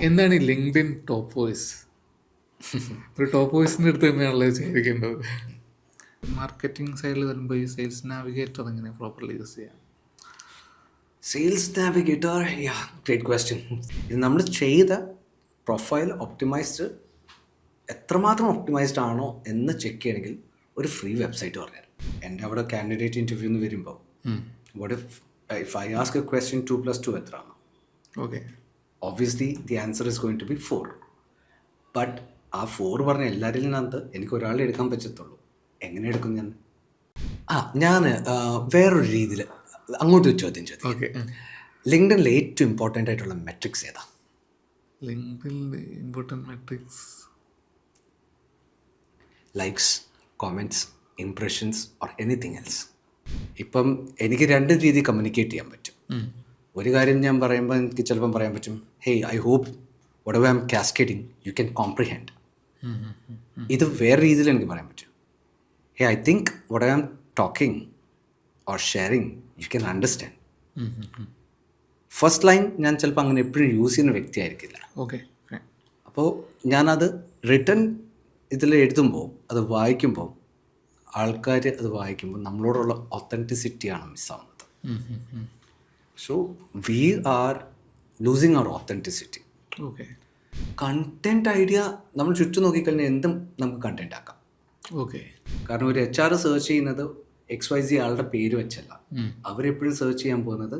എന്താണ് ഈ LinkedIn top voice? ഒരു ടോപ്പ് വോയിസിൻ്റെ അടുത്ത് തന്നെയാണല്ലോ ചെയ്തിരിക്കേണ്ടത്. മാർക്കറ്റിംഗ് സൈഡിൽ വരുമ്പോൾ ഈ സെയിൽസ് നാവിഗേറ്റർ എങ്ങനെ പ്രോപ്പർലി യൂസ് ചെയ്യാം? സെയിൽസ് നാവിഗേറ്റർ, യാ, ഗ്രേറ്റ് ക്വസ്റ്റ്യൻ. ഇത് നമ്മൾ ചെയ്ത പ്രൊഫൈൽ ഒപ്റ്റിമൈസ്ഡ് എത്രമാത്രം ഒപ്റ്റിമൈസ്ഡ് ആണോ എന്ന് ചെക്ക് ചെയ്യണമെങ്കിൽ ഒരു ഫ്രീ വെബ്സൈറ്റ് പറഞ്ഞുതരാം. എൻ്റെ അവിടെ കാൻഡിഡേറ്റ് ഇൻ്റർവ്യൂ എന്ന് വരുമ്പോൾ what if I ask a question 2+2 എത്രയാണ്? Okay, obviously the answer is going to be 4. But ആ 4 പറഞ്ഞ എല്ലാവരിൽ നിന്നകത്ത് എനിക്ക് ഒരാളെ എടുക്കാൻ പറ്റത്തുള്ളൂ. എങ്ങനെ എടുക്കും ഞാൻ? ഞാൻ വേറൊരു രീതിയിൽ അങ്ങോട്ട് ചോദ്യം ചോദിക്കും. ഓക്കെ. ലിങ്ക്ഡിനിൽ ഏറ്റവും ഇമ്പോർട്ടൻ്റ് ആയിട്ടുള്ള മെട്രിക്സ് ഏതാ? ലിങ്ക്ഡിനിൽ important metrics likes, comments, impressions or anything else. ഇപ്പം എനിക്ക് രണ്ട് രീതി കമ്മ്യൂണിക്കേറ്റ് ചെയ്യാൻ പറ്റും. ഒരു കാര്യം ഞാൻ പറയുമ്പോൾ എനിക്ക് ചിലപ്പം പറയാൻ പറ്റും, hey I hope whatever I'm cascading you can comprehend. ഇത് വേറെ രീതിയിൽ എനിക്ക് പറയാൻ പറ്റും, hey I think what I am talking or sharing you can understand. First line ഞാൻ ചിലപ്പോൾ അങ്ങനെ എപ്പോഴും യൂസ് ചെയ്യുന്ന വ്യക്തി ആയിരിക്കില്ല. ഓക്കെ. അപ്പോൾ ഞാനത് റിട്ടേൺ ഇതിൽ എഴുതുമ്പോൾ അത് വായിക്കുമ്പോൾ ആൾക്കാർ അത് വായിക്കുമ്പോൾ നമ്മളോടുള്ള ഒത്തൻറ്റിസിറ്റിയാണ് മിസ്സാവുന്നത്. So we are losing our authenticity. Okay. Content idea നമ്മൾ ചുറ്റും നോക്കിക്കഴിഞ്ഞാൽ എന്തും നമുക്ക് കണ്ടൻറ് ആക്കാം. ഓക്കെ. കാരണം ഒരു HR സെർച്ച് ചെയ്യുന്നത് XYZ ആളുടെ പേര് വെച്ചല്ല, അവരെപ്പോഴും സെർച്ച് ചെയ്യാൻ പോകുന്നത്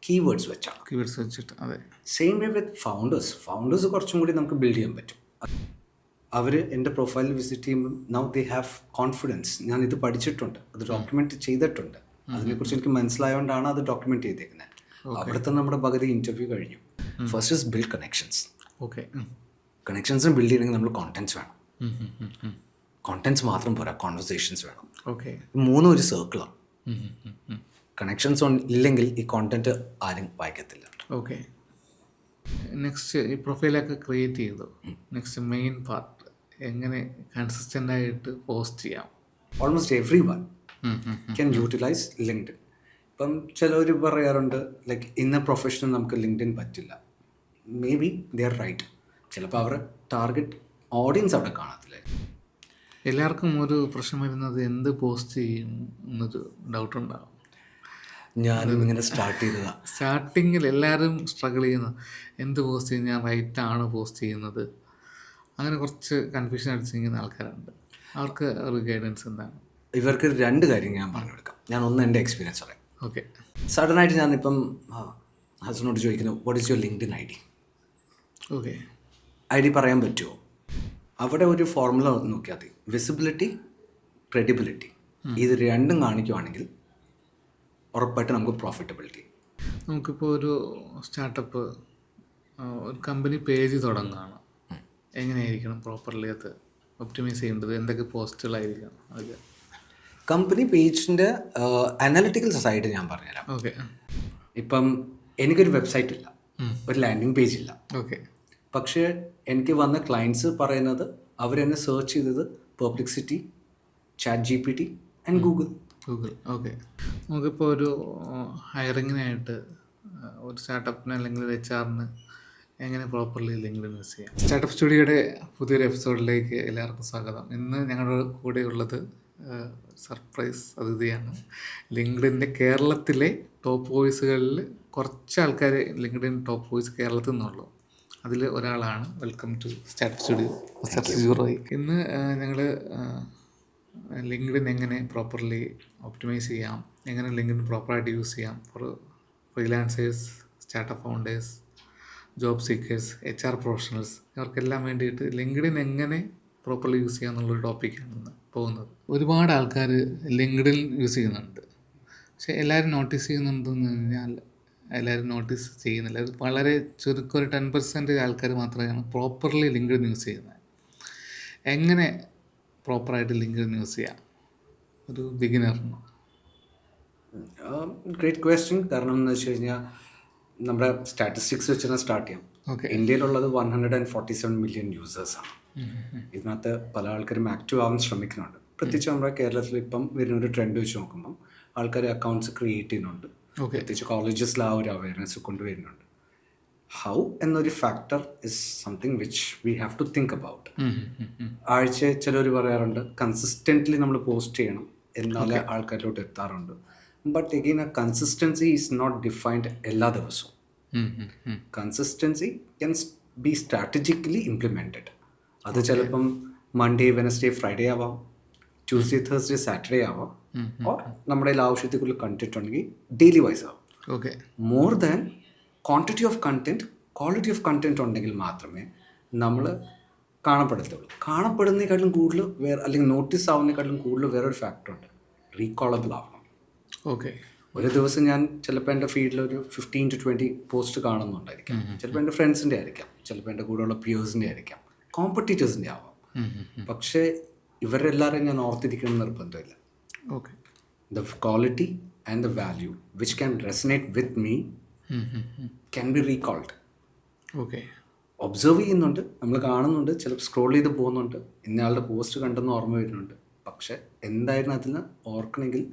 കീവേഡ്സ് വെച്ചാണ്. കീവേഡ്സ് വെച്ചിട്ട്. അതെ. സെയിം വേ വിത്ത് ഫൗണ്ടേഴ്സ് കുറച്ചും കൂടി നമുക്ക് ബിൽഡ് ചെയ്യാൻ പറ്റും. അവർ എൻ്റെ പ്രൊഫൈലിൽ വിസിറ്റ് ചെയ്യുമ്പോൾ നൗ ദേ ഹാവ് കോൺഫിഡൻസ്, ഞാൻ ഇത് പഠിച്ചിട്ടുണ്ട്, അത് ഡോക്യുമെൻ്റ് ചെയ്തിട്ടുണ്ട്, അതിനെക്കുറിച്ച് എനിക്ക് മനസ്സിലായതുകൊണ്ടാണ് അത് ഡോക്യുമെൻ്റ് ചെയ്തേക്കുന്നത്. അവിടുത്തെ നമ്മുടെ പകുതി ഇൻ്റർവ്യൂ കഴിഞ്ഞു. First is build connections. Okay. കണക്ഷൻസിന് ബിൽഡ് ചെയ്യണമെങ്കിൽ നമ്മൾ കോണ്ടൻറ്റ്സ് വേണം. കോണ്ടൻറ്റ്സ് മാത്രം പോരാ, കോൺവെർസേഷൻസ് വേണം. ഓക്കെ. മൂന്നും ഒരു സർക്കിളാണ്. കണക്ഷൻസ് ഇല്ലെങ്കിൽ ഈ കോണ്ടൻറ്റ് ആരും വായിക്കത്തില്ല. ഓക്കെ. നെക്സ്റ്റ് ഈ പ്രൊഫൈലൊക്കെ ക്രിയേറ്റ് ചെയ്തു, നെക്സ്റ്റ് മെയിൻ പാർട്ട് എങ്ങനെ കൺസിസ്റ്റൻ്റ് ആയിട്ട് പോസ്റ്റ് ചെയ്യാം? Almost every one can utilise LinkedIn. ഇപ്പം ചിലർ പറയാറുണ്ട് ലൈക്ക് ഇന്ന പ്രൊഫഷണൽ നമുക്ക് ലിങ്ക്ഡിൻ പറ്റില്ല. Maybe they are right. ചിലപ്പോൾ അവരുടെ ടാർഗറ്റ് ഓഡിയൻസ് അവിടെ കാണത്തില്ല. എല്ലാവർക്കും ഒരു പ്രശ്നം വരുന്നത് എന്ത് പോസ്റ്റ് ചെയ്യും എന്നൊരു ഡൗട്ട് ഉണ്ടാകും. ഞാനും ഇങ്ങനെ സ്റ്റാർട്ട് ചെയ്തതാണ്. സ്റ്റാർട്ടിങ്ങിൽ എല്ലാവരും സ്ട്രഗിൾ ചെയ്യുന്നത് എന്ത് പോസ്റ്റ് ചെയ്യും, ഞാൻ റൈറ്റാണ് പോസ്റ്റ് ചെയ്യുന്നത്, അങ്ങനെ കുറച്ച് കൺഫ്യൂഷൻ അടിച്ചിരിക്കുന്ന ആൾക്കാരുണ്ട്. അവർക്ക് ഒരു ഗൈഡൻസ് എന്താണ്? ഇവർക്ക് രണ്ട് കാര്യം ഞാൻ പറഞ്ഞു കൊടുക്കാം. ഞാൻ ഒന്ന് എൻ്റെ എക്സ്പീരിയൻസ് പറയാം. ഓക്കെ. സഡനായിട്ട് ഞാനിപ്പം ഹസ്ബൻഡിനോട് ചോദിക്കുന്നു what is your LinkedIn ID? Okay. ID പറയാൻ പറ്റുമോ? അവിടെ ഒരു ഫോർമുല നോക്കിയാൽ മതി. വിസിബിലിറ്റി, ക്രെഡിബിലിറ്റി, ഇത് രണ്ടും കാണിക്കുവാണെങ്കിൽ ഉറപ്പായിട്ട് നമുക്ക് പ്രോഫിറ്റബിലിറ്റി. നമുക്കിപ്പോൾ ഒരു സ്റ്റാർട്ടപ്പ്, ഒരു കമ്പനി പേജ് തുടങ്ങുകയാണ്, എങ്ങനെയായിരിക്കണം പ്രോപ്പർലി അത് ഒപ്റ്റിമൈസ് ചെയ്യേണ്ടത്? എന്തൊക്കെ പോസ്റ്റുകളായിരിക്കണം അതിൽ? കമ്പനി പേജിൻ്റെ അനാലിറ്റിക്കൽ സൈഡ് ഞാൻ പറഞ്ഞുതരാം. ഓക്കെ. ഇപ്പം എനിക്കൊരു വെബ്സൈറ്റ് ഇല്ല, ഒരു ലാൻഡിങ് പേജ് ഇല്ല. ഓക്കെ. പക്ഷേ എനിക്ക് വന്ന ക്ലയൻസ് പറയുന്നത് അവരെന്നെ സെർച്ച് ചെയ്തത് Perplexity, ChatGPT and Google. Okay. നമുക്കിപ്പോൾ ഒരു ഹയറിങ്ങിനായിട്ട് ഒരു സ്റ്റാർട്ടപ്പിന് അല്ലെങ്കിൽ ഒരു HR-ന് എങ്ങനെ പ്രോപ്പർലി ലിങ്ക്ഡിൻ യൂസ് ചെയ്യാം? സ്റ്റാർട്ടപ്പ് സ്റ്റുഡിയോയുടെ പുതിയൊരു എപ്പിസോഡിലേക്ക് എല്ലാവർക്കും സ്വാഗതം. ഇന്ന് ഞങ്ങളുടെ കൂടെയുള്ളത് സർപ്രൈസ് അതിഥിയാണ്. ലിങ്ക്ഡിൻ്റെ കേരളത്തിലെ ടോപ്പ് വോയിസുകളിൽ കുറച്ച് ആൾക്കാർ ലിങ്ക്ഡിൻ ടോപ്പ് വോയിസ് കേരളത്തിൽ നിന്നുള്ളൂ. അതിൽ ഒരാളാണ്. Welcome to startup studio mister Siju Roy. ഇന്ന് ഞങ്ങൾ ലിങ്ക്ഡിൻ എങ്ങനെ പ്രോപ്പർലി ഒപ്റ്റിമൈസ് ചെയ്യാം, എങ്ങനെ ലിങ്ക്ഡിൻ പ്രോപ്പറായിട്ട് യൂസ് ചെയ്യാം for freelancers, startup founders, job seekers, HR professionals, ഇവർക്കെല്ലാം വേണ്ടിയിട്ട് ലിങ്ക്ഡിൻ എങ്ങനെ പ്രോപ്പർലി യൂസ് ചെയ്യാം എന്നുള്ളൊരു ടോപ്പിക്കാണ് ഇന്ന് പോകുന്നത്. ഒരുപാട് ആൾക്കാർ ലിങ്ക്ഡിൻ യൂസ് ചെയ്യുന്നുണ്ട്, പക്ഷേ എല്ലാവരും നോട്ടീസ് ചെയ്യുന്നുണ്ടെന്ന് കഴിഞ്ഞാൽ എല്ലാവരും നോട്ടീസ് ചെയ്യുന്നില്ല. വളരെ ചുരുക്കം ഒരു 10% ആൾക്കാർ മാത്രമാണ് പ്രോപ്പർലി ലിങ്ക്ഡിൻ യൂസ് ചെയ്യുന്നത്. എങ്ങനെ പ്രോപ്പറായിട്ട് ലിങ്ക്ഡിൻ യൂസ് ചെയ്യാം ഒരു ബിഗിനറിന്? Great question. കാരണം എന്ന് വെച്ച് കഴിഞ്ഞാൽ നമ്മുടെ സ്റ്റാറ്റിസ്റ്റിക്സ് വെച്ച് തന്നെ സ്റ്റാർട്ട് ചെയ്യാം. ഓക്കെ. ഇന്ത്യയിലുള്ളത് 147 മില്യൺ യൂസേഴ്സാണ്. ഇതിനകത്ത് പല ആൾക്കാരും ആക്റ്റീവ് ആവാൻ ശ്രമിക്കുന്നുണ്ട്. പ്രത്യേകിച്ച് നമ്മുടെ കേരളത്തിൽ ഇപ്പം വരുന്ന ഒരു ട്രെൻഡ് വെച്ച് നോക്കുമ്പം ആൾക്കാർ അക്കൗണ്ട്സ് ക്രിയേറ്റ് ചെയ്യുന്നുണ്ട്. പ്രത്യേകിച്ച് കോളേജസിൽ ആ ഒരു അവയർനെസ് കൊണ്ടുവരുന്നുണ്ട്. ഹൗ എന്നൊരു factor is something which we have to think about. ആഴ്ച ചിലർ പറയാറുണ്ട് കൺസിസ്റ്റൻ്റ്ലി നമ്മൾ പോസ്റ്റ് ചെയ്യണം എന്നാലേ ആൾക്കാരിലോട്ട് എത്താറുണ്ട്. ബട്ട് എഗെയിൻ ആ കൺസിസ്റ്റൻസി ഈസ് നോട്ട് ഡിഫൈൻഡ് എല്ലാ ദിവസവും. Consistency can be strategically implemented. അത് ചിലപ്പം മൺഡേ വെനസ്ഡേ ഫ്രൈഡേ ആവാം, ട്യൂസ്ഡേ തേഴ്സ്ഡേ സാറ്റർഡേ ആവാം, ഓർ നമ്മുടെ കയ്യിൽ ആവശ്യത്തിൽ കൂടുതൽ കണ്ടന്റ് ഉണ്ടെങ്കിൽ ഡെയിലി വൈസ് ആവാം. Okay, more than quantity of content, quality of content ഉണ്ടെങ്കിൽ മാത്രമേ നമ്മൾ കാണപ്പെടത്തുള്ളൂ. കാണപ്പെടുന്നതിനെക്കാട്ടിലും കൂടുതൽ അല്ലെങ്കിൽ നോട്ടീസ് ആവുന്നതിനെക്കാട്ടിലും കൂടുതൽ വേറൊരു ഫാക്ടറുണ്ട്, റീകോളബിൾ ആവണം. ഓക്കെ, ഒരു ദിവസം ഞാൻ ചിലപ്പോൾ എൻ്റെ ഫീൽഡിൽ ഒരു 15 to 20 പോസ്റ്റ് കാണുന്നുണ്ടായിരിക്കാം. ചിലപ്പോൾ എൻ്റെ ഫ്രണ്ട്സിൻ്റെ ആയിരിക്കാം, ചിലപ്പോൾ എൻ്റെ കൂടെയുള്ള പിയേഴ്സിൻ്റെ ആയിരിക്കാം, കോമ്പറ്റീറ്റേഴ്സിൻ്റെ ആവാം. പക്ഷേ ഇവരെല്ലാവരും ഞാൻ ഓർത്തിരിക്കണം എന്ന് നിർബന്ധമില്ല. Okay, the quality and the value which can resonate with me can be recalled. Okay, observe ചെയ്യുന്നുണ്ട്, നമ്മൾ കാണുന്നുണ്ട്, ചിലപ്പോൾ സ്ക്രോൾ ചെയ്ത് പോകുന്നുണ്ട്, ഇന്നയാളുടെ പോസ്റ്റ് കണ്ടെന്ന് ഓർമ്മ വരുന്നുണ്ട്. പക്ഷേ എന്തായിരുന്നു അതിന് ഓർക്കണമെങ്കിൽ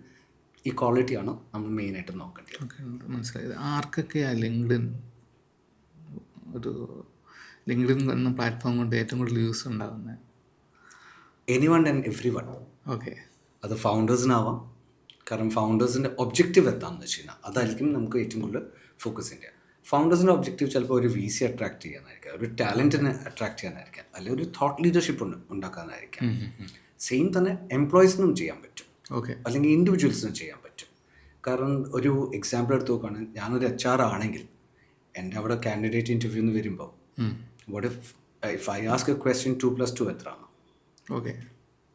ഈ ക്വാളിറ്റിയാണ് നമ്മൾ മെയിനായിട്ട് നോക്കേണ്ടത്. ഓക്കെ, മനസ്സിലായത്. ആർക്കൊക്കെയാണ് ലിങ്ക്ഡിൻ എന്ന പ്ലാറ്റ്ഫോം കൊണ്ട് ഏറ്റവും കൂടുതൽ യൂസ് ഉണ്ടാകുന്നത്? Anyone and every one. Okay, അത് ഫൗണ്ടേഴ്സിനാവാം. കാരണം ഫൗണ്ടേഴ്സിൻ്റെ ഒബ്ജക്റ്റീവ് എന്താണെന്ന് വെച്ച് കഴിഞ്ഞാൽ അതായിരിക്കും നമുക്ക് ഏറ്റവും കൂടുതൽ ഫോക്കസ് ചെയ്യുക. ഫൗണ്ടേഴ്സിൻ്റെ ഒബ്ജക്റ്റീവ് ചിലപ്പോൾ ഒരു VC അട്രാക്ട് ചെയ്യാനായിരിക്കാം, ഒരു ടാലൻറ്റിനെ അട്രാക്ട് ചെയ്യാനായിരിക്കാം, അല്ലെങ്കിൽ ഒരു തോട്ട് ലീഡർഷിപ്പ് ഉണ്ടാക്കാനായിരിക്കാം. സെയിം തന്നെ എംപ്ലോയീസിനും ചെയ്യാൻ പറ്റും, ഓക്കെ, അല്ലെങ്കിൽ ഇൻഡിവിജ്വൽസിനും ചെയ്യാൻ പറ്റും. കാരണം ഒരു എക്സാമ്പിൾ എടുത്ത് നോക്കുകയാണെങ്കിൽ ഞാനൊരു HR ആണെങ്കിൽ എൻ്റെ അവിടെ കാൻഡിഡേറ്റ് ഇൻ്റർവ്യൂ എന്ന് വരുമ്പോൾ what if I ask a question 2+2 എത്രയാണ്? Okay,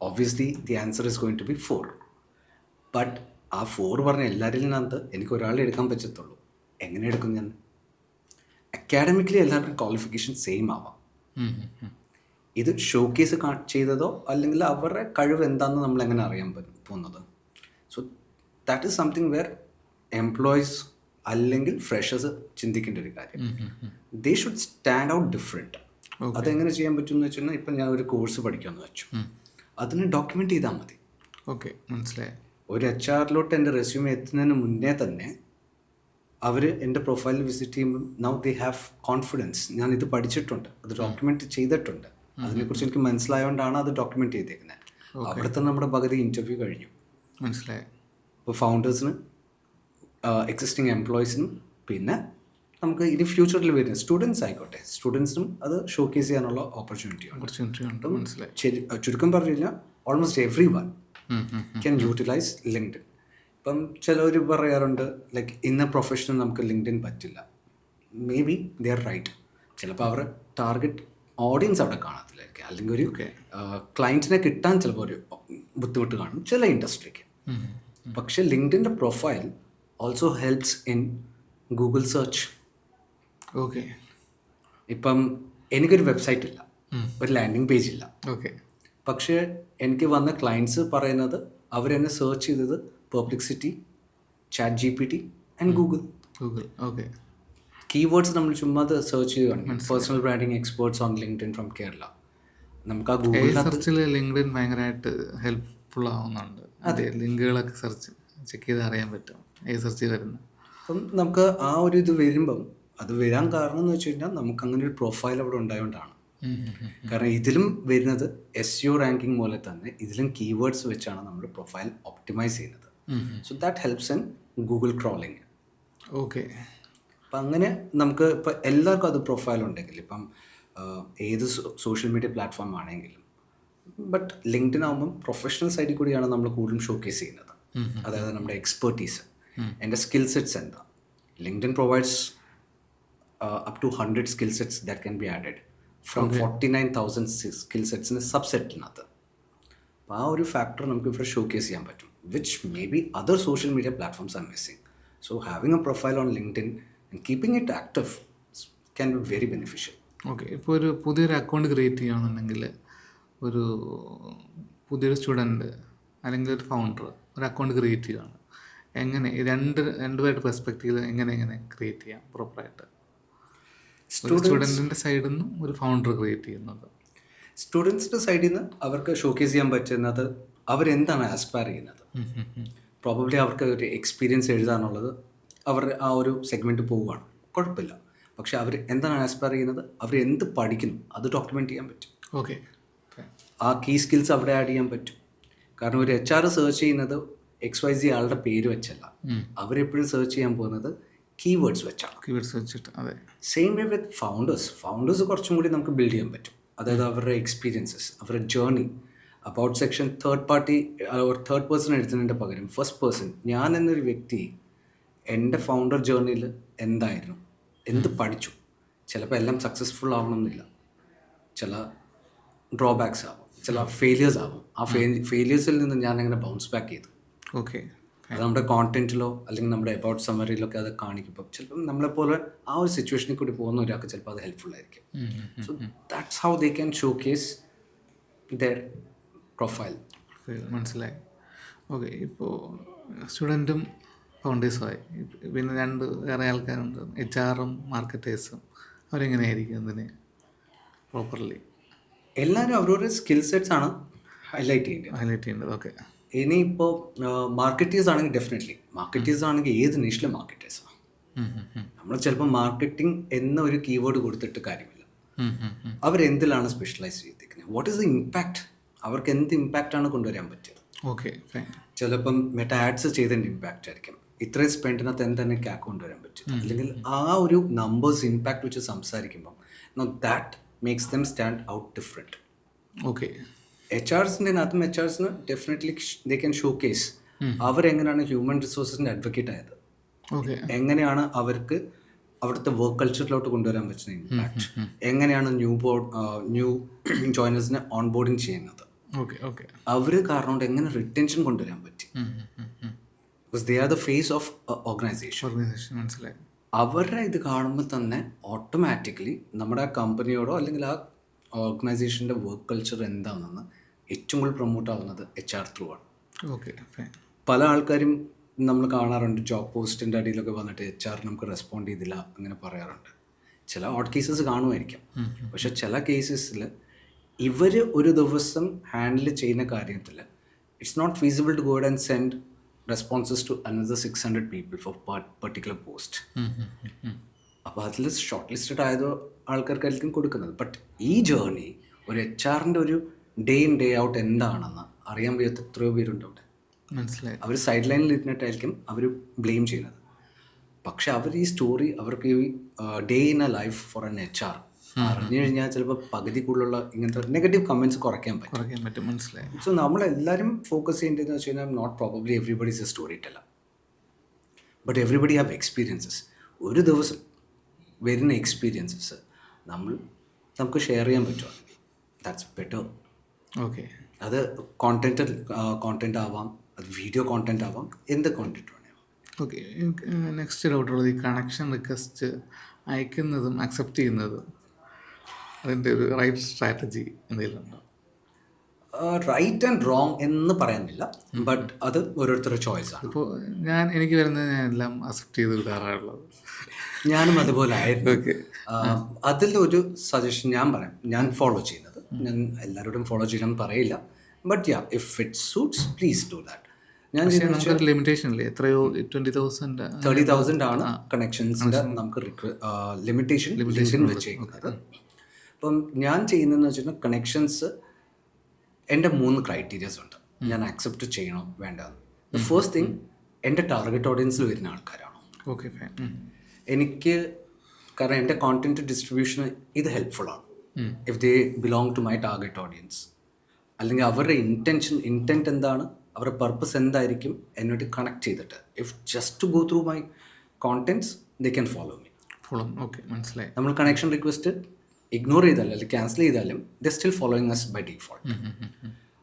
obviously the answer is going to be 4. But ആ 4 പറഞ്ഞ എല്ലാവരിൽ നിന്നത് എനിക്ക് ഒരാളെ എടുക്കാൻ പറ്റത്തുള്ളൂ. എങ്ങനെ എടുക്കും ഞാൻ? അക്കാഡമിക്കലി എല്ലാവർക്കും ക്വാളിഫിക്കേഷൻ സെയിം ആവാം. ഇത് ഷോക്കേസ് ചെയ്തതോ അല്ലെങ്കിൽ അവരുടെ കഴിവ് എന്താണെന്ന് നമ്മൾ എങ്ങനെ അറിയാൻ പോകുന്നത്? So that is something where employees അല്ലെങ്കിൽ ഫ്രഷേഴ്സ് ചിന്തിക്കേണ്ട ഒരു കാര്യം. They should stand out different. അതെങ്ങനെ ചെയ്യാൻ പറ്റും എന്ന് വെച്ച് കഴിഞ്ഞാൽ ഇപ്പം ഞാൻ ഒരു കോഴ്സ് പഠിക്കുമെന്ന് വെച്ചു, അതിന് ഡോക്യുമെൻ്റ് ചെയ്താൽ മതി. ഓക്കെ, മനസ്സിലായി. ഒരു HR എൻ്റെ റെസ്യൂമെ എത്തുന്നതിന് മുന്നേ തന്നെ അവർ എൻ്റെ പ്രൊഫൈലിൽ വിസിറ്റ് ചെയ്യുമ്പോൾ നൗ ദേ ഹാവ് കോൺഫിഡൻസ്, ഞാൻ ഇത് പഠിച്ചിട്ടുണ്ട്, അത് ഡോക്യുമെൻ്റ് ചെയ്തിട്ടുണ്ട്, അതിനെക്കുറിച്ച് എനിക്ക് മനസ്സിലായതുകൊണ്ടാണ് അത് ഡോക്യുമെൻ്റ് ചെയ്തേക്കുന്നത്. അവിടുത്തെ നമ്മുടെ പകുതി ഇൻ്റർവ്യൂ കഴിഞ്ഞു. മനസ്സിലായി. ഇപ്പോൾ ഫൗണ്ടേഴ്സിന്, എക്സിസ്റ്റിംഗ് എംപ്ലോയീസിനും, പിന്നെ നമുക്ക് ഇനി ഫ്യൂച്ചറിൽ വരുന്ന സ്റ്റുഡൻസ് ആയിക്കോട്ടെ, സ്റ്റുഡൻസിനും അത് ഷോക്കേസ് ചെയ്യാനുള്ള ഓപ്പർച്യൂണിറ്റി ഉണ്ട്. മനസ്സിലായി. ചുരുക്കം പറഞ്ഞു കഴിഞ്ഞാൽ almost every one can utilise LinkedIn. ഇപ്പം ചിലർ പറയാറുണ്ട് ലൈക്ക് ഇന്ന പ്രൊഫഷണൽ നമുക്ക് ലിങ്ക്ഡിൻ പറ്റില്ല. Maybe they are right. ചിലപ്പോൾ അവർ ടാർഗറ്റ് ഓഡിയൻസ് അവിടെ കാണത്തില്ലായിരിക്കും, അല്ലെങ്കിൽ ഒരു ക്ലയൻറ്റിനെ കിട്ടാൻ ചിലപ്പോൾ ഒരു ബുദ്ധിമുട്ട് കാണും ചില ഇൻഡസ്ട്രിക്ക്. പക്ഷേ ലിങ്ക്ഡിൻ്റെ profile also helps in Google search. Okay, ഇപ്പം എനിക്കൊരു വെബ്സൈറ്റ് ഇല്ല, ഒരു ലാൻഡിങ് പേജ് ഇല്ല. ഓക്കെ, പക്ഷേ എനിക്ക് വന്ന ക്ലയൻറ്റ്സ് പറയുന്നത് അവരെന്നെ സെർച്ച് ചെയ്തത് Perplexity, ChatGPT and Google. Okay, keywords നമ്മൾ ചുമ്മാ സെർച്ച് ചെയ്യുകയാണെങ്കിൽ personal branding experts on LinkedIn from Kerala, നമുക്ക് ആ ഗൂഗിൾ സെർച്ചിൽ ലിങ്ക്ഡിൻ ഭയങ്കരമായിട്ട് ഹെൽപ്ഫുൾ ആവുന്നുണ്ട്. അതെ, ലിങ്കുകളൊക്കെ ചെക്ക് ചെയ്ത് അറിയാൻ പറ്റും സെർച്ചിൽ വരുന്നത്. അപ്പം നമുക്ക് ആ ഒരു ഇത് വരുമ്പം അത് വരാൻ കാരണം എന്ന് വെച്ച് കഴിഞ്ഞാൽ നമുക്ക് അങ്ങനെ ഒരു പ്രൊഫൈൽ അവിടെ ഉണ്ടായതുകൊണ്ടാണ്. കാരണം ഇതിലും വരുന്നത് SEO റാങ്കിങ് പോലെ തന്നെ ഇതിലും കീവേഡ്സ് വെച്ചാണ് നമ്മൾ പ്രൊഫൈൽ ഒപ്റ്റിമൈസ് ചെയ്യുന്നത്. So that helps in Google crawling. Okay, അപ്പം അങ്ങനെ നമുക്ക് ഇപ്പം എല്ലാവർക്കും അത് പ്രൊഫൈൽ ഉണ്ടെങ്കിൽ, ഇപ്പം ഏത് സോഷ്യൽ മീഡിയ പ്ലാറ്റ്ഫോം ആണെങ്കിലും, ബട്ട് ലിങ്ക്ഡിൻ ആകുമ്പം പ്രൊഫഷണൽ സൈഡിൽ കൂടിയാണ് നമ്മൾ കൂടുതലും ഷോക്കേസ് ചെയ്യുന്നത്. അതായത് നമ്മുടെ എക്സ്പെർട്ടീസ്, എൻ്റെ സ്കിൽ സെറ്റ്സ് എന്താ. LinkedIn provides up to 100 skill sets that can be added from 49,000 skill sets in a subset-നകത്ത്. അപ്പോൾ ആ ഒരു ഫാക്ടർ നമുക്ക് ഇവിടെ ഷോക്കേസ് ചെയ്യാൻ പറ്റും, which may be other social media platforms R missing. So having A profile on LinkedIn and keeping it active can be very beneficial. Okay, ഇപ്പോൾ ഒരു പുതിയൊരു അക്കൗണ്ട് ക്രിയേറ്റ് ചെയ്യുകയാണെന്നുണ്ടെങ്കിൽ, ഒരു പുതിയൊരു സ്റ്റുഡൻറ്റ് അല്ലെങ്കിൽ ഒരു ഫൗണ്ടർ ഒരു അക്കൗണ്ട് ക്രിയേറ്റ് ചെയ്യുകയാണ്, എങ്ങനെ രണ്ടുപേരുടെ പെർസ്പെക്റ്റീവിൽ എങ്ങനെ ക്രിയേറ്റ് ചെയ്യാം പ്രോപ്പറായിട്ട്? സ്റ്റുഡൻറ്റിൻ്റെ സൈഡിൽ നിന്നും ഒരു ഫൗണ്ടർ ക്രിയേറ്റ് ചെയ്യുന്നത്. സ്റ്റുഡൻസിൻ്റെ സൈഡിൽ നിന്ന് അവർക്ക് ഷോക്കേസ് ചെയ്യാൻ പറ്റുന്നത് അവരെന്താണ് ആസ്പയർ ചെയ്യുന്നത്. പ്രോബബ്ലി അവർക്ക് ഒരു എക്സ്പീരിയൻസ് എഴുതാനുള്ളത് അവരുടെ ആ ഒരു സെഗ്മെൻറ്റ് പോവുകയാണ്, കുഴപ്പമില്ല. പക്ഷെ അവർ എന്താണ് ആസ്പയർ ചെയ്യുന്നത്, അവർ എന്ത് പഠിക്കുന്നു അത് ഡോക്യുമെൻ്റ് ചെയ്യാൻ പറ്റും. ഓക്കെ. ആ കീ സ്കിൽസ് അവിടെ ആഡ് ചെയ്യാൻ പറ്റും. കാരണം ഒരു HR സെർച്ച് ചെയ്യുന്നത് XYZ ആളുടെ പേര് വെച്ചല്ല, അവരെപ്പോഴും സെർച്ച് ചെയ്യാൻ പോകുന്നത് കീവേഡ്സ് വെച്ചാണ്. കീവേഡ്സ് വെച്ചിട്ട്. അതെ. സെയിം വേ വിത്ത് ഫൗണ്ടേഴ്സ് കുറച്ചും കൂടി നമുക്ക് ബിൽഡ് ചെയ്യാൻ പറ്റും. അതായത് അവരുടെ എക്സ്പീരിയൻസസ്, അവരുടെ journey. About section third person എഴുതുന്നതിൻ്റെ പകരം ഫസ്റ്റ് പേഴ്സൺ, ഞാൻ എന്നൊരു വ്യക്തി എൻ്റെ ഫൗണ്ടർ ജേർണിയിൽ എന്തായിരുന്നു, എന്ത് പഠിച്ചു. ചിലപ്പോൾ എല്ലാം സക്സസ്ഫുൾ ആവണമെന്നില്ല, ചില ഡ്രോബാക്സ് ആവും, ചില ഫെയിലിയേഴ്സ് ആവും. ആ ഫെയിലിയേഴ്സിൽ നിന്ന് ഞാൻ എങ്ങനെ ബൗൺസ് ബാക്ക് ചെയ്തു. ഓക്കെ. അത് നമ്മുടെ കോണ്ടന്റിലോ അല്ലെങ്കിൽ നമ്മുടെ എബൌട്ട് സമ്മറിയിലൊക്കെ അത് കാണിക്കുമ്പോൾ ചിലപ്പം നമ്മളെപ്പോലെ ആ ഒരു സിറ്റുവേഷനിൽ കൂടി പോകുന്ന ഒരാൾക്ക് ചിലപ്പോൾ അത് ഹെൽപ്ഫുൾ ആയിരിക്കും. So that's how they can show case there profile. മനസ്സിലായി. ഓക്കെ. ഇപ്പോൾ സ്റ്റുഡൻറ്റും ഫൗണ്ടേഴ്സുമായി പിന്നെ രണ്ട് വേറെ ആൾക്കാരുണ്ട്, HR-ഉം മാർക്കറ്റേഴ്സും. അവരെങ്ങനെയായിരിക്കും ഇതിന് പ്രോപ്പർലി എല്ലാവരും അവരവരുടെ സ്കിൽ സെറ്റ്സ് ആണ് ഹൈലൈറ്റ് ചെയ്യേണ്ടത്. ഓക്കെ. ഇനിയിപ്പോൾ മാർക്കറ്റേഴ്സ് ആണെങ്കിൽ ഡെഫിനറ്റ്ലി മാർക്കറ്റേഴ്സ് ആണെങ്കിൽ ഏത് നിഷിലെ മാർക്കറ്റേഴ്സാണ്. നമ്മൾ ചിലപ്പോൾ മാർക്കറ്റിംഗ് എന്ന ഒരു കീവേഡ് കൊടുത്തിട്ട് കാര്യമില്ല. അവരെന്തിലാണ് സ്പെഷ്യലൈസ് ചെയ്തിരിക്കുന്നത്, വാട്ട് ഈസ് ദ ഇമ്പാക്റ്റ്, അവർക്ക് എന്ത് ഇമ്പാക്റ്റാണ് കൊണ്ടുവരാൻ പറ്റിയത്. ഓക്കെ. ചിലപ്പം ആഡ്സ് ചെയ്തതിൻ്റെ ഇമ്പാക്റ്റ് ആയിരിക്കും, ഇത്രയും സ്പെൻഡിനകത്ത് എന്താണ് ക്യാക്ക് കൊണ്ടുവരാൻ പറ്റും, അല്ലെങ്കിൽ ആ ഒരു നമ്പേഴ്സ് ഇമ്പാക്റ്റ് വെച്ച് സംസാരിക്കുമ്പം that makes them stand out different. Okay. HRസിൻ്റെ HRസിന് definitely they can showcase അവരെങ്ങനെയാണ് ഹ്യൂമൻ റിസോഴ്സിൻ്റെ അഡ്വക്കേറ്റ് ആയത്, എങ്ങനെയാണ് അവർക്ക് അവിടുത്തെ വർക്ക് കൾച്ചറിലോട്ട് കൊണ്ടുവരാൻ പറ്റുന്ന ഇമ്പാക്റ്റ്, എങ്ങനെയാണ് ന്യൂ ജോയിനേഴ്സിനെ ഓൺ ബോർഡിങ് ചെയ്യുന്നത്, അവർ കാരണം കൊണ്ട് എങ്ങനെ റിട്ടൻഷൻ കൊണ്ടുവരാൻ പറ്റി. Because they are the face of organisation. മനസ്സിലായി. അവരുടെ ഇത് കാണുമ്പോൾ തന്നെ ഓട്ടോമാറ്റിക്കലി നമ്മുടെ ആ കമ്പനിയോടോ അല്ലെങ്കിൽ ആ ഓർഗനൈസേഷൻ്റെ വർക്ക് കൾച്ചർ എന്താണെന്ന് ഏറ്റവും കൂടുതൽ പ്രൊമോട്ട് ആവുന്നത് HR ത്രൂ ആണ്. പല ആൾക്കാരും നമ്മൾ കാണാറുണ്ട്, ജോബ് പോസ്റ്റിൻ്റെ അടിയിലൊക്കെ വന്നിട്ട് HR നമുക്ക് റെസ്പോണ്ട് ചെയ്തില്ല അങ്ങനെ പറയാറുണ്ട്. ചില ഓഡ് കേസസ് കാണുമായിരിക്കാം, പക്ഷെ ചില കേസസിൽ ഇവർ ഒരു ദിവസം ഹാൻഡിൽ ചെയ്യുന്ന കാര്യത്തിൽ it's not feasible to go and send responses to another 600 people for particular post. അപ്പോൾ അതിൽ ഷോർട്ട് ലിസ്റ്റഡ് ആയത് ആൾക്കാർക്കായിരിക്കും കൊടുക്കുന്നത്. ബട്ട് ഈ ജേർണി ഒരു HR-ൻ്റെ ഒരു ഡേ ഇൻ ഡേ ഔട്ട് എന്താണെന്ന് അറിയാൻ വയ്യാത്ത എത്രയോ പേരുണ്ട് അവിടെ. മനസ്സിലായി. അവർ സൈഡ് ലൈനിൽ ഇരുന്നിട്ടായിരിക്കും അവർ ബ്ലെയിം ചെയ്യുന്നത്. പക്ഷെ അവർ ഈ സ്റ്റോറി അവർക്ക് ഈ day in A life for N HR അറിഞ്ഞു കഴിഞ്ഞാൽ ചിലപ്പോൾ പകുതി കൂടുതലുള്ള ഇങ്ങനത്തെ നെഗറ്റീവ് കമൻറ്റ്സ് കുറയ്ക്കാൻ പറ്റും. മനസ്സിലായി. സോ നമ്മളെല്ലാവരും ഫോക്കസ് ചെയ്യേണ്ടതെന്ന് വെച്ച് കഴിഞ്ഞാൽ not probably everybody is a storyteller, but everybody have experiences. ഒരു ദിവസം വരുന്ന എക്സ്പീരിയൻസസ് നമുക്ക് ഷെയർ ചെയ്യാൻ പറ്റുവാണെങ്കിൽ ദാറ്റ്സ് ബെറ്റർ. ഓക്കെ. അത് കോണ്ടന്റ് ആവാം, അത് വീഡിയോ കോണ്ടന്റ് ആവാം, എന്ത് കോണ്ടന്റ് വേണേലും. ഓക്കെ. നെക്സ്റ്റ് ഡൗട്ടുള്ളത് ഈ കണക്ഷൻ റിക്വസ്റ്റ് അയക്കുന്നതും അക്സെപ്റ്റ് ചെയ്യുന്നതും അതിൻ്റെ ഒരു റൈറ്റ് സ്ട്രാറ്റജി എന്തെങ്കിലും ഉണ്ടോ? റൈറ്റ് ആൻഡ് റോങ് എന്ന് പറയാനില്ല, ബട്ട് അത് ഓരോരുത്തരുടെ ചോയ്സാണ്. ഇപ്പോൾ എനിക്ക് വരുന്നത് ഞാൻ എല്ലാം അക്സെപ്റ്റ് ചെയ്ത് വിടാറുള്ളത്. ഞാനും അതുപോലെ ആയിരുന്നു. അതിലൊരു സജഷൻ ഞാൻ പറയാം, ഞാൻ ഫോളോ ചെയ്യുന്നത്. ഞാൻ എല്ലാവരോടും ഫോളോ ചെയ്യണം പറയില്ല, but yeah if it suits please do that. ഞാൻ ലിമിറ്റേഷൻ ഇല്ലേ, എത്രയോ 30,000 ആണ് കണക്ഷൻസിൻ്റെ നമുക്ക് ലിമിറ്റേഷൻ വെച്ചേക്കുന്നത്. അപ്പം ഞാൻ ചെയ്യുന്നതെന്ന് വെച്ചിട്ടുണ്ടെങ്കിൽ കണക്ഷൻസ് എൻ്റെ 3 ക്രൈറ്റീരിയസ് ഉണ്ട് ഞാൻ അക്സെപ്റ്റ് ചെയ്യണോ വേണ്ടതെന്ന്. ദ ഫസ്റ്റ് തിങ്, എൻ്റെ ടാർഗറ്റ് ഓഡിയൻസിൽ വരുന്ന ആൾക്കാരാണോ. ഓക്കെ. എനിക്ക് കാരണം എൻ്റെ കോണ്ടന്റ് ഡിസ്ട്രിബ്യൂഷന് ഇത് ഹെൽപ്ഫുള്ളാണ് if they belong to my target audience. അല്ലെങ്കിൽ അവരുടെ ഇൻറ്റൻറ്റ് എന്താണ്, അവരുടെ പർപ്പസ് എന്തായിരിക്കും എന്നോട് കണക്ട് ചെയ്തിട്ട്. If just to go through my contents they can follow me. Okay. മനസ്സിലായി. നമ്മൾ കണക്ഷൻ റിക്വസ്റ്റ് ഇഗ്നോർ ചെയ്താലും അല്ലെങ്കിൽ ക്യാൻസൽ ചെയ്താലും they still following us by default.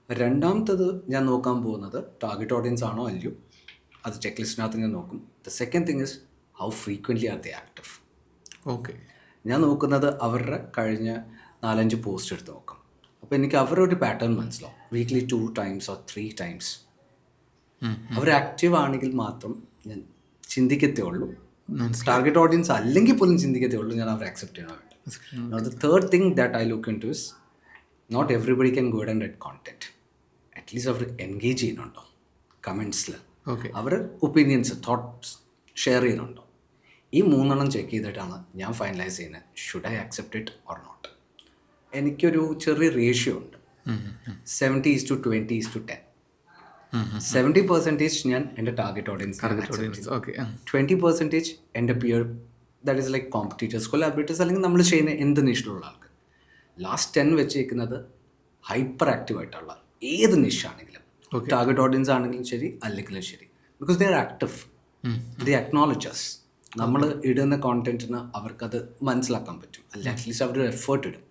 രണ്ടാമത്തത് ഞാൻ നോക്കാൻ പോകുന്നത് ടാർഗറ്റ് ഓഡിയൻസ് ആണോ അല്ലയോ, അത് ചെക്ക് ലിസ്റ്റിനകത്ത് ഞാൻ നോക്കും. The second thing is how frequently are they active. Okay. ഞാൻ നോക്കുന്നത് അവരുടെ കഴിഞ്ഞ 4-5 പോസ്റ്റ് എടുത്ത് നോക്കും. അപ്പോൾ എനിക്ക് അവരുടെ ഒരു പാറ്റേൺ മനസ്സിലാവും. വീക്ക്ലി 2 times or 3 times അവർ ആക്റ്റീവ് ആണെങ്കിൽ മാത്രം ഞാൻ ചിന്തിക്കത്തേ ഉള്ളൂ. ടാർഗറ്റ് ഓഡിയൻസ് അല്ലെങ്കിൽ പോലും ചിന്തിക്കത്തേ ഉള്ളൂ ഞാൻ അവരെ അക്സെപ്റ്റ് ചെയ്യണോ വേണ്ട. The third thing that I look into is not everybody can go and write content. At least അവർ എൻഗേജ് ചെയ്യുന്നുണ്ടോ കമൻസിൽ, അവർ ഒപ്പീനിയൻസ് തോട്ട്സ് ഷെയർ ചെയ്യുന്നുണ്ടോ. ഈ 3 ചെക്ക് ചെയ്തിട്ടാണ് ഞാൻ ഫൈനലൈസ് ചെയ്യുന്നത്, should I accept it or not. എനിക്കൊരു ചെറിയ റേഷ്യോ ഉണ്ട്, 70:20:10. 70% ഞാൻ എൻ്റെ ടാർഗറ്റ് ഓഡിയൻസ്, 20% എൻ്റെ peer, that is like competitors, collaborators, അല്ലെങ്കിൽ നമ്മൾ ചെയ്യുന്ന എന്ത് നിഷിലുള്ള ആൾക്ക്. ലാസ്റ്റ് 10 വെച്ചേക്കുന്നത് ഹൈപ്പർ ആക്റ്റീവ് ആയിട്ടുള്ള ഏത് നിഷാണെങ്കിലും, ടാർഗറ്റ് ഓഡിയൻസ് ആണെങ്കിലും ശരി അല്ലെങ്കിലും ശരി, because they R active, they acknowledges. നമ്മൾ ഇടുന്ന കോണ്ടന്റിന് അവർക്കത് മനസ്സിലാക്കാൻ പറ്റും, അല്ലെങ്കിൽ അറ്റ്ലീസ്റ്റ് അവർ എഫേർട്ട് ഇടും.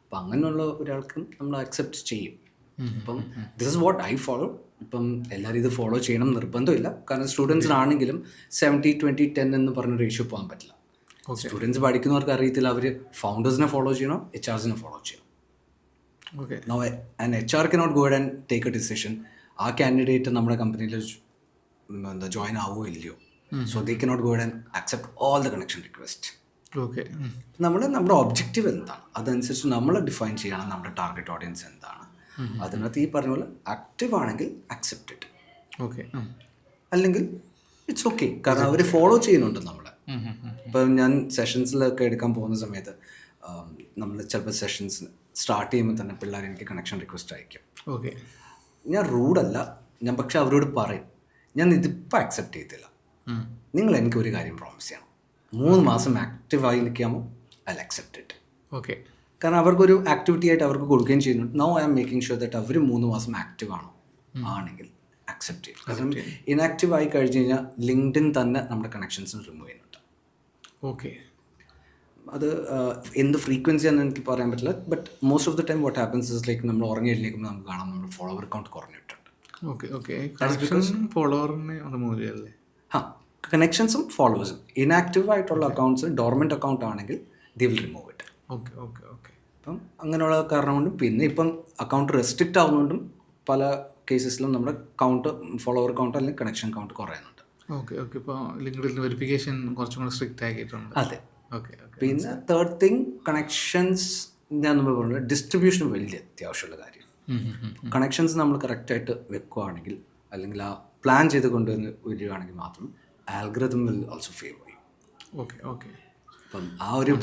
അപ്പം അങ്ങനെയുള്ള ഒരാൾക്കും നമ്മൾ അക്സെപ്റ്റ് ചെയ്യും. ഇപ്പം this is what I follow. ഇപ്പം എല്ലാവരും ഇത് ഫോളോ ചെയ്യണം നിർബന്ധമില്ല, കാരണം സ്റ്റുഡൻസിനാണെങ്കിലും 70:20:10 എന്ന് പറഞ്ഞ റേഷ്യോ പോകാൻ പറ്റില്ല. സ്റ്റുഡൻസ് പഠിക്കുന്നവർക്ക് അറിയത്തില്ല അവർ ഫൗണ്ടേഴ്സിനെ ഫോളോ ചെയ്യണോ HRസിനെ ഫോളോ ചെയ്യണം. Now an HR cannot go ahead and take a decision, ആ കാൻഡിഡേറ്റ് നമ്മുടെ കമ്പനിയിൽ ജോയിൻ ആവുമോ ഇല്ലയോ. So they cannot go and accept all the connection request. നമ്മുടെ ഒബ്ജക്റ്റീവ് എന്താണ് അതനുസരിച്ച് നമ്മൾ ഡിഫൈൻ ചെയ്യണം. നമ്മുടെ ടാർഗറ്റ് ഓഡിയൻസ് എന്താണ്, അതിനകത്ത് ഈ പറഞ്ഞ പോലെ ആക്റ്റീവ് ആണെങ്കിൽ അക്സെപ്റ്റ് ഇറ്റ്, അല്ലെങ്കിൽ ഇറ്റ്സ് ഓക്കെ, കാരണം അവർ ഫോളോ ചെയ്യുന്നുണ്ട് നമ്മളെ. ഇപ്പം ഞാൻ സെഷൻസിലൊക്കെ എടുക്കാൻ പോകുന്ന സമയത്ത് നമ്മൾ ചിലപ്പോൾ സെഷൻസ് സ്റ്റാർട്ട് ചെയ്യുമ്പോൾ തന്നെ പിള്ളേർ എനിക്ക് കണക്ഷൻ റിക്വസ്റ്റ് അയക്കും. ഞാൻ റൂഡല്ല, ഞാൻ പക്ഷെ അവരോട് പറയും, ഞാൻ ഇതിപ്പോൾ അക്സെപ്റ്റ് ചെയ്തില്ല, നിങ്ങൾ എനിക്കൊരു കാര്യം പ്രോമിസ് ചെയ്യണം, 3 മാസം ആക്റ്റീവായി നിൽക്കാമോ, ഐ അക്സെപ്റ്റ് ഇറ്റ്. കാരണം അവർക്കൊരു ആക്ടിവിറ്റി ആയിട്ട് അവർക്ക് കൊടുക്കുകയും ചെയ്യുന്നുണ്ട്. Now I am making sure that അവർ 3 മാസം ആക്റ്റീവ് ആണോ, ആണെങ്കിൽ അക്സെപ്റ്റ് ചെയ്യും. കാരണം ഇനാക്റ്റീവ് ആയി കഴിഞ്ഞ് കഴിഞ്ഞാൽ ലിങ്ക്ഡിൻ തന്നെ നമ്മുടെ കണക്ഷൻസ് റിമൂവ് ചെയ്യുന്നുണ്ട്. അത് എന്ത് ഫ്രീക്വൻസി ആണെന്ന് എനിക്ക് പറയാൻ പറ്റില്ല, but most of the time what happens is like നമ്മൾ ഉറങ്ങി എഴുന്നേക്കുമ്പോൾ നമുക്ക് കാണാം നമ്മുടെ ഫോളോവർ കൗണ്ട് കുറഞ്ഞിട്ടുണ്ട്. കണക്ഷൻസും ഫോളോവേഴ്സും ഇനാക്റ്റീവ് ആയിട്ടുള്ള അക്കൗണ്ട്സ് ഡോർമെന്റ് അക്കൗണ്ട് ആണെങ്കിൽ ദേ വിൽ റിമൂവ് ഇറ്റ്. അപ്പം അങ്ങനെയുള്ള കാരണം കൊണ്ടും പിന്നെ ഇപ്പം അക്കൗണ്ട് റെസ്ട്രിക്റ്റ് ആവുന്നതുകൊണ്ടും പല കേസസിലും നമ്മുടെ കൗണ്ട്, ഫോളോവർ കൗണ്ട് അല്ലെങ്കിൽ കണക്ഷൻ കൗണ്ട് കുറയുന്നുണ്ട്. അതെ. പിന്നെ തേർഡ് തിങ്, കണക്ഷൻസ് ഞാൻ നമ്മൾ പറഞ്ഞത് ഡിസ്ട്രിബ്യൂഷൻ വലിയ അത്യാവശ്യമുള്ള കാര്യം. കണക്ഷൻസ് നമ്മൾ കറക്റ്റായിട്ട് വെക്കുകയാണെങ്കിൽ, അല്ലെങ്കിൽ ആ പ്ലാൻ ചെയ്ത് കൊണ്ടുവന്ന് വരികയാണെങ്കിൽ മാത്രം ആൽഗരിതം വിൽ ഓൾസോ ഫേവർ ചെയ്യും. അപ്പം ആ ഒരു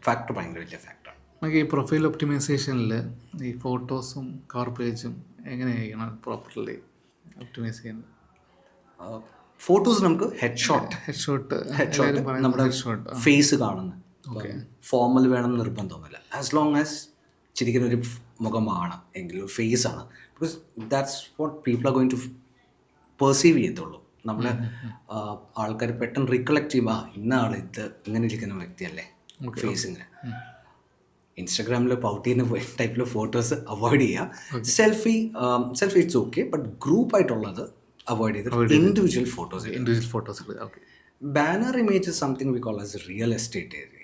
ഫാക്ടർ ഭയങ്കര വലിയ ഫാക്ടറാണ്. നമുക്ക് ഈ പ്രൊഫൈൽ ഒപ്റ്റിമൈസേഷനിൽ ഈ ഫോട്ടോസും കവർ പേജും എങ്ങനെയായിരിക്കണം പ്രോപ്പർലി ഒപ്റ്റിമൈസ് ചെയ്യുന്നത്? ഫോട്ടോസ് നമുക്ക് ഹെഡ് ഷോട്ട് നമ്മുടെ ഫേസ് കാണുന്ന ഫോർമൽ വേണം നിർബന്ധമൊന്നുമില്ല. ആസ് ലോങ് ആസ് ശരിക്കും ഒരു മുഖമാണ് എങ്കിൽ ഫേസ് ആണ്, because that's what people are going to perceive ചെയ്യത്തുള്ളൂ. നമ്മളെ ആൾക്കാർ പെട്ടെന്ന് റിക്കളക്ട് ചെയ്യുമ്പോൾ ഇന്ന ആൾ ഇത് ഇങ്ങനെ ഇരിക്കുന്ന വ്യക്തിയല്ലേ ഫേസ് ഇങ്ങനെ. ഇൻസ്റ്റാഗ്രാമിൽ പൗട്ട് ചെയ്യുന്ന ടൈപ്പിൽ ഫോട്ടോസ് അവോയ്ഡ് ചെയ്യുക. സെൽഫി ഇറ്റ്സ് ഓക്കെ, ബട്ട് ഗ്രൂപ്പായിട്ടുള്ളത് അവോയ്ഡ് ചെയ്ത് individual photos. Banner image is something we call as real estate area.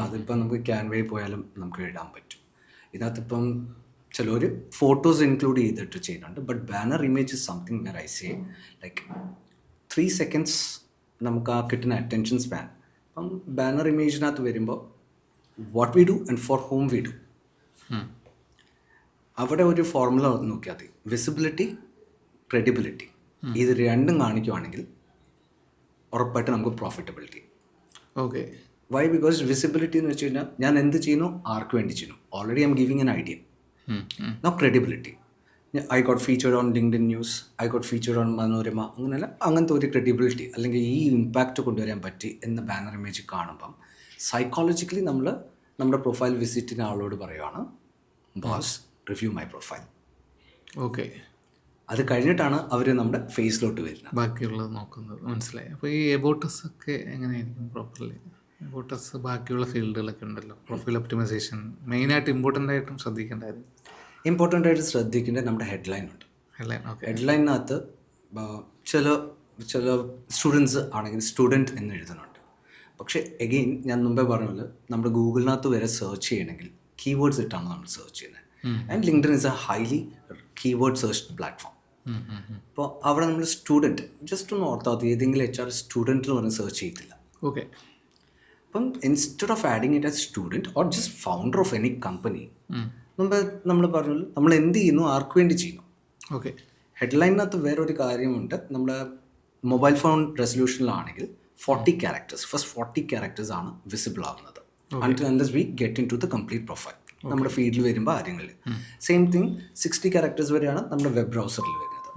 അതിപ്പോൾ നമുക്ക് ക്യാൻവയിൽ പോയാലും നമുക്ക് ഇടാൻ പറ്റും. ഇതിനകത്തിപ്പം ചിലർ ഫോട്ടോസ് ഇൻക്ലൂഡ് ചെയ്തിട്ട് ചെയ്യുന്നുണ്ട്, but banner image is something where I say like 3 seconds നമുക്ക് ആ കിട്ടുന്ന അറ്റൻഷൻ സ്പാൻ. അപ്പം ബാനർ ഇമേജിനകത്ത് വരുമ്പോൾ what we do and for whom we do, അവിടെ ഒരു ഫോർമുല നോക്കിയാൽ മതി. വിസിബിലിറ്റി, ക്രെഡിബിലിറ്റി, ഇത് രണ്ടും കാണിക്കുവാണെങ്കിൽ ഉറപ്പായിട്ട് നമുക്ക് പ്രോഫിറ്റബിലിറ്റി. വൈ? ബിക്കോസ് വിസിബിലിറ്റി എന്ന് വെച്ച് കഴിഞ്ഞാൽ ഞാൻ എന്ത് ചെയ്യുന്നു, ആർക്ക് വേണ്ടി ചെയ്യുന്നു, already I'm giving an idea. No credibility, I got featured on LinkedIn news, I got featured on Manorama, അങ്ങനെയല്ല, അങ്ങനത്തെ ഒരു ക്രെഡിബിലിറ്റി അല്ലെങ്കിൽ ഈ ഇമ്പാക്റ്റ് കൊണ്ടുവരാൻ പറ്റി എന്ന ബാനർ ഇമേജ് കാണുമ്പം സൈക്കോളജിക്കലി നമ്മൾ നമ്മുടെ പ്രൊഫൈൽ വിസിറ്റിന് ആളോട് പറയുവാണ്, ബോസ് റിവ്യൂ മൈ പ്രൊഫൈൽ. അത് കഴിഞ്ഞിട്ടാണ് അവർ നമ്മുടെ ഫേസിലോട്ട് വരുന്നത്, ബാക്കിയുള്ളത് നോക്കുന്നത്. മനസ്സിലായി. അപ്പോൾ ഈ എബോട്ടസ് ഒക്കെ എങ്ങനെയായിരിക്കും പ്രോപ്പർലി? എബോട്ടസ് ബാക്കിയുള്ള ഫീൽഡുകളൊക്കെ ഉണ്ടല്ലോ, പ്രൊഫൈൽ ഒപ്റ്റിമൈസേഷൻ മെയിനായിട്ട് ഇമ്പോർട്ടൻ്റ് ആയിട്ടും ശ്രദ്ധിക്കേണ്ടായിരുന്നു. ഇമ്പോർട്ടൻ്റ് ആയിട്ട് ശ്രദ്ധിക്കേണ്ടത് നമ്മുടെ ഹെഡ്ലൈൻ ഉണ്ട്. ഹെഡ്ലൈനകത്ത് ചില സ്റ്റുഡൻസ് ആണെങ്കിൽ സ്റ്റുഡൻറ്റ് എന്ന് എഴുതുന്നുണ്ട്. പക്ഷേ എഗെയിൻ ഞാൻ മുമ്പേ പറഞ്ഞ പോലെ നമ്മുടെ ഗൂഗിളിനകത്ത് വരെ സെർച്ച് ചെയ്യണമെങ്കിൽ കീവേഡ്സ് ഇട്ടാണ് നമ്മൾ സെർച്ച് ചെയ്യുന്നത്. And LinkedIn is A highly keyword search platform. അപ്പോൾ അവിടെ നമ്മൾ സ്റ്റുഡൻറ്റ് ജസ്റ്റ് ഒന്ന് ഓർത്താൽ മതി, ഏതെങ്കിലും HR സ്റ്റുഡൻറ്റ് എന്ന് പറഞ്ഞ് സെർച്ച് ചെയ്യത്തില്ല. അപ്പം instead of adding it as student or just founder of any company, നമ്മൾ പറഞ്ഞല്ലോ നമ്മൾ എന്ത് ചെയ്യുന്നു, ആർക്ക് വേണ്ടി ചെയ്യുന്നു. ഹെഡ്ലൈനകത്ത് വേറൊരു കാര്യമുണ്ട്. നമ്മുടെ മൊബൈൽ ഫോൺ റെസൊല്യൂഷനിലാണെങ്കിൽ 40 ക്യാരക്ടേഴ്സ്, ഫസ്റ്റ് 40 ക്യാരക്ടേഴ്സ് ആണ് വിസിബിൾ ആവുന്നത് until unless we get into the complete profile. നമ്മുടെ ഫീഡിൽ വരുമ്പോൾ ആരെങ്കിലും സെയിം തിങ് 60 ക്യാരക്ടേഴ്സ് വരെയാണ് നമ്മുടെ വെബ് ബ്രൗസറിൽ വരുന്നത്.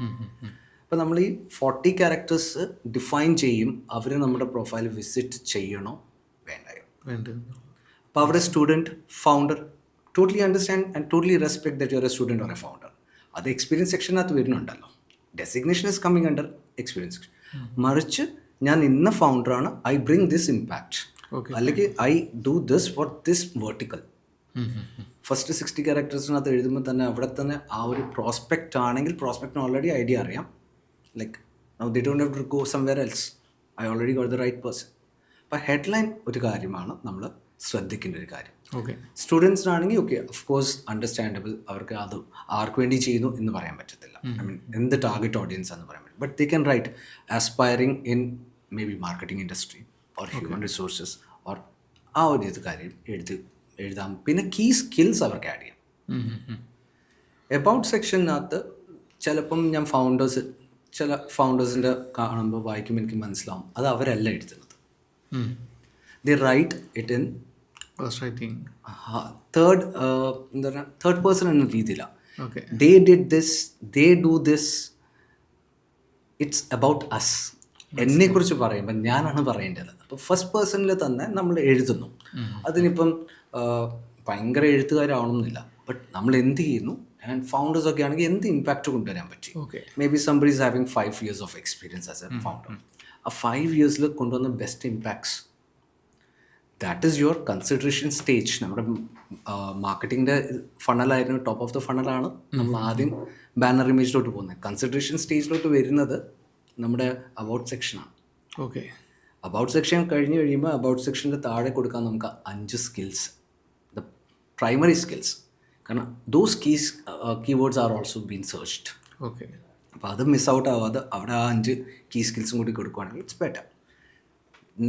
അപ്പോൾ നമ്മൾ ഈ 40 ക്യാരക്ടേഴ്സ് ഡിഫൈൻ ചെയ്യും, അവർ നമ്മുടെ പ്രൊഫൈൽ വിസിറ്റ് ചെയ്യണോ വേണ്ടയോ. അപ്പോൾ അവിടെ student, founder totally understand and totally respect that you are a student or a founder. അത് എക്സ്പീരിയൻസ് സെക്ഷനകത്ത് വരുന്നുണ്ടല്ലോ. Designation is coming under experience section. മറിച്ച് ഞാൻ ഇന്ന ഫൗണ്ടറാണ്, ഐ ബ്രിങ് ദിസ് ഇമ്പാക്റ്റ്, അല്ലെങ്കിൽ I do this for this vertical. First 60 ക്യാരക്ടേഴ്സിനകത്ത് എഴുതുമ്പോൾ തന്നെ അവിടെ തന്നെ ആ ഒരു പ്രോസ്പെക്റ്റ് ആണെങ്കിൽ പ്രോസ്പെക്റ്റിന് ഓൾറെഡി ഐഡിയ അറിയാം. Like now they don't have to go somewhere else, I already got the right person. അപ്പോൾ ഹെഡ്ലൈൻ ഒരു കാര്യമാണ് നമ്മൾ ശ്രദ്ധിക്കേണ്ട ഒരു കാര്യം. സ്റ്റുഡൻസിനാണെങ്കിൽ ഓക്കെ, ഓഫ് കോഴ്സ് അണ്ടർസ്റ്റാൻഡബിൾ, അവർക്ക് അത് ആർക്ക് വേണ്ടി ചെയ്യുന്നു എന്ന് പറയാൻ പറ്റത്തില്ല. ഐ മീൻ എന്ത് ടാർഗറ്റ് ഓഡിയൻസ് എന്ന് പറയാൻ പറ്റും. But they can write aspiring in may be marketing industry or human resources or ആ ഒരു ഇത് കാര്യം എഴുതാം. പിന്നെ കീ സ്കിൽസ് അവർക്ക് ആഡ് ചെയ്യാം. എബൌട്ട് സെക്ഷനകത്ത് ചിലപ്പം ഞാൻ ചില ഫൗണ്ടേഴ്സിൻ്റെ കാണുമ്പോൾ വായിക്കുമ്പോൾ എനിക്ക് മനസ്സിലാവും അത് അവരല്ല എഴുതുന്നത്. They write it in third person എന്ന രീതിയിലാണ്. They did this, they do this, it's about us. എന്നെക്കുറിച്ച് പറയുമ്പോൾ ഞാനാണ് പറയേണ്ടത്. അപ്പോൾ ഫസ്റ്റ് പേഴ്സണിൽ തന്നെ നമ്മൾ എഴുതുന്നു. അതിനിപ്പം ഭയങ്കര എഴുത്തുകാരാവണമെന്നില്ല, ബട്ട് നമ്മൾ എന്ത് ചെയ്യുന്നു. ആൻഡ് ഫൗണ്ടേഴ്സ് ഒക്കെ ആണെങ്കിൽ എന്ത് ഇമ്പാക്റ്റ് കൊണ്ടുവരാൻ പറ്റി. May be somebody is having 5 years of experience as A founder. ആ 5 years കൊണ്ടുവന്ന best impacts, that is your consideration stage. നമ്മുടെ മാർക്കറ്റിങ്ങിൻ്റെ ഫണലായിരുന്നു, ടോപ്പ് ഓഫ് ദ ഫണലാണ് നമ്മൾ ആദ്യം ബാനർ ഇമേജിലോട്ട് പോകുന്നത്. കൺസിഡറേഷൻ സ്റ്റേജിലോട്ട് വരുന്നത് നമ്മുടെ അബൌട്ട് സെക്ഷനാണ്. അബൌട്ട് സെക്ഷൻ കഴിഞ്ഞ് കഴിയുമ്പോൾ അബൌട്ട് സെക്ഷൻ്റെ താഴെ കൊടുക്കാൻ നമുക്ക് 5 സ്കിൽസ്, ദ പ്രൈമറി സ്കിൽസ്. കാരണം those keywords are also been searched. അപ്പോൾ അത് മിസ് ഔട്ട് ആവാതെ അവിടെ ആ 5 കീ സ്കിൽസും കൂടി കൊടുക്കുകയാണെങ്കിൽ it's better.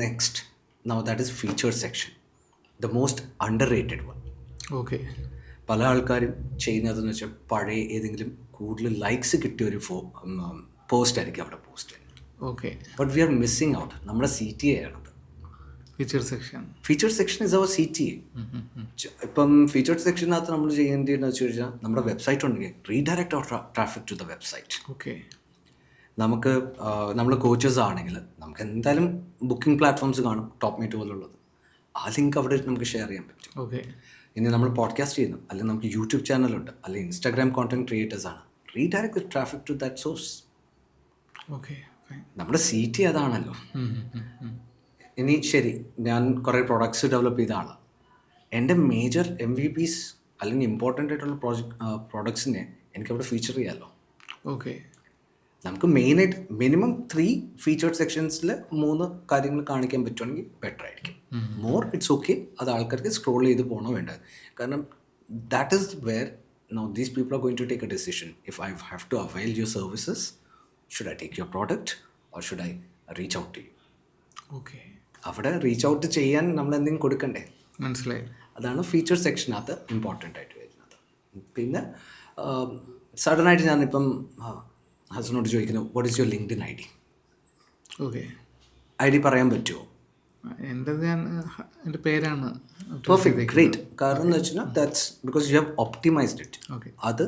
Next, now that is feature section, the most under rated one. പല ആൾക്കാരും ചെയ്യുന്നതെന്ന് വെച്ചാൽ പഴയ ഏതെങ്കിലും കൂടുതൽ ലൈക്സ് കിട്ടിയ ഒരു പോസ്റ്റ് ആയിരിക്കും അവിടെ പോസ്റ്റ് ചെയ്യുന്നത്. But we are missing out നമ്മുടെ CTA ആണത്. Feature section is our CTA. ഇപ്പം ഫീച്ചർ സെക്ഷനകത്ത് നമ്മൾ ചെയ്യേണ്ടതെന്ന് വെച്ച് കഴിഞ്ഞാൽ നമ്മുടെ വെബ്സൈറ്റ് ഉണ്ടെങ്കിൽ redirect our traffic to the website. നമുക്ക് നമ്മൾ കോച്ചസ് ആണെങ്കിൽ നമുക്ക് എന്തായാലും ബുക്കിംഗ് പ്ലാറ്റ്ഫോംസ് കാണും, ടോപ്പ് മീറ്റ് പോലുള്ളത്. ആ ലിങ്ക് അവിടെ നമുക്ക് ഷെയർ ചെയ്യാൻ പറ്റും. ഇനി നമ്മൾ പോഡ്കാസ്റ്റ് ചെയ്യുന്നു, അല്ലെങ്കിൽ നമുക്ക് യൂട്യൂബ് ചാനലുണ്ട്, അല്ലെങ്കിൽ ഇൻസ്റ്റാഗ്രാം കോണ്ടന്റ് ക്രിയേറ്റേഴ്സ് ആണ്, redirect traffic to that source. നമ്മുടെ CTA അതാണല്ലോ. ഇനി ശരി, ഞാൻ കുറേ പ്രോഡക്ട്സ് ഡെവലപ്പ് ചെയ്ത ആളാണ്. എൻ്റെ മേജർ MVPs അല്ലെങ്കിൽ ഇമ്പോർട്ടൻ്റ് ആയിട്ടുള്ള പ്രോഡക്ട്സിനെ എനിക്കവിടെ ഫീച്ചർ ചെയ്യാമല്ലോ. നമുക്ക് മെയിനായിട്ട് മിനിമം 3 ഫീച്ചേർഡ് സെക്ഷൻസിൽ 3 കാര്യങ്ങൾ കാണിക്കാൻ പറ്റുവാണെങ്കിൽ ബെറ്റർ ആയിരിക്കും. മോർ ഇറ്റ്സ് ഓക്കെ, അത് ആൾക്കാർക്ക് സ്ക്രോൾ ചെയ്ത് പോകണോ വേണ്ടത്. കാരണം that is where now these people are going to take a decision. If I have to avail your services, should I take your product or should I reach out to you. അവിടെ reach out ചെയ്യാൻ നമ്മൾ എന്തെങ്കിലും കൊടുക്കണ്ടേ? മനസ്സിലായി. അതാണ് feature സെക്ഷനകത്ത് important ആയിട്ട് വരുന്നത്. പിന്നെ സഡനായിട്ട് ഞാനിപ്പം ഹസനോട് ചോദിക്കുന്നു, what is your LinkedIn ID? ID പറയാൻ പറ്റുമോ? എൻ്റെ പേരാണ്. Perfect, great. കാരണം എന്ന് വെച്ചാൽ that's because you have optimised it. അത്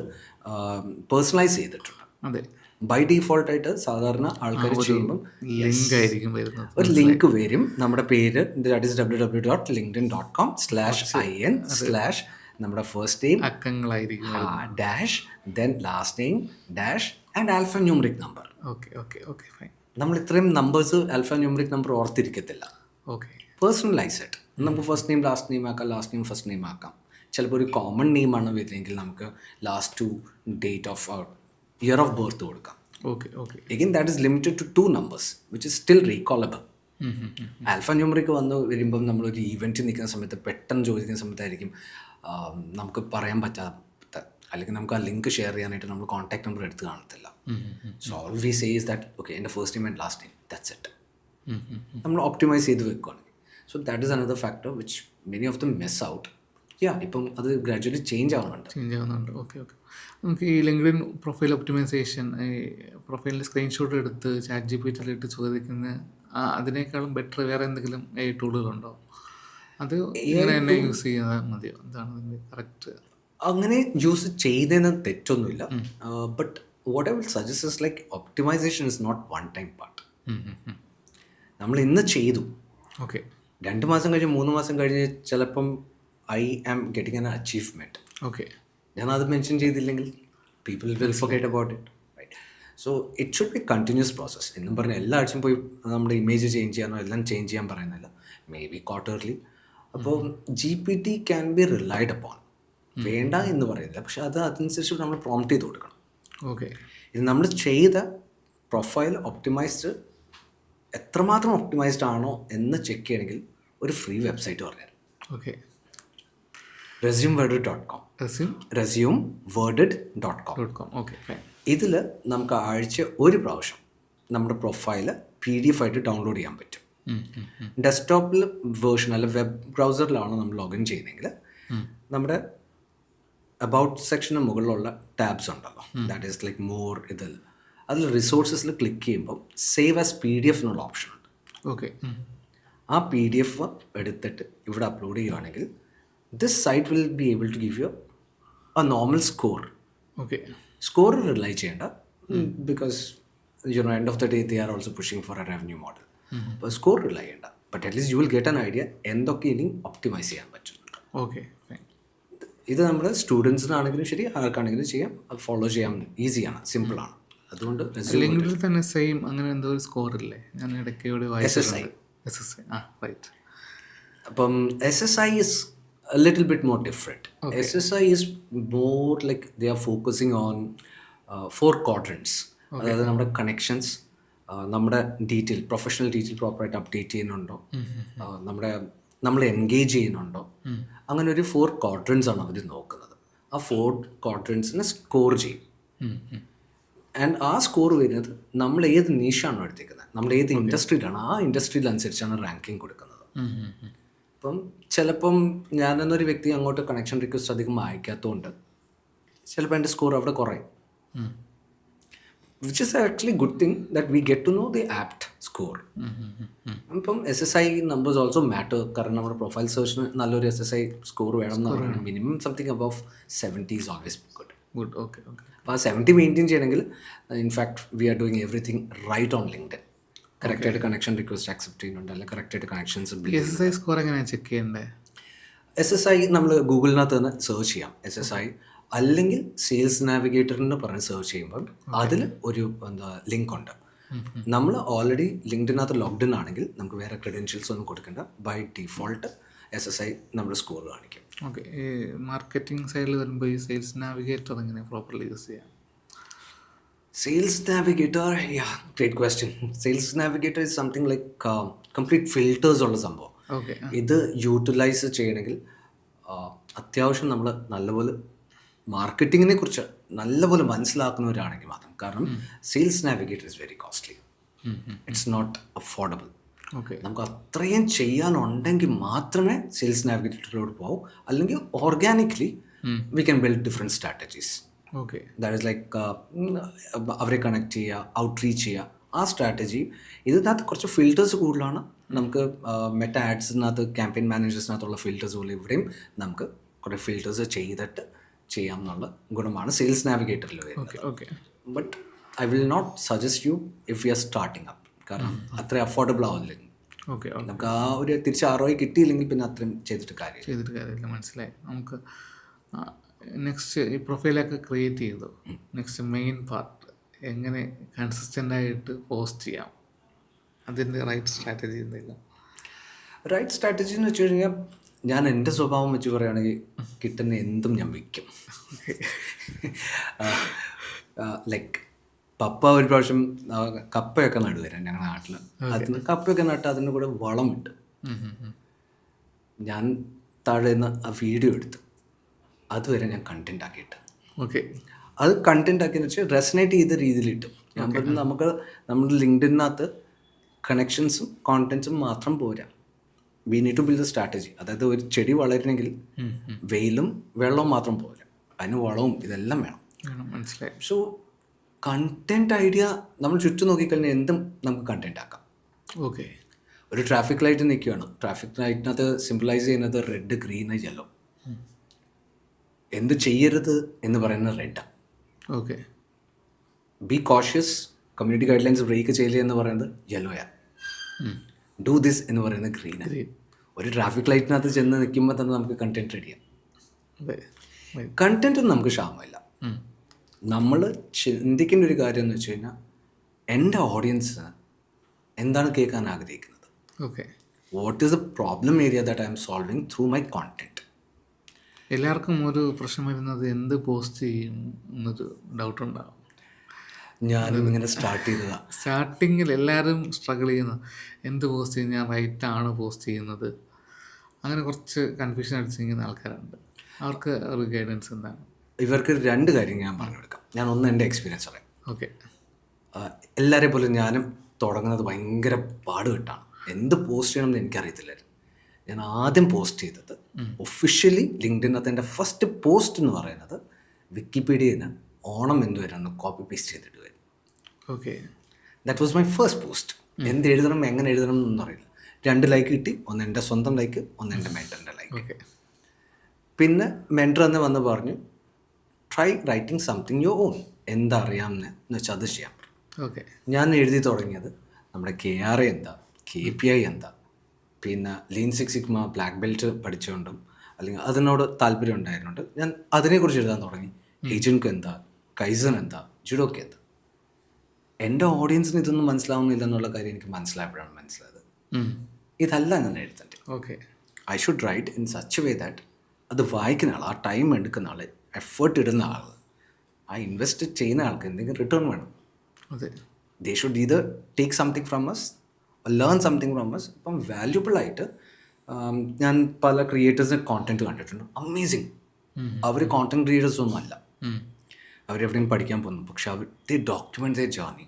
പേഴ്സണലൈസ് ചെയ്തിട്ടുണ്ട്. അതെ, ബൈ ഡീഫോൾട്ട് ആയിട്ട് സാധാരണ ആൾക്കാർ ചെയ്യുമ്പം ഒരു ലിങ്ക് വരും, നമ്മുടെ പേര്, ദാറ്റ് ഈസ് www.linkedin.com/in/ നമ്മുടെ ഫസ്റ്റ് നെയിം അക്കങ്ങളായിരിക്കും, dash then last name dash and alpha numeric number. നമ്മൾ ഇത്രയും നമ്പേഴ്സ് ആൽഫ ന്യൂമറിക് നമ്പർ ഓർത്തിരിക്കത്തില്ല. Personalise it. നമുക്ക് ഫസ്റ്റ് നെയിം ലാസ്റ്റ് നെയിം ആക്കാം, ലാസ്റ്റ് നെയിം ഫസ്റ്റ് നെയിം ആക്കാം. ചിലപ്പോൾ ഒരു കോമൺ നെയിമാണ് വരുന്നതെങ്കിൽ നമുക്ക് last 2 date of year of birth കൊടുക്കാം. Again, that is limited to 2 numbers, which is still recallable. Alpha numeric വരുമ്പം നമ്മളൊരു ഈവൻറ്റ് നിൽക്കുന്ന സമയത്ത് പെട്ടെന്ന് ചോദിക്കുന്ന സമയത്തായിരിക്കും നമുക്ക് പറയാൻ പറ്റാത്ത, അല്ലെങ്കിൽ നമുക്ക് ആ ലിങ്ക് ഷെയർ ചെയ്യാനായിട്ട് നമ്മൾ കോൺടാക്ട് നമ്പർ എടുത്ത് കാണത്തില്ല. So all we say is that okay, എൻ്റെ first name and last name, that's it. നമ്മൾ ഒപ്റ്റിമൈസ് ചെയ്ത് വെക്കുകയാണെങ്കിൽ. So that is another factor which many of them miss out. ഇപ്പം അത് ഗ്രാജുവലി ചേഞ്ച് ആവുന്നുണ്ട്. നമുക്ക് ഈ ലിങ്ക്ഡിൻ പ്രൊഫൈൽ ഒപ്റ്റിമൈസേഷൻ, ഈ പ്രൊഫൈലിൻ്റെ സ്ക്രീൻഷോട്ട് എടുത്ത് ChatGPT ഇട്ട് ചോദിക്കുന്ന അതിനേക്കാളും ബെറ്റർ വേറെ എന്തെങ്കിലും ടൂളുകളുണ്ടോ? അത് ഇങ്ങനെ തന്നെ യൂസ് ചെയ്താൽ മതിയോ? എന്താണ് അതിൻ്റെ കറക്റ്റ്? അങ്ങനെ യൂസ് ചെയ്തതിന് തെറ്റൊന്നുമില്ല. But what I will suggest is like optimization is not one time part. നമ്മൾ ഇന്ന് ചെയ്തു, ഓക്കെ 2 മാസം കഴിഞ്ഞ് 3 മാസം കഴിഞ്ഞ് ചിലപ്പം I am getting an achievement. Okay ഞാനത് മെൻഷൻ ചെയ്തില്ലെങ്കിൽ people will forget about it, right? So it should be continues process. എന്നും പറഞ്ഞാൽ എല്ലാ ആഴ്ചയും പോയി നമ്മുടെ ഇമേജ് ചേഞ്ച് ചെയ്യാനോ എല്ലാം ചേഞ്ച് ചെയ്യാൻ പറയുന്നില്ല. May be quarterly. അപ്പോൾ GPT can be relied upon. വേണ്ട എന്ന് പറയുന്നില്ല, പക്ഷെ അത് അതനുസരിച്ച് നമ്മൾ പ്രോംപ്റ്റ് ചെയ്ത് കൊടുക്കണം. ഓക്കെ ഇത് നമ്മൾ ചെയ്ത പ്രൊഫൈൽ ഒപ്റ്റിമൈസ്ഡ് എത്രമാത്രം ഒപ്റ്റിമൈസ്ഡ് ആണോ എന്ന് ചെക്ക് ചെയ്യണമെങ്കിൽ ഒരു ഫ്രീ വെബ്സൈറ്റ് പറഞ്ഞുതരാം. Okay resumewordet.com. resumewordet.com. Okay fine. ഇതിൽ നമുക്ക് ആഴ്ച ഒരു പ്രാവശ്യം നമ്മുടെ പ്രൊഫൈല് PDF ആയിട്ട് ഡൗൺലോഡ് ചെയ്യാൻ പറ്റും. ഡെസ്ക്ടോപ്പിൽ വേർഷൻ അല്ല വെബ് ബ്രൗസറിലാണ് നമ്മൾ ലോഗിൻ ചെയ്യുന്നതെങ്കിൽ നമ്മുടെ അബൌട്ട് സെക്ഷന് മുകളിലുള്ള ടാബ്സ് ഉണ്ടല്ലോ, ദാറ്റ് ഈസ് ലൈക്ക് മോർ. അതിൽ റിസോഴ്സസിൽ ക്ലിക്ക് ചെയ്യുമ്പോൾ സേവ് ആസ് PDF എന്നുള്ള ഓപ്ഷൻ ഉണ്ട്. ഓക്കെ ആ PDF എടുത്തിട്ട് ഇവിടെ അപ്ലോഡ് ചെയ്യുകയാണെങ്കിൽ this site will be able to give you a normal score. Okay score rely ചെയ്യേണ്ട, because end of the day they are also pushing for a revenue model. അപ്പോൾ score rely ചെയ്യേണ്ട, but at least you will get an idea എന്തൊക്കെ ഇനി optimise ചെയ്യാൻ പറ്റുന്നുണ്ട്. Okay fine. ഇത് നമ്മുടെ സ്റ്റുഡൻസിനാണെങ്കിലും ശരി ആർക്കാണെങ്കിലും ചെയ്യാം, അത് ഫോളോ ചെയ്യാൻ ഈസിയാണ്, സിമ്പിളാണ്. അതുകൊണ്ട് ലിങ്ക്ഡിൽ തന്നെ സെയിം അങ്ങനെ എന്തോ ഒരു സ്കോർ ഇല്ലേ? ഞാൻ ഇടയ്ക്കോട് SSI. റൈറ്റ്. അപ്പം SSI is a little bit more different. Okay. SSI is more like they are focusing on 4 quadrants. അതായത് നമ്മുടെ കണക്ഷൻസ്, നമ്മുടെ ഡീറ്റെയിൽ, പ്രൊഫഷണൽ ഡീറ്റെയിൽ പ്രോപ്പറായിട്ട് അപ്ഡേറ്റ് ചെയ്യുന്നുണ്ടോ, നമ്മൾ എൻഗേജ് ചെയ്യുന്നുണ്ടോ, അങ്ങനെ ഒരു 4 quadrants ആണ് അവർ നോക്കുന്നത്. ആ 4 quadrantsനെ സ്കോർ ചെയ്യും. ആൻഡ് ആ സ്കോർ വരുന്നത് നമ്മൾ ഏത് നീഷാണോ എടുത്തേക്കുന്നത്, നമ്മൾ ഏത് ഇൻഡസ്ട്രിയിലാണ്, ആ ഇൻഡസ്ട്രിയിൽ അനുസരിച്ചാണ് റാങ്കിങ് കൊടുക്കുന്നത്. അപ്പം ചിലപ്പം ഞാനെന്നൊരു വ്യക്തി അങ്ങോട്ട് കണക്ഷൻ റിക്വസ്റ്റ് അധികം അയക്കാത്തതുകൊണ്ട് ചിലപ്പോൾ എൻ്റെ സ്കോർ അവിടെ കുറയും. Which is actually good thing that we get to know the apt score. അപ്പം SSI നമ്പേഴ്സ് ഓൾസോ മാറ്റർ. കാരണം നമ്മുടെ പ്രൊഫൈൽ സെർച്ചിന് നല്ലൊരു SSI സ്കോർ വേണം എന്ന് പറയുന്നത് minimum something above 70 is always good. Good. Okay okay. അപ്പോൾ ആ 70 മെയിൻറ്റെയിൻ ചെയ്യണമെങ്കിൽ in fact we are doing everything right on LinkedIn. കറക്റ്റായിട്ട് കണക്ഷൻ റിക്വസ്റ്റ് ആക്സെപ്റ്റ് ചെയ്യുന്നുണ്ട്, അല്ലെങ്കിൽ കറക്റ്റായിട്ട് കണക്ഷൻസ്. SSI സ്കോർ എങ്ങനെയാണ് ചെക്ക് ചെയ്യേണ്ടത്? SSI നമ്മൾ ഗൂഗിളിനകത്ത് തന്നെ സെർച്ച് ചെയ്യാം. SSI അല്ലെങ്കിൽ സെയിൽസ് നാവിഗേറ്ററിന് പറഞ്ഞ് സെർച്ച് ചെയ്യുമ്പോൾ അതിൽ ഒരു ലിങ്ക് ഉണ്ട്. നമ്മൾ ഓൾറെഡി ലിങ്ക്ഡിനകത്ത് ലോഗ്ഡ് ഇൻ ആണെങ്കിൽ നമുക്ക് വേറെ ക്രെഡൻഷ്യൽസ് ഒന്നും കൊടുക്കേണ്ട. ബൈ ഡിഫോൾട്ട് SSI നമ്മുടെ സ്കോർ കാണിക്കും. ഓക്കെ. ഈ മാർക്കറ്റിംഗ് സൈഡിൽ വരുമ്പോൾ ഈ സെയിൽസ് നാവിഗേറ്റർ എങ്ങനെ പ്രോപ്പർലി യൂസ് ചെയ്യാം? Sales Navigator, yeah, great question. Sales Navigator is something like complete filters ഉള്ള സംഭവം. ഓക്കെ. ഇത് യൂട്ടിലൈസ് ചെയ്യണമെങ്കിൽ അത്യാവശ്യം നമ്മൾ നല്ലപോലെ മാർക്കറ്റിങ്ങിനെ കുറിച്ച് നല്ലപോലെ മനസ്സിലാക്കുന്നവരാണെങ്കിൽ മാത്രം. കാരണം sales navigator is very costly, it's not affordable. Okay. നമുക്ക് അത്രയും ചെയ്യാനുണ്ടെങ്കിൽ മാത്രമേ സെയിൽസ് നാവിഗേറ്ററിലോട്ട് പോകൂ, അല്ലെങ്കിൽ organically we can build different strategies. Okay. That is like അവരെ കണക്ട് ചെയ്യുക, ഔട്ട്റീച്ച് ചെയ്യുക, ആ സ്ട്രാറ്റജി. ഇതിനകത്ത് കുറച്ച് ഫിൽറ്റേഴ്സ് കൂടുതലാണ്. നമുക്ക് മെറ്റ ആഡ്സിനകത്ത് ക്യാമ്പയിൻ മാനേജേഴ്സിനകത്തുള്ള ഫിൽറ്റേഴ്സ് പോലെ ഇവിടെയും നമുക്ക് കുറേ ഫിൽറ്റേഴ്സ് ചെയ്തിട്ട് ചെയ്യാം എന്നുള്ള ഗുണമാണ് സെയിൽസ് നാവിഗേറ്ററിൽ വരുന്നത്. Okay. But I will not suggest you if you are starting up, കാരണം അത്ര അഫോർഡബിൾ ആവില്ല. ഓക്കെ. നമുക്ക് ആ ഒരു തിരിച്ച് ROI കിട്ടിയില്ലെങ്കിൽ പിന്നെ അത്രയും ചെയ്തിട്ട് കാര്യമില്ല. മനസ്സിലായി. നമുക്ക് നെക്സ്റ്റ് ഈ പ്രൊഫൈലൊക്കെ ക്രിയേറ്റ് ചെയ്തു, നെക്സ്റ്റ് മെയിൻ പാർട്ട് എങ്ങനെ കൺസിസ്റ്റൻ്റായിട്ട് പോസ്റ്റ് ചെയ്യാം, അതിൻ്റെ റൈറ്റ് സ്ട്രാറ്റജി എന്തെങ്കിലും? റൈറ്റ് സ്ട്രാറ്റജി എന്ന് വെച്ച് കഴിഞ്ഞാൽ ഞാൻ എൻ്റെ സ്വഭാവം വെച്ച് പറയുകയാണെങ്കിൽ കിട്ടുന്ന എന്തും ഞാൻ വയ്ക്കും. ലൈക്ക് പപ്പ ഒരു പ്രാവശ്യം കപ്പയൊക്കെ നടുവരാം ഞങ്ങളുടെ നാട്ടിൽ. അതിന് കപ്പയൊക്കെ നട്ട് അതിൻ്റെ കൂടെ വളമിട്ട് ഞാൻ താഴെ നിന്ന് ആ വീഡിയോ എടുത്ത് അതുവരെ ഞാൻ കണ്ടന്റ് ആക്കിയിട്ട്. ഓക്കെ. അത് കണ്ടന്റ് ആക്കിയെന്ന് വെച്ചാൽ റെസനേറ്റ് ചെയ്ത രീതിയിൽ ഇട്ടും. ഞാൻ പറഞ്ഞു നമുക്ക് നമ്മുടെ ലിങ്ക്ഡിനകത്ത് കണക്ഷൻസും കോണ്ടന്റ്സും മാത്രം പോരാ, we need to build a strategy. അതായത് ഒരു ചെടി വളരണമെങ്കിൽ വെയിലും വെള്ളവും മാത്രം പോരാ, അതിന് വളവും ഇതെല്ലാം വേണം. മനസ്സിലായി. സോ കണ്ടന്റ് ഐഡിയ നമ്മൾ ചുറ്റും നോക്കിക്കഴിഞ്ഞാൽ എന്തും നമുക്ക് കണ്ടന്റ് ആക്കാം. ഓക്കെ. ഒരു ട്രാഫിക് ലൈറ്റ് നിൽക്കുകയാണ്. ട്രാഫിക് ലൈറ്റിനകത്ത് സിംബലൈസ് ചെയ്യുന്നത് റെഡ്, ഗ്രീൻ, യെല്ലോ. എന്ത് ചെയ്യരുത് എന്ന് പറയുന്നത് റെഡാണ്. Okay. Be cautious, community guide lines break ചെയ്യില്ല എന്ന് പറയുന്നത് യെല്ലോയാണ്. ഡു ദിസ് എന്ന് പറയുന്നത് ഗ്രീനാണ്. ഗ്രീൻ. ഒരു ട്രാഫിക് ലൈറ്റിനകത്ത് ചെന്ന് നിൽക്കുമ്പോൾ തന്നെ നമുക്ക് കണ്ടന്റ് റെഡി ചെയ്യാം. അതെ. കണ്ടന്റും നമുക്ക് ക്ഷാമമില്ല. നമ്മൾ ചിന്തിക്കേണ്ട ഒരു കാര്യം എന്ന് വെച്ച് കഴിഞ്ഞാൽ എൻ്റെ ഓഡിയൻസ് എന്താണ് കേൾക്കാൻ ആഗ്രഹിക്കുന്നത്. Okay. What is the problem area that I M solving through my content. എല്ലാവർക്കും ഒരു പ്രശ്നം വരുന്നത് എന്ത് പോസ്റ്റ് ചെയ്യും എന്നൊരു ഡൗട്ട് ഉണ്ടാകും. ഞാനും ഇങ്ങനെ സ്റ്റാർട്ട് ചെയ്തതാണ്. സ്റ്റാർട്ടിങ്ങിൽ എല്ലാവരും സ്ട്രഗിൾ ചെയ്യുന്നത് എന്ത് പോസ്റ്റ് ചെയ്യും, ഞാൻ റൈറ്റാണ് പോസ്റ്റ് ചെയ്യുന്നത്, അങ്ങനെ കുറച്ച് കൺഫ്യൂഷൻ അടിച്ചിരിക്കുന്ന ആൾക്കാരുണ്ട്. അവർക്ക് ഒരു ഗൈഡൻസ് എന്താണ്? ഇവർക്ക് രണ്ട് കാര്യം ഞാൻ പറഞ്ഞു കൊടുക്കാം. ഞാൻ ഒന്ന് എൻ്റെ എക്സ്പീരിയൻസ് പറയാം. ഓക്കെ. എല്ലാവരെയും പോലെ ഞാനും തുടങ്ങുന്നത് ഭയങ്കര പാടുപെട്ടാണ്. എന്ത് പോസ്റ്റ് ചെയ്യണമെന്ന് എനിക്കറിയത്തില്ലായിരുന്നു. ഞാൻ ആദ്യം പോസ്റ്റ് ചെയ്തത് ഒഫീഷ്യലി ലിങ്ക്ഡിനകത്ത് എൻ്റെ ഫസ്റ്റ് പോസ്റ്റ് എന്ന് പറയുന്നത് വിക്കിപീഡിയയിൽ നിന്ന് ഓണം എന്ത് വരുമെന്ന് കോപ്പി പേസ്റ്റ് ചെയ്തിട്ട് വരും. Okay. That was my first post. എന്ത് എഴുതണം, എങ്ങനെ എഴുതണം എന്നൊന്നും അറിയില്ല. 2 ലൈക്ക് കിട്ടി. ഒന്ന് എൻ്റെ സ്വന്തം ലൈക്ക്, ഒന്ന് എൻ്റെ മെൻറ്ററിൻ്റെ ലൈക്ക്. ഓക്കെ. പിന്നെ മെൻറ്റർ എന്ന് വന്ന് പറഞ്ഞു try writing something your own. എന്താ അറിയാമെന്ന് വെച്ചാൽ അത് ചെയ്യാൻ പറഞ്ഞു. ഓക്കെ. ഞാൻ എഴുതി തുടങ്ങിയത് നമ്മുടെ KRA എന്താ, KPI എന്താ, പിന്നെ lean six sigma black belt പഠിച്ചുകൊണ്ടും അല്ലെങ്കിൽ അതിനോട് താല്പര്യം ഉണ്ടായിരുന്നുണ്ട് ഞാൻ അതിനെക്കുറിച്ച് എഴുതാൻ തുടങ്ങി. ഏജൻക്ക് എന്താ, കൈസൺ എന്താ, ജുഡോക്ക് എന്താ. എൻ്റെ ഓഡിയൻസിന് ഇതൊന്നും മനസ്സിലാവുന്നില്ല എന്നുള്ള കാര്യം എനിക്ക് മനസ്സിലായപ്പോഴാണ് മനസ്സിലായത് ഇതല്ല ഞാൻ എഴുതേണ്ടത്. Okay. I should write in such a way that അത് വായിക്കുന്ന ആൾ, ആ ടൈം എടുക്കുന്ന ആൾ, എഫേർട്ട് ഇടുന്ന ആൾ, ആ ഇൻവെസ്റ്റ് ചെയ്യുന്ന ആൾക്ക് എന്തെങ്കിലും റിട്ടേൺ വേണം. അതെ. They should either take something from us, learn something from us. ഇപ്പം വാല്യുബിളായിട്ട് ഞാൻ പല ക്രിയേറ്റേഴ്സിന് കോണ്ടന്റ് കണ്ടിട്ടുണ്ട്. അമേസിങ്. അവർ കോണ്ടന്റ് ക്രിയേറ്റേഴ്സ് ഒന്നും അല്ല, അവരെവിടെയും പഠിക്കാൻ പോകുന്നു. പക്ഷെ അവർ ഡോക്യുമെൻ്റ് ദ ജേർണി.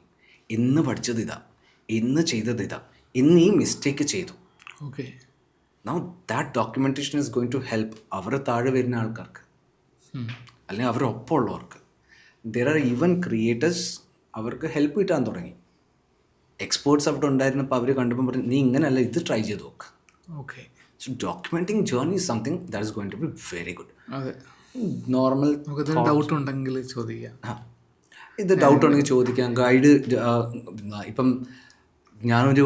ഇന്ന് പഠിച്ചത് ഇതാ, ഇന്ന് ചെയ്തത് ഇതാ, ഇന്ന് ഈ മിസ്റ്റേക്ക് ചെയ്തു. Okay. Now that documentation is going to help അവരെ താഴെ വരുന്ന ആൾക്കാർക്ക് അല്ലെങ്കിൽ അവരൊപ്പം ഉള്ളവർക്ക്. ദർ ആർ ഈവൻ ക്രിയേറ്റേഴ്സ് അവർക്ക് ഹെൽപ്പ് കിട്ടാൻ തുടങ്ങി. എക്സ്പേർട്സ് അവിടെ ഉണ്ടായിരുന്നപ്പോൾ അവർ കണ്ടപ്പോൾ പറഞ്ഞു നീ ഇങ്ങനെയല്ല, ഇത് ട്രൈ ചെയ്ത് നോക്ക്. Okay. So documenting journey is something that is going to be very good. അതെ. നോർമൽ ഡൗട്ട് ഉണ്ടെങ്കിൽ ചോദിക്കാം. ഇത് ഡൗട്ട് ഉണ്ടെങ്കിൽ ചോദിക്കാം. ഗൈഡ് ഇപ്പം ഞാനൊരു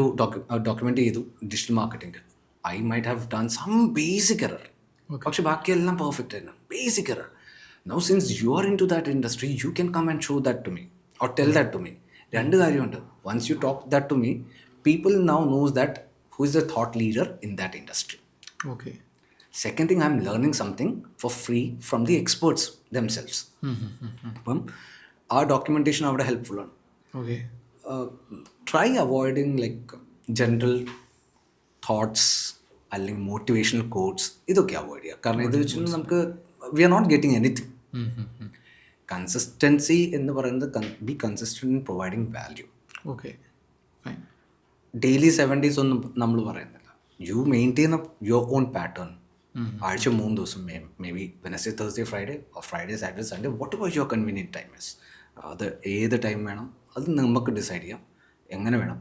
ഡോക്യുമെൻ്റ് ചെയ്തു digital marketing. I might have done some basic error, പക്ഷെ ബാക്കിയെല്ലാം പെർഫെക്റ്റ് ആയിരുന്നു. Basic error. Now since you are into that industry you can come and show that to me or tell that to me. രണ്ട് കാര്യമുണ്ട്. Once you talk that to me people now knows that who is the thought leader in that industry. Okay. Second thing, I'm learning something for free from the experts themselves. അപ്പം ആ documentation അവിടെ helpful ആണ്. Okay. Try avoiding like general thoughts അല്ലെങ്കിൽ motivational quotes. ഇതൊക്കെ avoid ചെയ്യുക. കാരണം ഇത് വെച്ചാൽ നമുക്ക് we are not getting anything. Consistency എന്ന് പറയുന്നത് be consistent in providing value. Okay. Fine. Daily 7 days ഒന്നും നമ്മൾ പറയുന്നില്ല. You maintain your own pattern. ആഴ്ച 3 ദിവസം maybe Wednesday, Thursday, Friday, Friday, Saturday, Sunday, whatever your convenient time is. അത് ഏത് time വേണം അത് നമുക്ക് ഡിസൈഡ് ചെയ്യാം. എങ്ങനെ വേണം.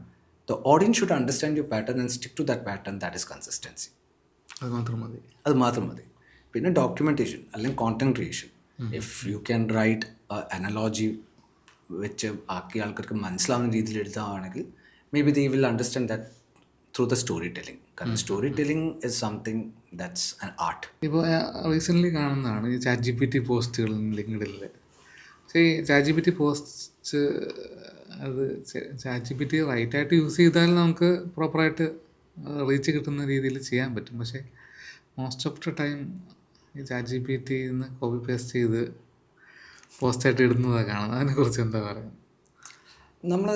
The audience should understand your pattern and stick to that pattern. That is consistency. അത് മാത്രം മതി. അത് മാത്രം മതി. പിന്നെ ഡോക്യുമെൻറ്റേഷൻ അല്ലെങ്കിൽ content creation. If you can write analogy വെച്ച് ബാക്കി ആൾക്കാർക്ക് മനസ്സിലാവുന്ന രീതിയിൽ എഴുതുകയാണെങ്കിൽ maybe they will understand that through the storytelling. കാരണം storytelling is something that's an art. ഇപ്പോൾ റീസെൻ്റ്ലി കാണുന്നതാണ് ഈ ChatGPT പോസ്റ്റുകൾ ലിങ്ക്ഡിനിൽ. പക്ഷേ ഈ ChatGPT പോസ്റ്റ് അത് ChatGPT റൈറ്റായിട്ട് യൂസ് ചെയ്താൽ നമുക്ക് പ്രോപ്പറായിട്ട് റീച്ച് കിട്ടുന്ന രീതിയിൽ ചെയ്യാൻ പറ്റും. പക്ഷേ മോസ്റ്റ് ഓഫ് ദ ടൈം ഈ ChatGPT നിന്ന് കോപ്പി പേസ്റ്റ് ചെയ്ത് പോസ്റ്റായിട്ട് ഇടുന്നതാണ് കാണുന്നത്. അതിനെക്കുറിച്ച് എന്താ പറയുക? നമ്മൾ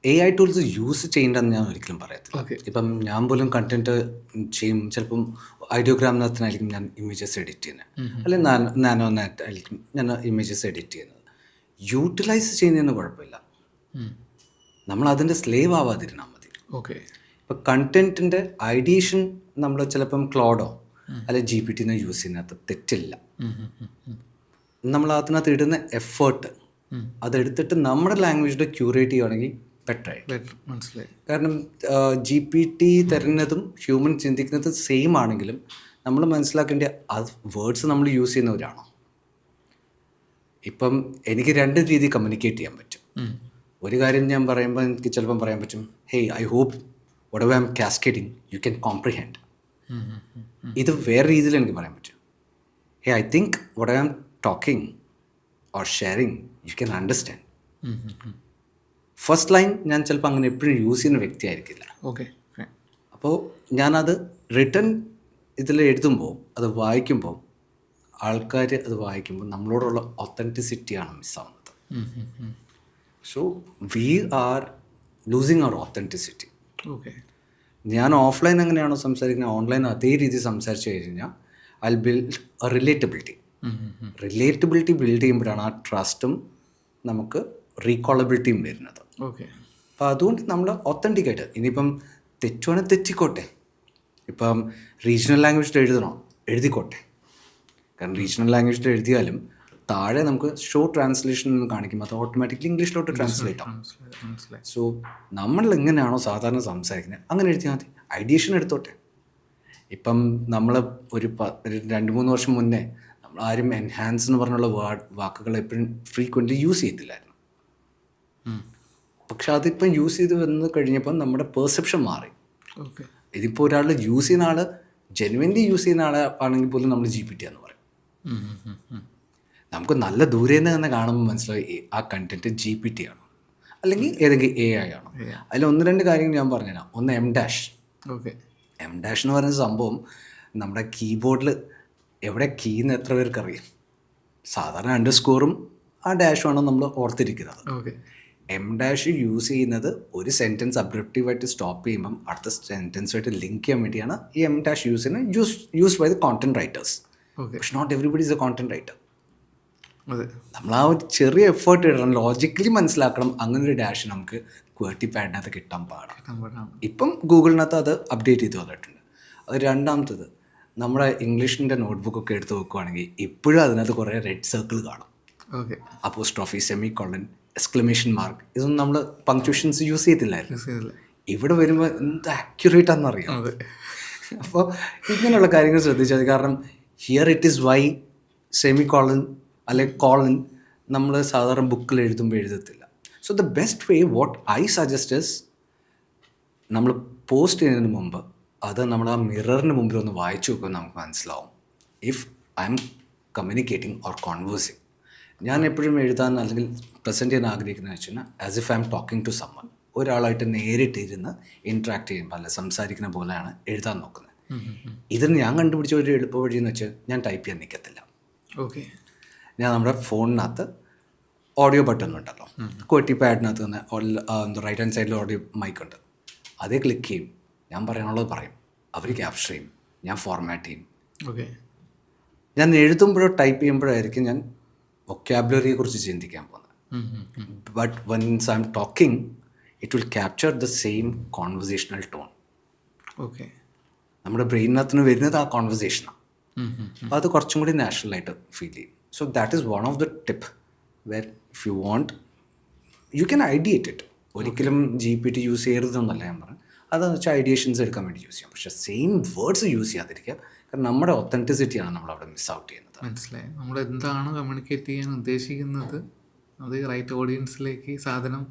AI ടൂൾസ് യൂസ് ചെയ്യേണ്ടെന്ന് ഞാൻ ഒരിക്കലും പറയത്തില്ല. ഇപ്പം ഞാൻ പോലും കണ്ടൻറ്റ് ചെയ്യും. ചിലപ്പം ഐഡിയോഗ്രാമിനകത്തിനായിരിക്കും ഞാൻ ഇമേജസ് എഡിറ്റ് ചെയ്യുന്നത്, അല്ലെങ്കിൽ നാനോനായിട്ടായിരിക്കും ഞാൻ ഇമേജസ് എഡിറ്റ് ചെയ്യുന്നത്. യൂട്ടിലൈസ് ചെയ്യുന്നതിന് കുഴപ്പമില്ല. നമ്മൾ അതിൻ്റെ സ്ലേവ് ആവാതിരുന്നാൽ മതി. ഓക്കെ. ഇപ്പം കണ്ടൻറ്റിൻ്റെ ഐഡിയേഷൻ നമ്മൾ ചിലപ്പം ക്ലോഡോ അല്ലെങ്കിൽ GPT യൂസ് ചെയ്യുന്നതിനകത്ത് തെറ്റില്ല. നമ്മൾ അതിനകത്ത് ഇടുന്ന എഫേർട്ട് അതെടുത്തിട്ട് നമ്മുടെ ലാംഗ്വേജിൽ ക്യൂറേറ്റ് ചെയ്യുകയാണെങ്കിൽ ബെറ്ററായി. ബെറ്റർ, മനസ്സിലായി. കാരണം GPT തരുന്നതും ഹ്യൂമൻ ചിന്തിക്കുന്നതും സെയിം ആണെങ്കിലും നമ്മൾ മനസ്സിലാക്കേണ്ട അത് വേർഡ്സ് നമ്മൾ യൂസ് ചെയ്യുന്നവരാണോ. ഇപ്പം എനിക്ക് രണ്ട് രീതി കമ്മ്യൂണിക്കേറ്റ് ചെയ്യാൻ പറ്റും. ഒരു കാര്യം ഞാൻ പറയുമ്പോൾ എനിക്ക് ചിലപ്പം പറയാൻ പറ്റും, hey I hope whatever I'm cascading you can comprehend. ഇത് വേറെ രീതിയിൽ എനിക്ക് പറയാൻ പറ്റും, hey I think what I am talking or sharing you can understand. First line ഞാൻ ചിലപ്പോൾ അങ്ങനെ എപ്പോഴും യൂസ് ചെയ്യുന്ന വ്യക്തിയായിരിക്കില്ല. ഓക്കെ. അപ്പോൾ ഞാനത് റിട്ടേൺ ഇതിൽ എഴുതുമ്പോൾ അത് വായിക്കുമ്പോൾ ആൾക്കാർ അത് വായിക്കുമ്പോൾ നമ്മളോടുള്ള ഒത്തൻറ്റിസിറ്റിയാണ് മിസ്സാവുന്നത്. So we are losing our authenticity. Okay. ഞാൻ ഓഫ്ലൈൻ എങ്ങനെയാണോ സംസാരിക്കുന്നത് ഓൺലൈൻ അതേ രീതി സംസാരിച്ച് കഴിഞ്ഞാൽ I build a relatability. Relatability build ചെയ്യുമ്പോഴാണ് ആ ട്രസ്റ്റും നമുക്ക് റീകോളബിലിറ്റിയും വരുന്നത്. ഓക്കെ. അപ്പോൾ അതുകൊണ്ട് നമ്മൾ ഒത്തൻറ്റിക്കായിട്ട് ഇനിയിപ്പം തെറ്റുവാണെങ്കിൽ തെറ്റിക്കോട്ടെ. ഇപ്പം റീജിയണൽ ലാംഗ്വേജിൽ എഴുതണോ എഴുതിക്കോട്ടെ. കാരണം റീജിയണൽ ലാംഗ്വേജിൽ എഴുതിയാലും താഴെ നമുക്ക് ഷോ ട്രാൻസ്ലേഷൻ എന്ന് കാണിക്കുമ്പോൾ അത് ഓട്ടോമാറ്റിക്കലി ഇംഗ്ലീഷിലോട്ട് ട്രാൻസ്ലേറ്റ് ആവും. സോ നമ്മൾ എങ്ങനെയാണോ സാധാരണ സംസാരിക്കുന്നത് അങ്ങനെ എഴുതിയാൽ മതി. ഐഡിയേഷൻ എടുത്തോട്ടെ. ഇപ്പം നമ്മൾ ഒരു 2-3 വർഷം മുന്നേ നമ്മൾ ആരും എൻഹാൻസ് എന്ന് പറഞ്ഞുള്ള വാക്കുകൾ എപ്പോഴും ഫ്രീക്വൻ്റ്ലി യൂസ് ചെയ്തില്ലായിരുന്നു. പക്ഷെ അതിപ്പം യൂസ് ചെയ്ത് വന്ന് കഴിഞ്ഞപ്പം നമ്മുടെ പെർസെപ്ഷൻ മാറി. ഓക്കെ. ഇതിപ്പോൾ ഒരാൾ യൂസ് ചെയ്യുന്ന ആൾ ജെനുവൻലി യൂസ് ചെയ്യുന്ന ആൾ ആണെങ്കിൽ പോലും നമ്മൾ GPT എന്ന് പറയും. നമുക്ക് നല്ല ദൂരെ നിന്ന് തന്നെ കാണുമ്പോൾ മനസ്സിലായി ആ കണ്ടൻറ്റ് GPT ആണോ അല്ലെങ്കിൽ ഏതെങ്കിലും AI ആണോ. അതിൽ 1-2 കാര്യങ്ങൾ ഞാൻ പറഞ്ഞുതരാം. ഒന്ന് M-. ഓക്കെ. M- എന്ന് പറയുന്ന സംഭവം നമ്മുടെ കീബോർഡിൽ എവിടെ കീ എന്ന് എത്ര പേർക്ക് അറിയാം. സാധാരണ അണ്ടർസ്കോറും ആ ഡാഷുമാണ് നമ്മൾ ഓർത്തിരിക്കുന്നത്. ഓക്കെ. M- യൂസ് ചെയ്യുന്നത് ഒരു സെൻറ്റൻസ് അബ്രപ്റ്റീവായിട്ട് സ്റ്റോപ്പ് ചെയ്യുമ്പം അടുത്ത സെൻറ്റൻസുമായിട്ട് ലിങ്ക് ചെയ്യാൻ വേണ്ടിയാണ് ഈ M- യൂസ് ചെയ്യുന്നത്. Used by the content writers. Okay. പക്ഷെ not everybody is a content writer. അതെ. നമ്മൾ ആ ഒരു ചെറിയ എഫേർട്ട് ഇടണം, ലോജിക്കലി മനസ്സിലാക്കണം. അങ്ങനെ ഒരു ഡാഷ് നമുക്ക് QWERTY പാഡിനകത്ത് കിട്ടാൻ പാടാണ്. ഇപ്പം ഗൂഗിളിനകത്ത് അത് അപ്ഡേറ്റ് ചെയ്ത് വന്നിട്ടുണ്ട്. അത് രണ്ടാമത്തത്, നമ്മുടെ ഇംഗ്ലീഷിൻ്റെ നോട്ട്ബുക്കൊക്കെ എടുത്ത് നോക്കുവാണെങ്കിൽ ഇപ്പോഴും അതിനകത്ത് കുറേ റെഡ് സർക്കിൾ കാണും. Okay. Apostrophe, semicolon, exclamation mark, ഇതൊന്നും നമ്മൾ പങ്ക്ച്വേഷൻസ് യൂസ് ചെയ്തില്ലായിരുന്നു. ഇവിടെ വരുമ്പോൾ എന്ത് ആക്യുറേറ്റ് ആണെന്നറിയാം. അപ്പോൾ ഇങ്ങനെയുള്ള കാര്യങ്ങൾ ശ്രദ്ധിച്ചാൽ മതി. കാരണം here it is why semicolon അല്ലെങ്കിൽ കോളൻ നമ്മൾ സാധാരണ ബുക്കിൽ എഴുതുമ്പോൾ എഴുതത്തില്ല. So the best way what I suggest is നമ്മൾ പോസ്റ്റ് ചെയ്യുന്നതിന് മുമ്പ് അത് നമ്മൾ ആ മിററിന് മുമ്പിൽ ഒന്ന് വായിച്ചു നോക്കുമ്പോൾ നമുക്ക് മനസ്സിലാവും if I'm communicating or conversing. ഞാൻ എപ്പോഴും എഴുതാൻ അല്ലെങ്കിൽ പ്രസൻറ്റ് ചെയ്യാൻ ആഗ്രഹിക്കുന്നത് വെച്ച് കഴിഞ്ഞാൽ as if I M talking to someone. ഒരാളായിട്ട് നേരിട്ടിരുന്ന് ഇൻട്രാക്ട് ചെയ്യുമ്പോൾ അല്ല സംസാരിക്കുന്ന പോലെയാണ് എഴുതാൻ നോക്കുന്നത്. ഇതിന് ഞാൻ കണ്ടുപിടിച്ച ഒരു എളുപ്പ വഴിയെന്ന് വെച്ചാൽ ഞാൻ ടൈപ്പ് ചെയ്യാൻ നിൽക്കത്തില്ല. ഓക്കെ. ഞാൻ നമ്മുടെ ഫോണിനകത്ത് ഓഡിയോ ബട്ടൺ ഉണ്ടല്ലോ, QWERTY പാഡിനകത്ത് തന്നെ എന്താ റൈറ്റ് ഹാൻഡ് സൈഡിൽ ഓഡിയോ മൈക്ക് ഉണ്ട്. അതേ ക്ലിക്ക് ചെയ്യും, ഞാൻ പറയാനുള്ളത് പറയും, അവർ ക്യാപ്ചർ ചെയ്യും, ഞാൻ ഫോർമാറ്റ് ചെയ്യും. ഓക്കെ. ഞാൻ എഴുതുമ്പോഴോ ടൈപ്പ് ചെയ്യുമ്പോഴായിരിക്കും ഞാൻ വൊക്കാബുലറിയെ കുറിച്ച് ചിന്തിക്കാൻ പോകുന്നത്. But once I M talking it will capture the same conversational tone. Okay. നമ്മുടെ ബ്രെയിനകത്തിന് വരുന്നത് ആ കോൺവെർസേഷനാണ്. അപ്പോൾ അത് കുറച്ചും കൂടി നാച്ചുറലായിട്ട് ഫീൽ ചെയ്യും. So that is one of the tip where if you want you can ideate it. ഒരിക്കലും GPT യൂസ് ചെയ്യരുതെന്നല്ല ഞാൻ പറഞ്ഞു. അതെന്ന് വെച്ചാൽ ഐഡിയേഷൻസ് എടുക്കാൻ വേണ്ടി യൂസ് ചെയ്യാം. പക്ഷേ സെയിം വേർഡ്സ് യൂസ് ചെയ്യാതിരിക്കുക. കാരണം നമ്മുടെ ഒത്തൻറ്റിസിറ്റിയാണ് നമ്മൾ അവിടെ മിസ് ഔട്ട് ചെയ്യുന്നത്. മനസ്സിലായി. നമ്മൾ എന്താണ് കമ്മ്യൂണിക്കേറ്റ് ചെയ്യാൻ ഉദ്ദേശിക്കുന്നത് അത് റൈറ്റ് ഓഡിയൻസിലേക്ക് സാധനം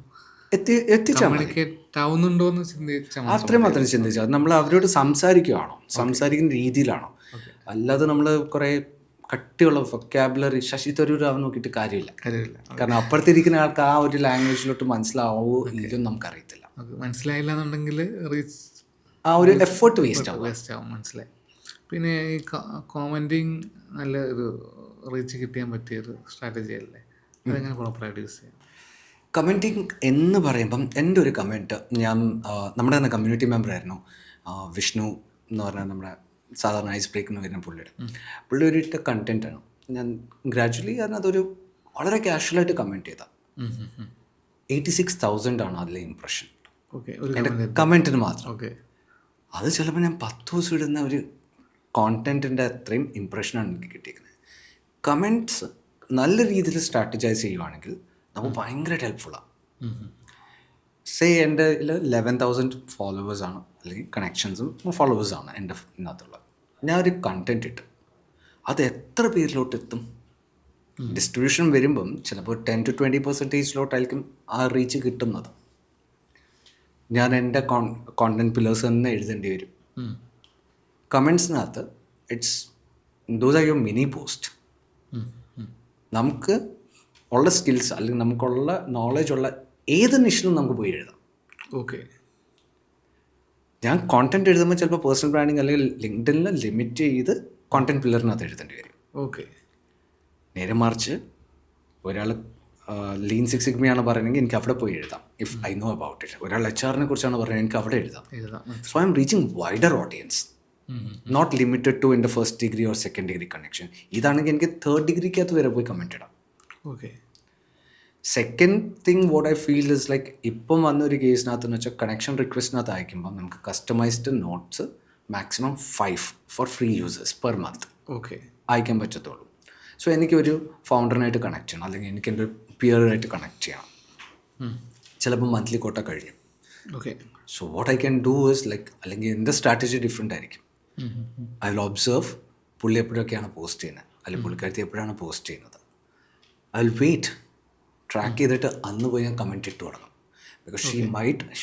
എത്തിച്ചാൽ കമ്മ്യൂണിക്കേറ്റ് ആവുന്നുണ്ടോ എന്ന് ചിന്തിച്ചാൽ അത്രയും മാത്രം ചിന്തിച്ചാൽ നമ്മൾ അവരോട് സംസാരിക്കുകയാണോ, സംസാരിക്കുന്ന രീതിയിലാണോ. അല്ലാതെ നമ്മൾ കുറേ കട്ടിയുള്ള വൊക്കാബുലറി ശശി തരൂരാവാൻ നോക്കിയിട്ട് കാര്യമില്ല. കാരണം അപ്പുറത്തിരിക്കുന്ന ആൾക്ക് ആ ഒരു ലാംഗ്വേജിലോട്ട് മനസ്സിലാവോ ഇല്ലയോ നമുക്കറിയത്തില്ല. മനസ്സിലായില്ല എന്നുണ്ടെങ്കിൽ ആ ഒരു എഫേർട്ട് വേസ്റ്റ് ആവും. മനസ്സിലായി. പിന്നെ ഈ കോമൻറ്റിങ് നല്ല ഒരു റീച്ച് കിട്ടാൻ പറ്റിയൊരു സ്ട്രാറ്റജി അല്ലേ, അതെങ്ങനെ പ്രോപ്പറായിട്ട് യൂസ് ചെയ്യാം? കമൻറ്റിങ് എന്ന് പറയുമ്പം എൻ്റെ ഒരു കമൻറ്റ് ഞാൻ നമ്മുടെ തന്നെ കമ്മ്യൂണിറ്റി മെമ്പറായിരുന്നു വിഷ്ണു എന്ന് പറഞ്ഞാൽ നമ്മുടെ സാധാരണ ഐസ് ബ്രേക്കിന് വരുന്ന പുള്ളി ഒരു ഇട്ട കണ്ടൻറ്റാണ്. ഞാൻ ഗ്രാജുവലി അതിനകത്തൊരു വളരെ കാഷ്വലായിട്ട് കമൻറ്റ് ചെയ്താൽ 86,000 ആണ് അതിലെ ഇംപ്രഷൻ എൻ്റെ കമൻറ്റിന് മാത്രം. അത് ചിലപ്പോൾ ഞാൻ 10 ദിവസം ഇടുന്ന ഒരു കോണ്ടൻറ്റിൻ്റെ അത്രയും ഇംപ്രഷനാണ് എനിക്ക് കിട്ടിയിരിക്കുന്നത്. കമൻറ്റ്സ് നല്ല രീതിയിൽ സ്ട്രാറ്റജൈസ് ചെയ്യുവാണെങ്കിൽ നമുക്ക് ഭയങ്കരമായിട്ട് ഹെൽപ്ഫുള്ളാണ്. സേ എൻ്റെ 11,000 ഫോളോവേഴ്സാണ് അല്ലെങ്കിൽ കണക്ഷൻസും ഫോളോവേഴ്സാണ് എൻ്റെ ഇതിനകത്തുള്ളത്. ഞാൻ ഒരു കണ്ടൻറ് ഇട്ട് അത് എത്ര പേരിലോട്ട് എത്തും? ഡിസ്ട്രിബ്യൂഷൻ വരുമ്പം ചിലപ്പോൾ 10-20% ആ റീച്ച് കിട്ടുന്നത്. ഞാൻ എൻ്റെ കോണ്ടൻറ് പില്ലേഴ്സ് തന്നെ എഴുതേണ്ടി വരും. കമൻസിനകത്ത് those are your mini post. നമുക്ക് ഉള്ള സ്കിൽസ് അല്ലെങ്കിൽ നമുക്കുള്ള നോളജ് ഉള്ള ഏത് നിഷിലും നമുക്ക് പോയി എഴുതാം. ഓക്കെ. ഞാൻ കോണ്ടൻറ് എഴുതുമ്പോൾ ചിലപ്പോൾ പേഴ്സണൽ ബ്രാൻഡിങ് അല്ലെങ്കിൽ ലിങ്ക്ഡിനിൽ ലിമിറ്റ് ചെയ്ത് കോണ്ടൻറ് പില്ലറിനകത്ത് എഴുതേണ്ടി വരും. ഓക്കെ. നേരെ മറിച്ച് ഒരാൾ ലീൻ സിക്സ് സിഗ്മയാണ് പറയുന്നെങ്കിൽ എനിക്ക് അവിടെ പോയി എഴുതാം if I know about it. ഒരാൾ HR-നെ കുറിച്ചാണ് പറയുന്നത്, എനിക്ക് അവിടെ എഴുതാം. So I'm reaching wider audience, not limited to എൻ്റെ first degree or second degree connection. ഇതാണെങ്കിൽ എനിക്ക് തേർഡ് ഡിഗ്രിക്കകത്ത് വരെ പോയി കമൻറ്റ് ഇടാം. Okay. Second thing what I feel is like ഇപ്പം വന്നൊരു കേസിനകത്തെന്ന് വെച്ചാൽ കണക്ഷൻ റിക്വസ്റ്റിനകത്ത് അയക്കുമ്പോൾ നമുക്ക് customised notes maximum 5 for free users per month okay അയക്കാൻ പറ്റത്തുള്ളൂ. സോ എനിക്കൊരു ഫൗണ്ടറിനായിട്ട് കണക്ട് ചെയ്യണം അല്ലെങ്കിൽ എനിക്ക് എൻ്റെ പിയറുമായിട്ട് കണക്ട് ചെയ്യണം. ചിലപ്പോൾ മന്ത്ലി കോട്ട കഴിഞ്ഞു. Okay. So what I can do is like അല്ലെങ്കിൽ എൻ്റെ സ്ട്രാറ്റജി ഡിഫറെൻ്റ് ആയിരിക്കും. ഐ വിൽ ഒബ്സർവ് പുള്ളി എപ്പോഴൊക്കെയാണ് പോസ്റ്റ് ചെയ്യുന്നത് അല്ലെങ്കിൽ പുള്ളിക്കാരത്തി എപ്പോഴാണ് പോസ്റ്റ് ചെയ്യുന്നത്. ഐ വിൽ വെയിറ്റ്, ട്രാക്ക് ചെയ്തിട്ട് അന്ന് പോയി ഞാൻ കമൻറ്റ് ഇട്ട് തുടങ്ങും. Because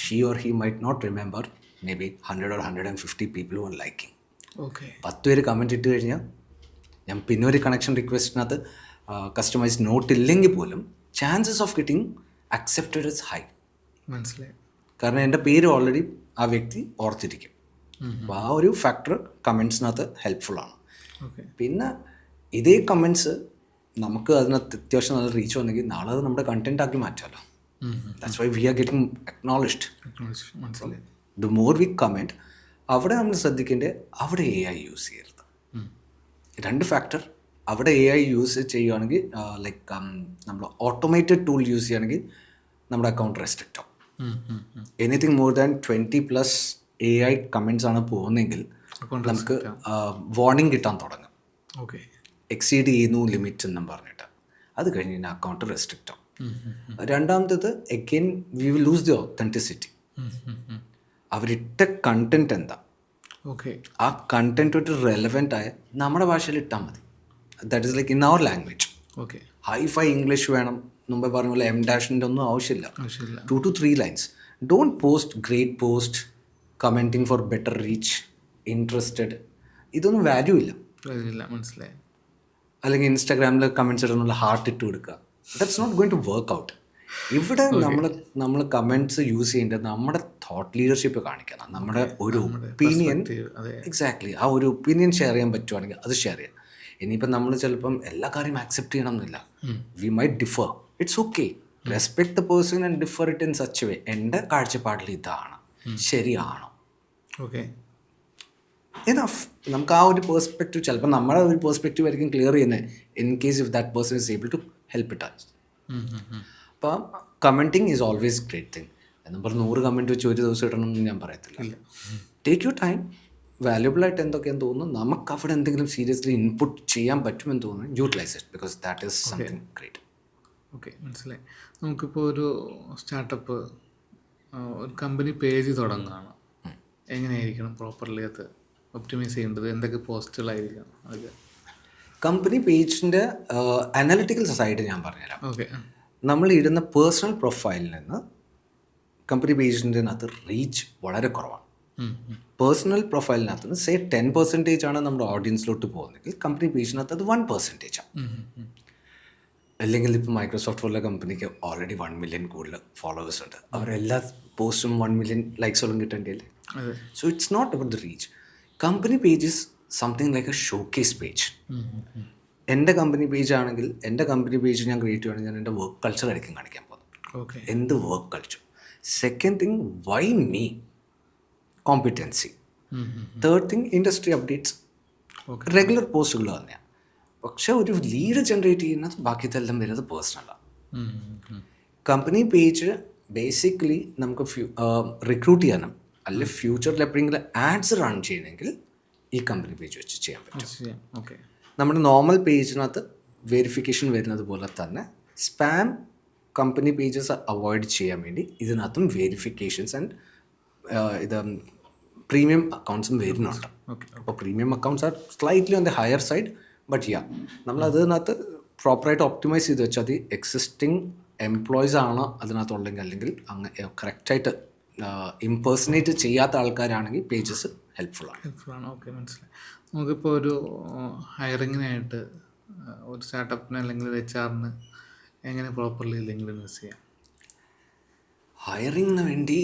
she or he might not remember maybe 100 or 150 people one liking. Okay. 10 പേര് കമൻറ്റ് ഇട്ട് കഴിഞ്ഞാൽ ഞാൻ പിന്നെ ഒരു കണക്ഷൻ റിക്വസ്റ്റിനകത്ത് കസ്റ്റമൈസ് നോട്ട് ഇല്ലെങ്കിൽ പോലും chances of getting accepted is high. മനസ്സിലായി. കാരണം എൻ്റെ പേര് ഓൾറെഡി ആ വ്യക്തി ഓർത്തിരിക്കും. അപ്പോൾ ആ ഒരു ഫാക്ടർ കമൻസിനകത്ത് ഹെൽപ്ഫുള്ളാണ്. പിന്നെ ഇതേ കമൻസ് നമുക്ക് അതിനകത്ത് അത്യാവശ്യം നല്ല റീച്ച് വന്നെങ്കിൽ നാളെ അത് നമ്മുടെ കണ്ടന്റ് ആക്കി മാറ്റാമല്ലോ. That's why we are getting acknowledged. മനസ്സിലായി. ദ മോർ വി കമൻറ്റ് അവിടെ നമ്മൾ ശ്രദ്ധിക്കേണ്ടത് അവിടെ AI യൂസ് ചെയ്യരുത്. 2 ഫാക്ടർ. അവിടെ AI യൂസ് ചെയ്യുകയാണെങ്കിൽ ലൈക്ക് നമ്മൾ ഓട്ടോമേറ്റഡ് ടൂൾ യൂസ് ചെയ്യുകയാണെങ്കിൽ നമ്മുടെ അക്കൗണ്ട് റെസ്ട്രിക്റ്റ് ആവും. Anything more than 20+ AI comments ആണ് പോകുന്നതെങ്കിൽ നമുക്ക് വാർണിംഗ് കിട്ടാൻ തുടങ്ങും. ഓക്കെ. എക്സീഡ് ചെയ്യുന്നു ലിമിറ്റ് എന്നും പറഞ്ഞിട്ട്. അത് കഴിഞ്ഞ് കഴിഞ്ഞാൽ അക്കൗണ്ട് റെസ്ട്രിക്റ്റ് ആവും. രണ്ടാമത്തേത് again we will lose the authenticity. അവരിട്ട കണ്ടന്റ് എന്താ, ഓക്കെ, ആ കണ്ടന്റുമായിട്ട് റെലവെൻ്റ് ആയ നമ്മുടെ ഭാഷയിൽ ഇട്ടാൽ മതി. That is like in our language. Okay. Hi fi English വേണം, മുമ്പേ പറഞ്ഞ പോലെ M-ൻ്റെ ഒന്നും ആവശ്യമില്ല. 2 to 3 lines. Don't post great post, commenting for better reach, interested, ഇതൊന്നും വാല്യൂ ഇല്ല. മനസ്സിലായി. അല്ലെങ്കിൽ ഇൻസ്റ്റാഗ്രാമിൽ കമൻറ്റ്സ് ഇടുന്നുള്ള ഹാർട്ട് ഇട്ട് കൊടുക്കുക. That's not going to work out. ഇവിടെ നമ്മൾ കമൻറ്റ്സ് യൂസ് ചെയ്യേണ്ടത് നമ്മുടെ തോട്ട് ലീഡർഷിപ്പ് കാണിക്കണം. നമ്മുടെ ഒരു ഒപ്പീനിയൻ, എക്സാക്ട്ലി ആ ഒരു ഒപ്പീനിയൻ ഷെയർ ചെയ്യാൻ പറ്റുവാണെങ്കിൽ അത് ഷെയർ ചെയ്യാം. ഇനിയിപ്പം നമ്മൾ ചിലപ്പം എല്ലാ കാര്യം ആക്സെപ്റ്റ് ചെയ്യണം എന്നില്ല. V might differ, it's okay. Respect the person and differ it in such വേ. എൻ്റെ കാഴ്ചപ്പാടിൽ ഇതാണ് ശരിയാണോ, ഓക്കെ, എനഫ്. നമുക്ക് ആ ഒരു പേഴ്സ്പെക്റ്റീവ് ചിലപ്പോൾ നമ്മുടെ ഒരു പേഴ്സ്പെക്റ്റീവ് ആയിരിക്കും ക്ലിയർ ചെയ്യുന്നത് in case if that person is able to help it us. അപ്പം commenting is always great thing. എന്നും പറഞ്ഞ് 100 കമൻറ്റ് വെച്ച് ഒരു ദിവസം ഇടണമെന്ന് ഞാൻ പറയത്തില്ല. Take you time. വാല്യുബിൾ ആയിട്ട് എന്തൊക്കെയാന്ന് തോന്നുന്നു, നമുക്ക് അവിടെ എന്തെങ്കിലും സീരിയസ്ലി ഇൻപുട്ട് ചെയ്യാൻ പറ്റുമെന്ന് തോന്നുന്നു, utilise it because that is something great. Okay, മനസ്സിലായി. നമുക്കിപ്പോൾ ഒരു സ്റ്റാർട്ടപ്പ് ഒരു കമ്പനി പേജ് തുടങ്ങുകയാണ്. എങ്ങനെയായിരിക്കണം പ്രോപ്പർലി അത് ഒപ്റ്റിമൈസ് ചെയ്യേണ്ടത്? എന്തൊക്കെ പോസ്റ്റുകളായിരിക്കണം അതൊക്കെ? കമ്പനി പേജിൻ്റെ അനാലിറ്റിക്കൽ സൈഡ് ഞാൻ പറഞ്ഞുതരാം. ഓക്കെ. നമ്മൾ ഇടുന്ന പേഴ്സണൽ പ്രൊഫൈലിൽ നിന്ന് കമ്പനി പേജിൻ്റെ അകത്ത് റീച്ച് വളരെ കുറവാണ്. പേഴ്സണൽ പ്രൊഫൈലിനകത്ത് നിന്ന് സേ 10% ആണ് നമ്മുടെ ഓഡിയൻസിലോട്ട് പോകുന്നതെങ്കിൽ കമ്പനി പേജിനകത്ത് അത് 1% ആണ്. അല്ലെങ്കിൽ ഇപ്പോൾ മൈക്രോസോഫ്റ്റ് പോലുള്ള കമ്പനിക്ക് ഓൾറെഡി 1 million കൂടുതൽ ഫോളോവേഴ്സ് ഉണ്ട്. അവരെല്ലാ പോസ്റ്റും 1 million ലൈക്സോളം കിട്ടേണ്ടിയല്ലേ. So it's not about the reach. Company page is something like a showcase page. എൻ്റെ കമ്പനി പേജ് ആണെങ്കിൽ എൻ്റെ കമ്പനി പേജ് ഞാൻ ക്രിയേറ്റ് ചെയ്യുകയാണെങ്കിൽ ഞാൻ എൻ്റെ വർക്ക് കൾച്ചർ ആയിരിക്കും കാണിക്കാൻ പോകുന്നത്. എന്ത് work culture. Second thing Y me, competency. Third thing industry updates, regular പോസ്റ്റുകൾ തന്നെയാണ്. പക്ഷെ ഒരു ലീഡ് ജനറേറ്റ് ചെയ്യുന്നത് ബാക്കിയതെല്ലാം വരുന്നത് പേഴ്സണലാണ്. കമ്പനി പേജ് ബേസിക്കലി നമുക്ക് റിക്രൂട്ട് ചെയ്യാനും അല്ലെ ഫ്യൂച്ചറിൽ എപ്പോഴെങ്കിലും ആഡ്സ് റൺ ചെയ്യണമെങ്കിൽ ഈ കമ്പനി പേജ് വെച്ച് ചെയ്യാൻ പറ്റും. നമ്മുടെ നോർമൽ പേജിനകത്ത് വെരിഫിക്കേഷൻ വരുന്നത് പോലെ തന്നെ സ്പാം കമ്പനി പേജസ് അവോയ്ഡ് ചെയ്യാൻ വേണ്ടി ഇതിനകത്തും വെരിഫിക്കേഷൻസ് ആൻഡ് ഇത് പ്രീമിയം അക്കൗണ്ട്സും വരുന്നുണ്ട്. ഓക്കെ. അപ്പോൾ premium accounts R slightly on the higher side, but നമ്മൾ അതിനകത്ത് പ്രോപ്പറായിട്ട് ഒപ്റ്റിമൈസ് ചെയ്ത് വെച്ചാൽ അത് എക്സിസ്റ്റിംഗ് എംപ്ലോയീസ് ആണ് അതിനകത്തുള്ളെങ്കിൽ, അല്ലെങ്കിൽ അങ്ങനെ കറക്റ്റായിട്ട് ഇംപേഴ്സണേറ്റ് ചെയ്യാത്ത ആൾക്കാരാണെങ്കിൽ പേജസ് ഹെൽപ്ഫുള്ളാണ്. ഓക്കെ, മനസ്സിലായി. നമുക്കിപ്പോൾ ഒരു ഹയറിങ്ങിനായിട്ട് ഒരു സ്റ്റാർട്ടപ്പിന് അല്ലെങ്കിൽ ഒരു HR-ന് എങ്ങനെ പ്രോപ്പർലി ലിങ്ക്ഡിൻ യൂസ് ചെയ്യാം? ഹയറിങ്ങിന് വേണ്ടി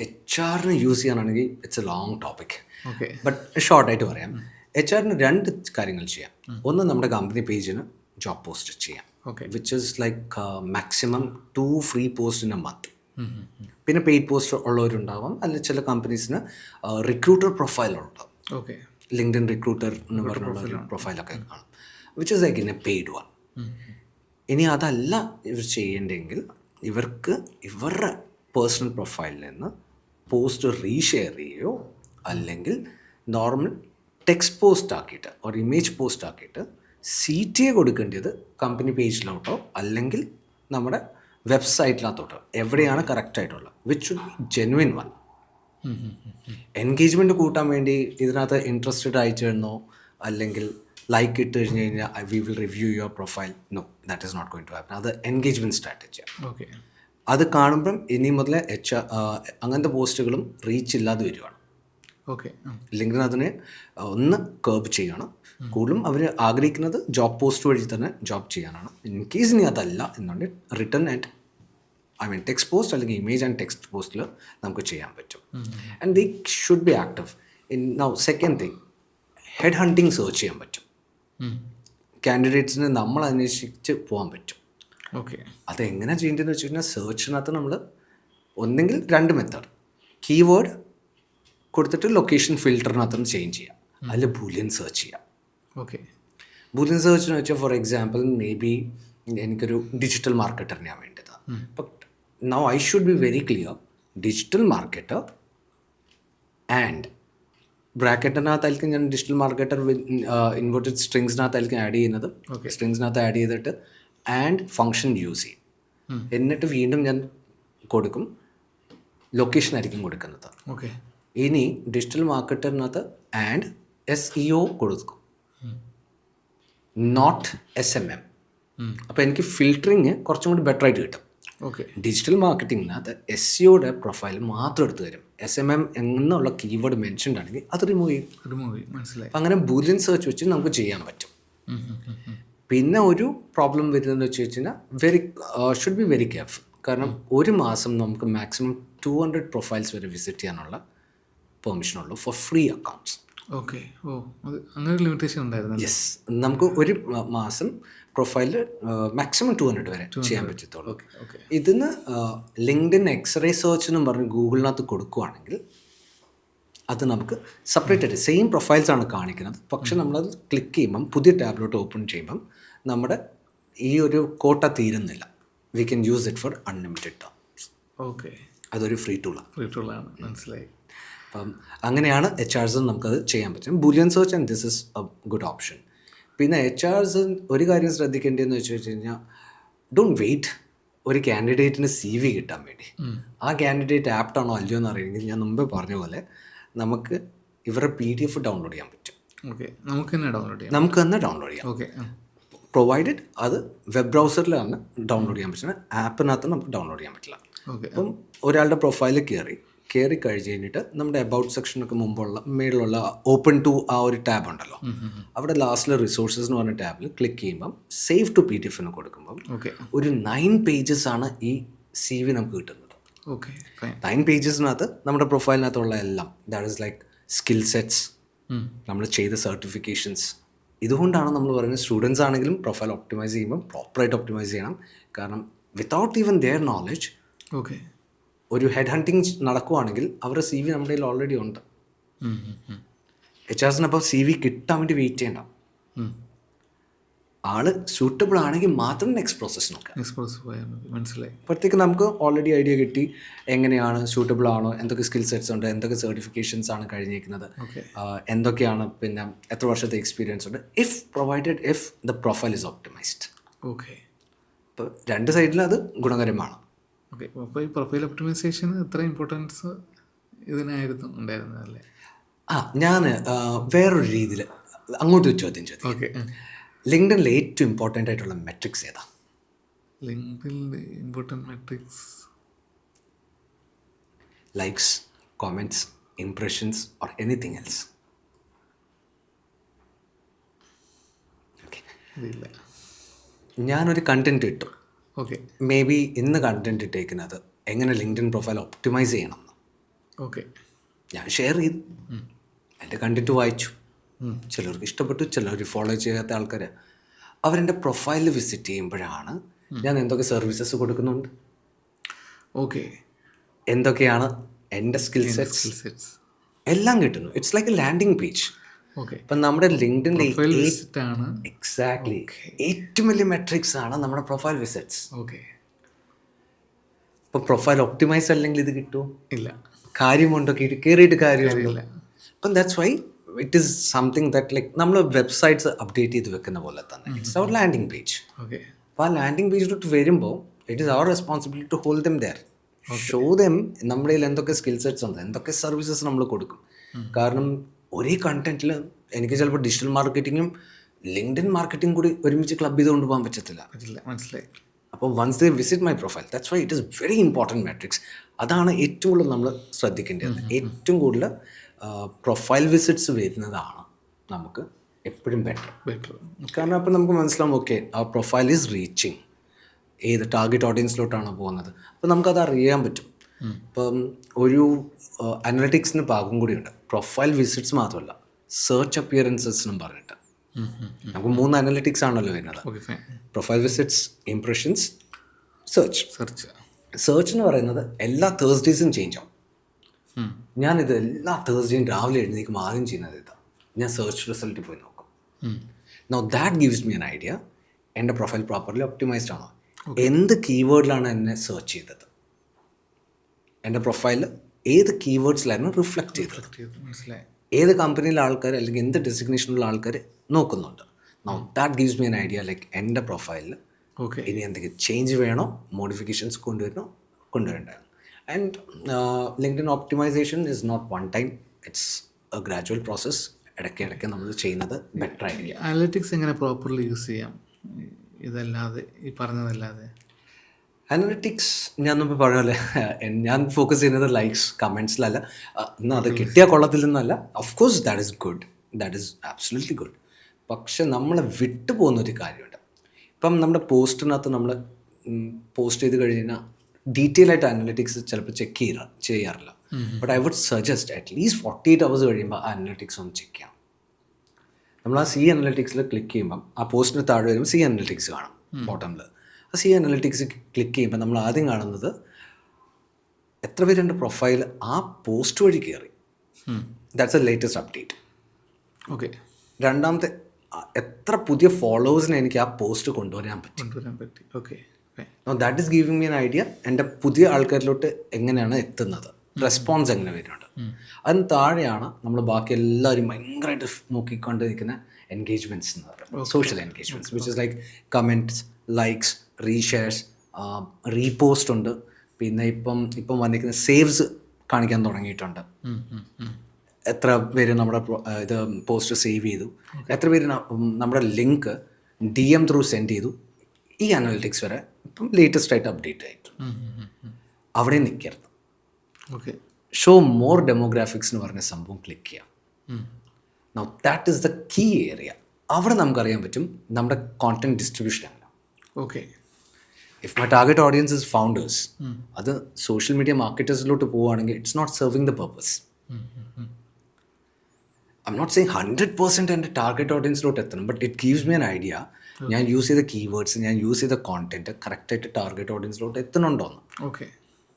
HR-ന് യൂസ് ചെയ്യാനാണെങ്കിൽ it's a long topic. Okay. But ഷോർട്ടായിട്ട് പറയാം. HR-ന് 2 കാര്യങ്ങൾ ചെയ്യാം. ഒന്ന്, നമ്മുടെ കമ്പനി പേജിന് ജോബ് പോസ്റ്റ് ചെയ്യാം, which is like maximum 2 free post in a month. പിന്നെ പെയ്ഡ് പോസ്റ്റ് ഉള്ളവരുണ്ടാവാം, അല്ലെങ്കിൽ ചില കമ്പനീസിന് റിക്രൂട്ടർ പ്രൊഫൈലുണ്ടാവും. ഓക്കെ. ലിങ്ക്ഡിൻ റിക്രൂട്ടർ എന്ന് പറഞ്ഞുള്ള ഒരു പ്രൊഫൈലൊക്കെ കാണും, which is like in a paid one. ഇനി അതല്ല ഇവർ ചെയ്യേണ്ടെങ്കിൽ ഇവർക്ക് ഇവരുടെ പേഴ്സണൽ പ്രൊഫൈലിൽ നിന്ന് പോസ്റ്റ് റീഷെയർ ചെയ്യുകയോ അല്ലെങ്കിൽ നോർമൽ ടെക്സ്റ്റ് പോസ്റ്റ് ആക്കിയിട്ട് ഒരു ഇമേജ് പോസ്റ്റ് ആക്കിയിട്ട് CTA കൊടുക്കേണ്ടത് കമ്പനി പേജിലോട്ടോ അല്ലെങ്കിൽ നമ്മുടെ വെബ്സൈറ്റിനകത്തോട്ടോ, എവിടെയാണ് കറക്റ്റായിട്ടുള്ളത്, which should be genuine one. Engagement കൂട്ടാൻ വേണ്ടി ഇതിനകത്ത് ഇൻട്രസ്റ്റഡ് ആയിട്ടിരുന്നോ അല്ലെങ്കിൽ ലൈക്ക് ഇട്ട് കഴിഞ്ഞ് കഴിഞ്ഞാൽ we will review your profile, no, that is not going to happen. അത് എൻഗേജ്മെൻറ്റ് സ്ട്രാറ്റജിയാണ്. ഓക്കെ. അത് കാണുമ്പം ഇനി മുതലേ അങ്ങനത്തെ പോസ്റ്റുകളും റീച്ച് ഇല്ലാതെ വരുവാണ്. ഓക്കെ. ലിങ്ക്ഡിൻ അതിനെ ഒന്ന് കർബ് ചെയ്യണം. കൂടുതലും അവർ ആഗ്രഹിക്കുന്നത് ജോബ് പോസ്റ്റ് വഴി തന്നെ ജോബ് ചെയ്യാനാണ്. ഇൻ കേസ് ഇനി അതല്ല എന്നുണ്ടെങ്കിൽ റിട്ടേൺ ആൻഡ് ടെക്സ്റ്റ് പോസ്റ്റ് അല്ലെങ്കിൽ ഇമേജ് ആൻഡ് ടെക്സ്റ്റ് പോസ്റ്റിൽ നമുക്ക് ചെയ്യാൻ പറ്റും. And they should be active in now. Second thing, head hunting search ചെയ്യാൻ പറ്റും. കാൻഡിഡേറ്റ്സിന് നമ്മൾ അന്വേഷിച്ച് പോകാൻ പറ്റും. ഓക്കെ. അതെങ്ങനെ ചെയ്യേണ്ടതെന്ന് വെച്ച് കഴിഞ്ഞാൽ സെർച്ചിനകത്ത് നമ്മൾ ഒന്നെങ്കിൽ 2 മെത്തേഡ്, കീവേഡ് കൊടുത്തിട്ട് ലൊക്കേഷൻ ഫിൽറ്ററിനകത്ത് ചേഞ്ച് ചെയ്യാം, അതിൽ ബൂലിയൻ സെർച്ച് ചെയ്യാം. ഓക്കെ. ബൂലിയൻ സെർച്ച് എന്ന് വെച്ചാൽ ഫോർ എക്സാമ്പിൾ മേ ബി എനിക്കൊരു ഡിജിറ്റൽ മാർക്കറ്ററിനാണ് വേണ്ടത്. But now I should be very clear, digital marketer and ബ്രാക്കറ്റിനകത്തായിരിക്കും ഞാൻ ഡിജിറ്റൽ മാർക്കറ്റർ ഇൻവേർട്ടഡ് സ്ട്രിങ്സിനകത്തായിരിക്കും ആഡ് ചെയ്യുന്നത്. സ്ട്രിങ്സിനകത്ത് ആഡ് ചെയ്തിട്ട് ആൻഡ് ഫങ്ഷൻ യൂസ് ചെയ്യും. എന്നിട്ട് വീണ്ടും ഞാൻ കൊടുക്കും ലൊക്കേഷൻ ആയിരിക്കും കൊടുക്കുന്നത്. ഓക്കെ. ഇനി ഡിജിറ്റൽ മാർക്കറ്ററിനകത്ത് ആൻഡ് SEO കൊടുക്കും, നോട്ട് SMM. അപ്പോൾ എനിക്ക് ഫിൽറ്ററിങ് കുറച്ചും കൂടി ബെറ്റർ ആയിട്ട് കിട്ടും. ഓക്കെ. ഡിജിറ്റൽ മാർക്കറ്റിങ്ങിനകത്ത് SEOയുടെ പ്രൊഫൈൽ മാത്രം എടുത്തു തരും. SMM എന്നുള്ള കീവേഡ് മെൻഷൻഡ് ആണെങ്കിൽ അത് റിമൂവ് ചെയ്യും. മനസ്സിലായി. അപ്പം അങ്ങനെ ബൂലിയൻ സെർച്ച് വെച്ച് നമുക്ക് ചെയ്യാൻ പറ്റും. പിന്നെ ഒരു പ്രോബ്ലം വരുന്നതെന്ന് വെച്ച് കഴിഞ്ഞാൽ ഷുഡ് ബി വെരി കെയർഫുൾ. കാരണം ഒരു മാസം നമുക്ക് മാക്സിമം 200 പ്രൊഫൈൽസ് വരെ വിസിറ്റ് ചെയ്യാനുള്ള പെർമിഷൻ ഉള്ളൂ ഫോർ ഫ്രീ അക്കൗണ്ട്സ്. ഓക്കെ. ഓ, അത് അങ്ങനെ ലിമിറ്റേഷൻ ഉണ്ടായിരുന്നു. യെസ്, നമുക്ക് ഒരു മാസം പ്രൊഫൈലിൽ മാക്സിമം 200 വരെ ചെയ്യാൻ പറ്റത്തുള്ളൂ. ഇതിന് ലിങ്ക്ഡിൻ എക്സ്റേ സെർച്ച് എന്നും പറഞ്ഞ് ഗൂഗിളിനകത്ത് കൊടുക്കുകയാണെങ്കിൽ അത് നമുക്ക് സെപ്പറേറ്റ് ആയിട്ട് സെയിം പ്രൊഫൈൽസ് ആണ് കാണിക്കുന്നത്. പക്ഷെ നമ്മളത് ക്ലിക്ക് ചെയ്യുമ്പം പുതിയ ടാബിലോട്ട് ഓപ്പൺ ചെയ്യുമ്പം നമ്മുടെ ഈ ഒരു കോട്ട തീരുന്നില്ല. We can use it for unlimited terms. Okay. അതൊരു ഫ്രീ ടൂളാണ്. മനസ്സിലായി. അപ്പം അങ്ങനെയാണ് HRs നമുക്കത് ചെയ്യാൻ പറ്റും. Boolean search and this is A good option. പിന്നെ HRs ഒരു കാര്യം ശ്രദ്ധിക്കേണ്ടതെന്ന് വെച്ച് കഴിഞ്ഞാൽ ഡോണ്ട് വെയിറ്റ് ഒരു കാൻഡിഡേറ്റിന് CV കിട്ടാൻ വേണ്ടി. ആ കാൻഡിഡേറ്റ് ആപ്റ്റ് ആണോ അല്ലയോ എന്ന് അറിയണമെങ്കിൽ ഞാൻ മുമ്പേ പറഞ്ഞ പോലെ നമുക്ക് ഇവരുടെ PDF ഡൗൺലോഡ് ചെയ്യാൻ പറ്റും. ഓക്കെ. നമുക്ക് തന്നെ ഡൗൺലോഡ് ചെയ്യാം. ഓക്കെ. പ്രൊവൈഡഡ് അത് വെബ് ബ്രൗസറിലാണ് ഡൗൺലോഡ് ചെയ്യാൻ പറ്റുന്നത്. ആപ്പിനകത്ത് നമുക്ക് ഡൗൺലോഡ് ചെയ്യാൻ പറ്റില്ല. അപ്പം ഒരാളുടെ പ്രൊഫൈലിൽ കയറി കഴിഞ്ഞ് കഴിഞ്ഞിട്ട് നമ്മുടെ അബൌട്ട് സെക്ഷനൊക്കെ മുമ്പുള്ള മേളിലുള്ള ഓപ്പൺ ടു ആ ഒരു ടാബ് ഉണ്ടല്ലോ, അവിടെ ലാസ്റ്റിൽ റിസോഴ്സസ് എന്ന് പറഞ്ഞ ടാബിൽ ക്ലിക്ക് ചെയ്യുമ്പം സേവ് ടു PDF എന്ന് കൊടുക്കുമ്പം ഒരു 9 പേജസ് ആണ് ഈ CV നമുക്ക് കിട്ടുന്നത്. 9 പേജസിനകത്ത് നമ്മുടെ പ്രൊഫൈലിനകത്തുള്ള എല്ലാം, that is like skill sets, നമ്മൾ ചെയ്ത സർട്ടിഫിക്കേഷൻസ്. ഇതുകൊണ്ടാണ് നമ്മൾ പറയുന്നത് സ്റ്റുഡൻസ് ആണെങ്കിലും പ്രൊഫൈൽ ഒപ്റ്റിമൈസ് ചെയ്യുമ്പോൾ പ്രോപ്പറായിട്ട് ഒപ്റ്റിമൈസ് ചെയ്യണം. കാരണം വിത്തൗട്ട് ഈവൻ ദെയർ നോളജ് ഒരു ഹെഡ് ഹണ്ടിങ് നടക്കുവാണെങ്കിൽ അവരുടെ CV നമ്മുടെ കയ്യിൽ ഓൾറെഡി ഉണ്ട്. HRസിന് അപ്പോൾ CV കിട്ടാൻ വേണ്ടി വെയിറ്റ് ചെയ്യണ്ട. ആള് സൂട്ടബിൾ ആണെങ്കിൽ മാത്രം നെക്സ്റ്റ് പ്രോസസ്സ് നോക്കാം. മനസ്സിലായി. അപ്പോഴത്തേക്ക് നമുക്ക് ഓൾറെഡി ഐഡിയ കിട്ടി എങ്ങനെയാണ് സൂട്ടബിൾ ആണോ, എന്തൊക്കെ സ്കിൽ സെറ്റ്സ് ഉണ്ട്, എന്തൊക്കെ സർട്ടിഫിക്കേഷൻസ് ആണ് കഴിഞ്ഞിരിക്കുന്നത്, എന്തൊക്കെയാണ്, പിന്നെ എത്ര വർഷത്തെ എക്സ്പീരിയൻസ് ഉണ്ട്, if provided if the profile is optimised. Okay. അപ്പോൾ രണ്ട് സൈഡിലും അത് ഗുണകരമാണ്. ഓക്കെ, അപ്പോൾ ഈ പ്രൊഫൈൽ ഒപ്റ്റിമൈസേഷന് ഇത്ര ഇമ്പോർട്ടൻസ് ഇതിനായിരുന്നു ഉണ്ടായിരുന്നതല്ലേ? ഞാൻ വേറൊരു രീതിയിൽ അങ്ങോട്ടൊരു ചോദ്യം ചോദിക്കും. ഓക്കെ, ലിങ്ക്ഡിനിൽ ഏറ്റവും ഇമ്പോർട്ടൻ്റ് ആയിട്ടുള്ള മെട്രിക്സ് ഏതാ? ലിങ്ക്ഡിനിൽ important metrics likes, comments, impressions or anything else? ഇതില്ല. ഞാനൊരു കണ്ടൻറ്റ് ഇട്ടു. ഓക്കെ മേ ബി ഇന്ന് കണ്ടൻറ്റ് ഇട്ടേക്കുന്നത് എങ്ങനെ ലിങ്ക്ഡിൻ പ്രൊഫൈൽ ഒപ്റ്റിമൈസ് ചെയ്യണമെന്ന് ഓക്കെ ഞാൻ ഷെയർ ചെയ്തു. എൻ്റെ കണ്ടൻറ്റ് വായിച്ചു, ചിലർക്ക് ഇഷ്ടപ്പെട്ടു, ചിലർ ഫോളോ ചെയ്യാത്ത ആൾക്കാർ അവരെൻ്റെ പ്രൊഫൈലിൽ വിസിറ്റ് ചെയ്യുമ്പോഴാണ് ഞാൻ എന്തൊക്കെ സർവീസസ് കൊടുക്കുന്നുണ്ട്, ഓക്കെ എന്തൊക്കെയാണ് എൻ്റെ സ്കിൽ സെറ്റ്സ് സെറ്റ്സ് എല്ലാം കിട്ടുന്നു. It's like A landing page. Okay ഇപ്പം നമ്മുടെ ലിങ്ക്ഡിനിലെ ആണ്. എക്സാക്ട്ലി ഏറ്റവും വലിയ മെട്രിക്സ് ആണ് നമ്മുടെ പ്രൊഫൈൽ വിസിറ്റ്സ്. ഓക്കെ, ഇപ്പം പ്രൊഫൈൽ ഒപ്റ്റിമൈസ് അല്ലെങ്കിൽ ഇത് കിട്ടുമോ? ഇല്ല, കാര്യമുണ്ടോ? കയറിയിട്ട് കാര്യമില്ല. ഇല്ല. അപ്പം that's why it is something that like നമ്മൾ വെബ്സൈറ്റ്സ് അപ്ഡേറ്റ് ചെയ്ത് വെക്കുന്ന പോലെ തന്നെ it's our landing page. Okay, അപ്പോൾ ആ ലാൻഡിങ് പേജിലോട്ട് വരുമ്പോൾ it is our responsibility to hold them there, show them നമ്മുടെ കയ്യിൽ എന്തൊക്കെ സ്കിൽ സെറ്റ്സ് ഉണ്ട്, എന്തൊക്കെ സർവീസസ് നമ്മൾ കൊടുക്കും. കാരണം ഒരേ കണ്ടന്റിൽ എനിക്ക് ചിലപ്പോൾ ഡിജിറ്റൽ മാർക്കറ്റിങ്ങും ലിങ്ക്ഡിൻ മാർക്കറ്റിംഗ് കൂടി ഒരുമിച്ച് ക്ലബ് ചെയ്ത് കൊണ്ടുപോകാൻ പറ്റത്തില്ല. മനസ്സിലായി. അപ്പോൾ once they visit my profile, that's why it is very important metrics. അതാണ് ഏറ്റവും കൂടുതൽ നമ്മൾ ശ്രദ്ധിക്കേണ്ടത്. ഏറ്റവും കൂടുതൽ പ്രൊഫൈൽ വിസിറ്റ്സ് വരുന്നതാണ് നമുക്ക് എപ്പോഴും ബെറ്റർ. കാരണം അപ്പോൾ നമുക്ക് മനസ്സിലാവും ഓക്കെ ആ പ്രൊഫൈൽ ഈസ് റീച്ചിങ്, ഏത് ടാർഗറ്റ് ഓഡിയൻസിലോട്ടാണ് പോകുന്നത്. അപ്പോൾ നമുക്കത് അറിയാൻ പറ്റും. ഇപ്പം ഒരു അനലിറ്റിക്സിന് ഭാഗം കൂടിയുണ്ട്. പ്രൊഫൈൽ വിസിറ്റ്സ് മാത്രമല്ല, സെർച്ച് അപ്പിയറൻസസിനും പറഞ്ഞിട്ട് നമുക്ക് 3 അനലിറ്റിക്സ് ആണല്ലോ വരുന്നത്. Profile visits, impressions, search. Search എന്ന് പറയുന്നത് എല്ലാ തേഴ്സ്ഡേയ്സും ചേഞ്ച് ആവും. ഞാനിത് എല്ലാ തേഴ്സ്ഡേയും രാവിലെ എഴുന്നേക്കും ആദ്യം ചെയ്യുന്നത് ഇതാണ്, ഞാൻ സെർച്ച് റിസൾട്ടിൽ പോയി നോക്കും. Now that gives me an idea എൻ്റെ പ്രൊഫൈൽ പ്രോപ്പർലി ഒപ്റ്റിമൈസ്ഡ് ആണോ, എന്ത് കീവേഡിലാണ് എന്നെ സെർച്ച് ചെയ്തത്, എൻ്റെ പ്രൊഫൈൽ ഏത് കീവേഡ്സിലായിരുന്നു റിഫ്ലക്റ്റ് ചെയ്തത്, ഏത് കമ്പനിയിലെ ആൾക്കാർ അല്ലെങ്കിൽ എന്ത് ഡെസിഗ്നേഷനുള്ള ആൾക്കാർ നോക്കുന്നുണ്ട്. Now that gives me an idea like എൻ്റെ പ്രൊഫൈലിൽ ഇനി എന്തെങ്കിലും ചേഞ്ച് വേണോ, മോഡിഫിക്കേഷൻസ് കൊണ്ടുവരേണ്ടതാണ്. And LinkedIn optimisation is not one time, it's a gradual process. ഇടയ്ക്ക് നമ്മൾ ചെയ്യുന്നത് ബെറ്റർ ആയിരിക്കും. അനലിറ്റിക്സ് എങ്ങനെ പ്രോപ്പർലി യൂസ് ചെയ്യാം, ഇതല്ലാതെ ഈ പറഞ്ഞതല്ലാതെ? അനലിറ്റിക്സ് ഞാൻ മുമ്പ് പറഞ്ഞ പോലെ ഞാൻ ഫോക്കസ് ചെയ്യുന്നത് ലൈക്സ്, കമൻസിലല്ല. എന്നാൽ അത് കിട്ടിയാൽ കൊള്ളത്തില്ലെന്നല്ല, of course that is good, that is absolutely good. പക്ഷെ നമ്മളെ വിട്ടു പോകുന്നൊരു കാര്യമുണ്ട്. ഇപ്പം നമ്മുടെ പോസ്റ്റിനകത്ത് നമ്മൾ പോസ്റ്റ് ചെയ്ത് കഴിഞ്ഞാൽ ഡീറ്റെയിൽ ആയിട്ട് അനലിറ്റിക്സ് ചിലപ്പോൾ ചെക്ക് ചെയ്യാറില്ല. But I would suggest at least 48 hours കഴിയുമ്പോൾ ആ അനലിറ്റിക്സ് ഒന്ന് ചെക്ക് ചെയ്യണം. നമ്മൾ ആ അനലിറ്റിക്സിൽ ക്ലിക്ക് ചെയ്യുമ്പം ആ പോസ്റ്റിന് താഴെ വരുമ്പോൾ അനലിറ്റിക്സ് കാണാം ബോട്ടമിൽ. ആ അനലിറ്റിക്സ് ക്ലിക്ക് ചെയ്യുമ്പോൾ നമ്മൾ ആദ്യം കാണുന്നത് എത്ര പേര് എൻ്റെ പ്രൊഫൈൽ ആ പോസ്റ്റ് വഴി കയറി, that's A latest update. Okay, രണ്ടാമത്തെ എത്ര പുതിയ ഫോളോവേഴ്സിനെ എനിക്ക് ആ പോസ്റ്റ് കൊണ്ടുവരാൻ പറ്റി. Okay, that is giving me an idea എൻ്റെ പുതിയ ആൾക്കാരിലോട്ട് എങ്ങനെയാണ് എത്തുന്നത്, റെസ്പോൺസ് എങ്ങനെ വരുന്നുണ്ട്. അതിന് താഴെയാണ് നമ്മൾ ബാക്കി എല്ലാവരും ഭയങ്കരമായിട്ട് നോക്കിക്കൊണ്ട് നിൽക്കുന്ന എൻഗേജ്മെൻറ്റ്സ് എന്ന് പറയുന്നത്, social engagements, which is like comments, likes, reshares, repost ഉണ്ട്. പിന്നെ ഇപ്പം വന്നിരിക്കുന്ന സേവ്സ് കാണിക്കാൻ തുടങ്ങിയിട്ടുണ്ട്. എത്ര പേര് നമ്മുടെ ഇത് പോസ്റ്റ് സേവ് ചെയ്തു, എത്ര പേര് നമ്മുടെ ലിങ്ക് DM ത്രൂ സെൻഡ് ചെയ്തു. ഈ അനലിറ്റിക്സ് വരെ ഇപ്പം ലേറ്റസ്റ്റ് ആയിട്ട് അപ്ഡേറ്റ് ആയിട്ട് അവിടെ നിൽക്കരുത്. ഓക്കെ, ഷോ മോർ ഡെമോഗ്രാഫിക്സ് എന്ന് പറഞ്ഞ സംഭവം ക്ലിക്ക് ചെയ്യാം. Now that is the key area. അവിടെ നമുക്കറിയാൻ പറ്റും നമ്മുടെ കോണ്ടന്റ് ഡിസ്ട്രിബ്യൂഷൻ ആണ്. Okay, if my target audience is founders, അത് സോഷ്യൽ മീഡിയ മാർക്കറ്റേഴ്സിലോട്ട് പോവുകയാണെങ്കിൽ it's not serving the purpose. I am not saying 100% എൻ്റെ ടാർഗറ്റ് ഓഡിയൻസിലോട്ട് എത്തണം, but it gives me an idea ഞാൻ യൂസ് ചെയ്ത കീവേഡ്സ്, ഞാൻ യൂസ് ചെയ്ത കോണ്ടന്റ് കറക്റ്റായിട്ട് ടാർഗറ്റ് ഓഡിയൻസിലോട്ട് എത്തുന്നുണ്ടോന്ന്. ഓക്കെ,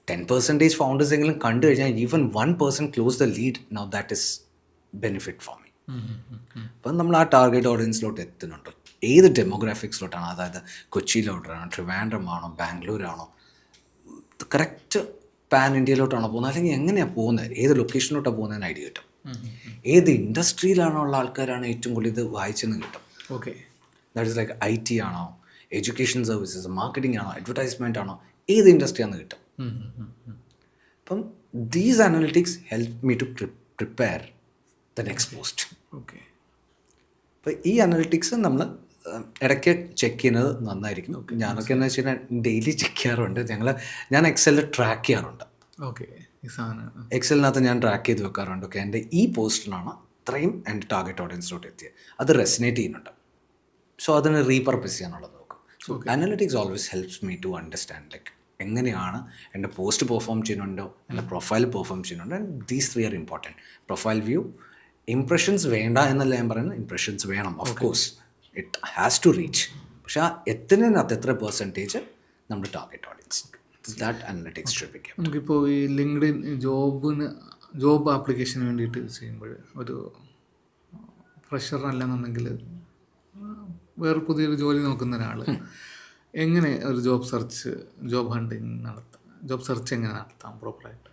10% ഫൗണ്ടേഴ്സ് എങ്കിലും കണ്ടു കഴിഞ്ഞാൽ even 1% close the lead, now that is benefit for me. അപ്പം നമ്മൾ ആ ടാർഗറ്റ് ഓഡിയൻസിലോട്ട് എത്തുന്നുണ്ടോ, ഏത് ഡെമോഗ്രാഫിക്സിലോട്ടാണ്, അതായത് കൊച്ചിയിലോട്ടാണോ, ട്രിവാൻഡ്രം ആണോ, ബാംഗ്ലൂരാണോ, കറക്റ്റ് പാൻ ഇന്ത്യയിലോട്ടാണോ പോകുന്നത്, അല്ലെങ്കിൽ എങ്ങനെയാണ് പോകുന്നത്, ഏത് ലൊക്കേഷനിലോട്ടാണ് പോകുന്നതിന് ഐഡിയ കിട്ടും. ഏത് ഇൻഡസ്ട്രിയിലാണോ ഉള്ള ആൾക്കാരാണ് ഏറ്റവും കൂടുതൽ ഇത് വായിച്ചെന്ന് കിട്ടും. Okay, that is like IT ആണോ, എഡ്യൂക്കേഷൻ സർവീസസ്, മാർക്കറ്റിംഗ് ആണോ, അഡ്വർടൈസ്മെൻ്റ് ആണോ, ഏത് ഇൻഡസ്ട്രിയാണെന്ന് കിട്ടും. അപ്പം these analytics help me to prepare the next post. Okay. അപ്പോൾ ഈ അനലിറ്റിക്സ് നമ്മൾ ഇടയ്ക്ക് ചെക്ക് ചെയ്യുന്നത് നന്നായിരിക്കും. ഞാനൊക്കെ എന്ന് വെച്ച് കഴിഞ്ഞാൽ ഡെയിലി ചെക്ക് ചെയ്യാറുണ്ട്. ഞാൻ എക്സലിൽ ട്രാക്ക് ചെയ്യാറുണ്ട്. ഓക്കെ. ഈ സാധനം എക്സലിനകത്ത് ഞാൻ ട്രാക്ക് ചെയ്ത് വെക്കാറുണ്ട്. ഓക്കെ, എൻ്റെ ഈ പോസ്റ്റിനാണ് ഇത്രയും എൻ്റെ ടാർഗറ്റ് ഓഡിയൻസിലോട്ട് എത്തിയത്, അത് റെസിനേറ്റ് ചെയ്യുന്നുണ്ട്. സോ അതിന് റീപർപ്പസ് ചെയ്യാനുള്ളത് നോക്കും. So analytics always helps me to understand like എങ്ങനെയാണ് എൻ്റെ പോസ്റ്റ് പെർഫോം ചെയ്യുന്നുണ്ടോ, എൻ്റെ പ്രൊഫൈൽ പെർഫോം ചെയ്യുന്നുണ്ടോ. And these 3 are important. Profile view, impressions വേണ്ട എന്നല്ല ഞാൻ പറയുന്നത്, ഇംപ്രഷൻസ് വേണം. Of course it has to reach. പക്ഷേ ആ എത്തുന്നതിനകത്ത് എത്ര പെർസെൻറ്റേജ് നമ്മുടെ target audience, that analytics should be kept. നമുക്കിപ്പോൾ ഈ ലിങ്ക്ഡിൻ ജോബ് ആപ്ലിക്കേഷന് വേണ്ടിയിട്ട് ചെയ്യുമ്പോൾ ഒരു ഫ്രഷറിനല്ലെന്നുണ്ടെങ്കിൽ വേറെ പുതിയൊരു ജോലി നോക്കുന്ന ഒരാൾ എങ്ങനെ ഒരു ജോബ് ഹണ്ടിങ് നടത്താം, ജോബ് സെർച്ച് എങ്ങനെ നടത്താം പ്രോപ്പറായിട്ട്?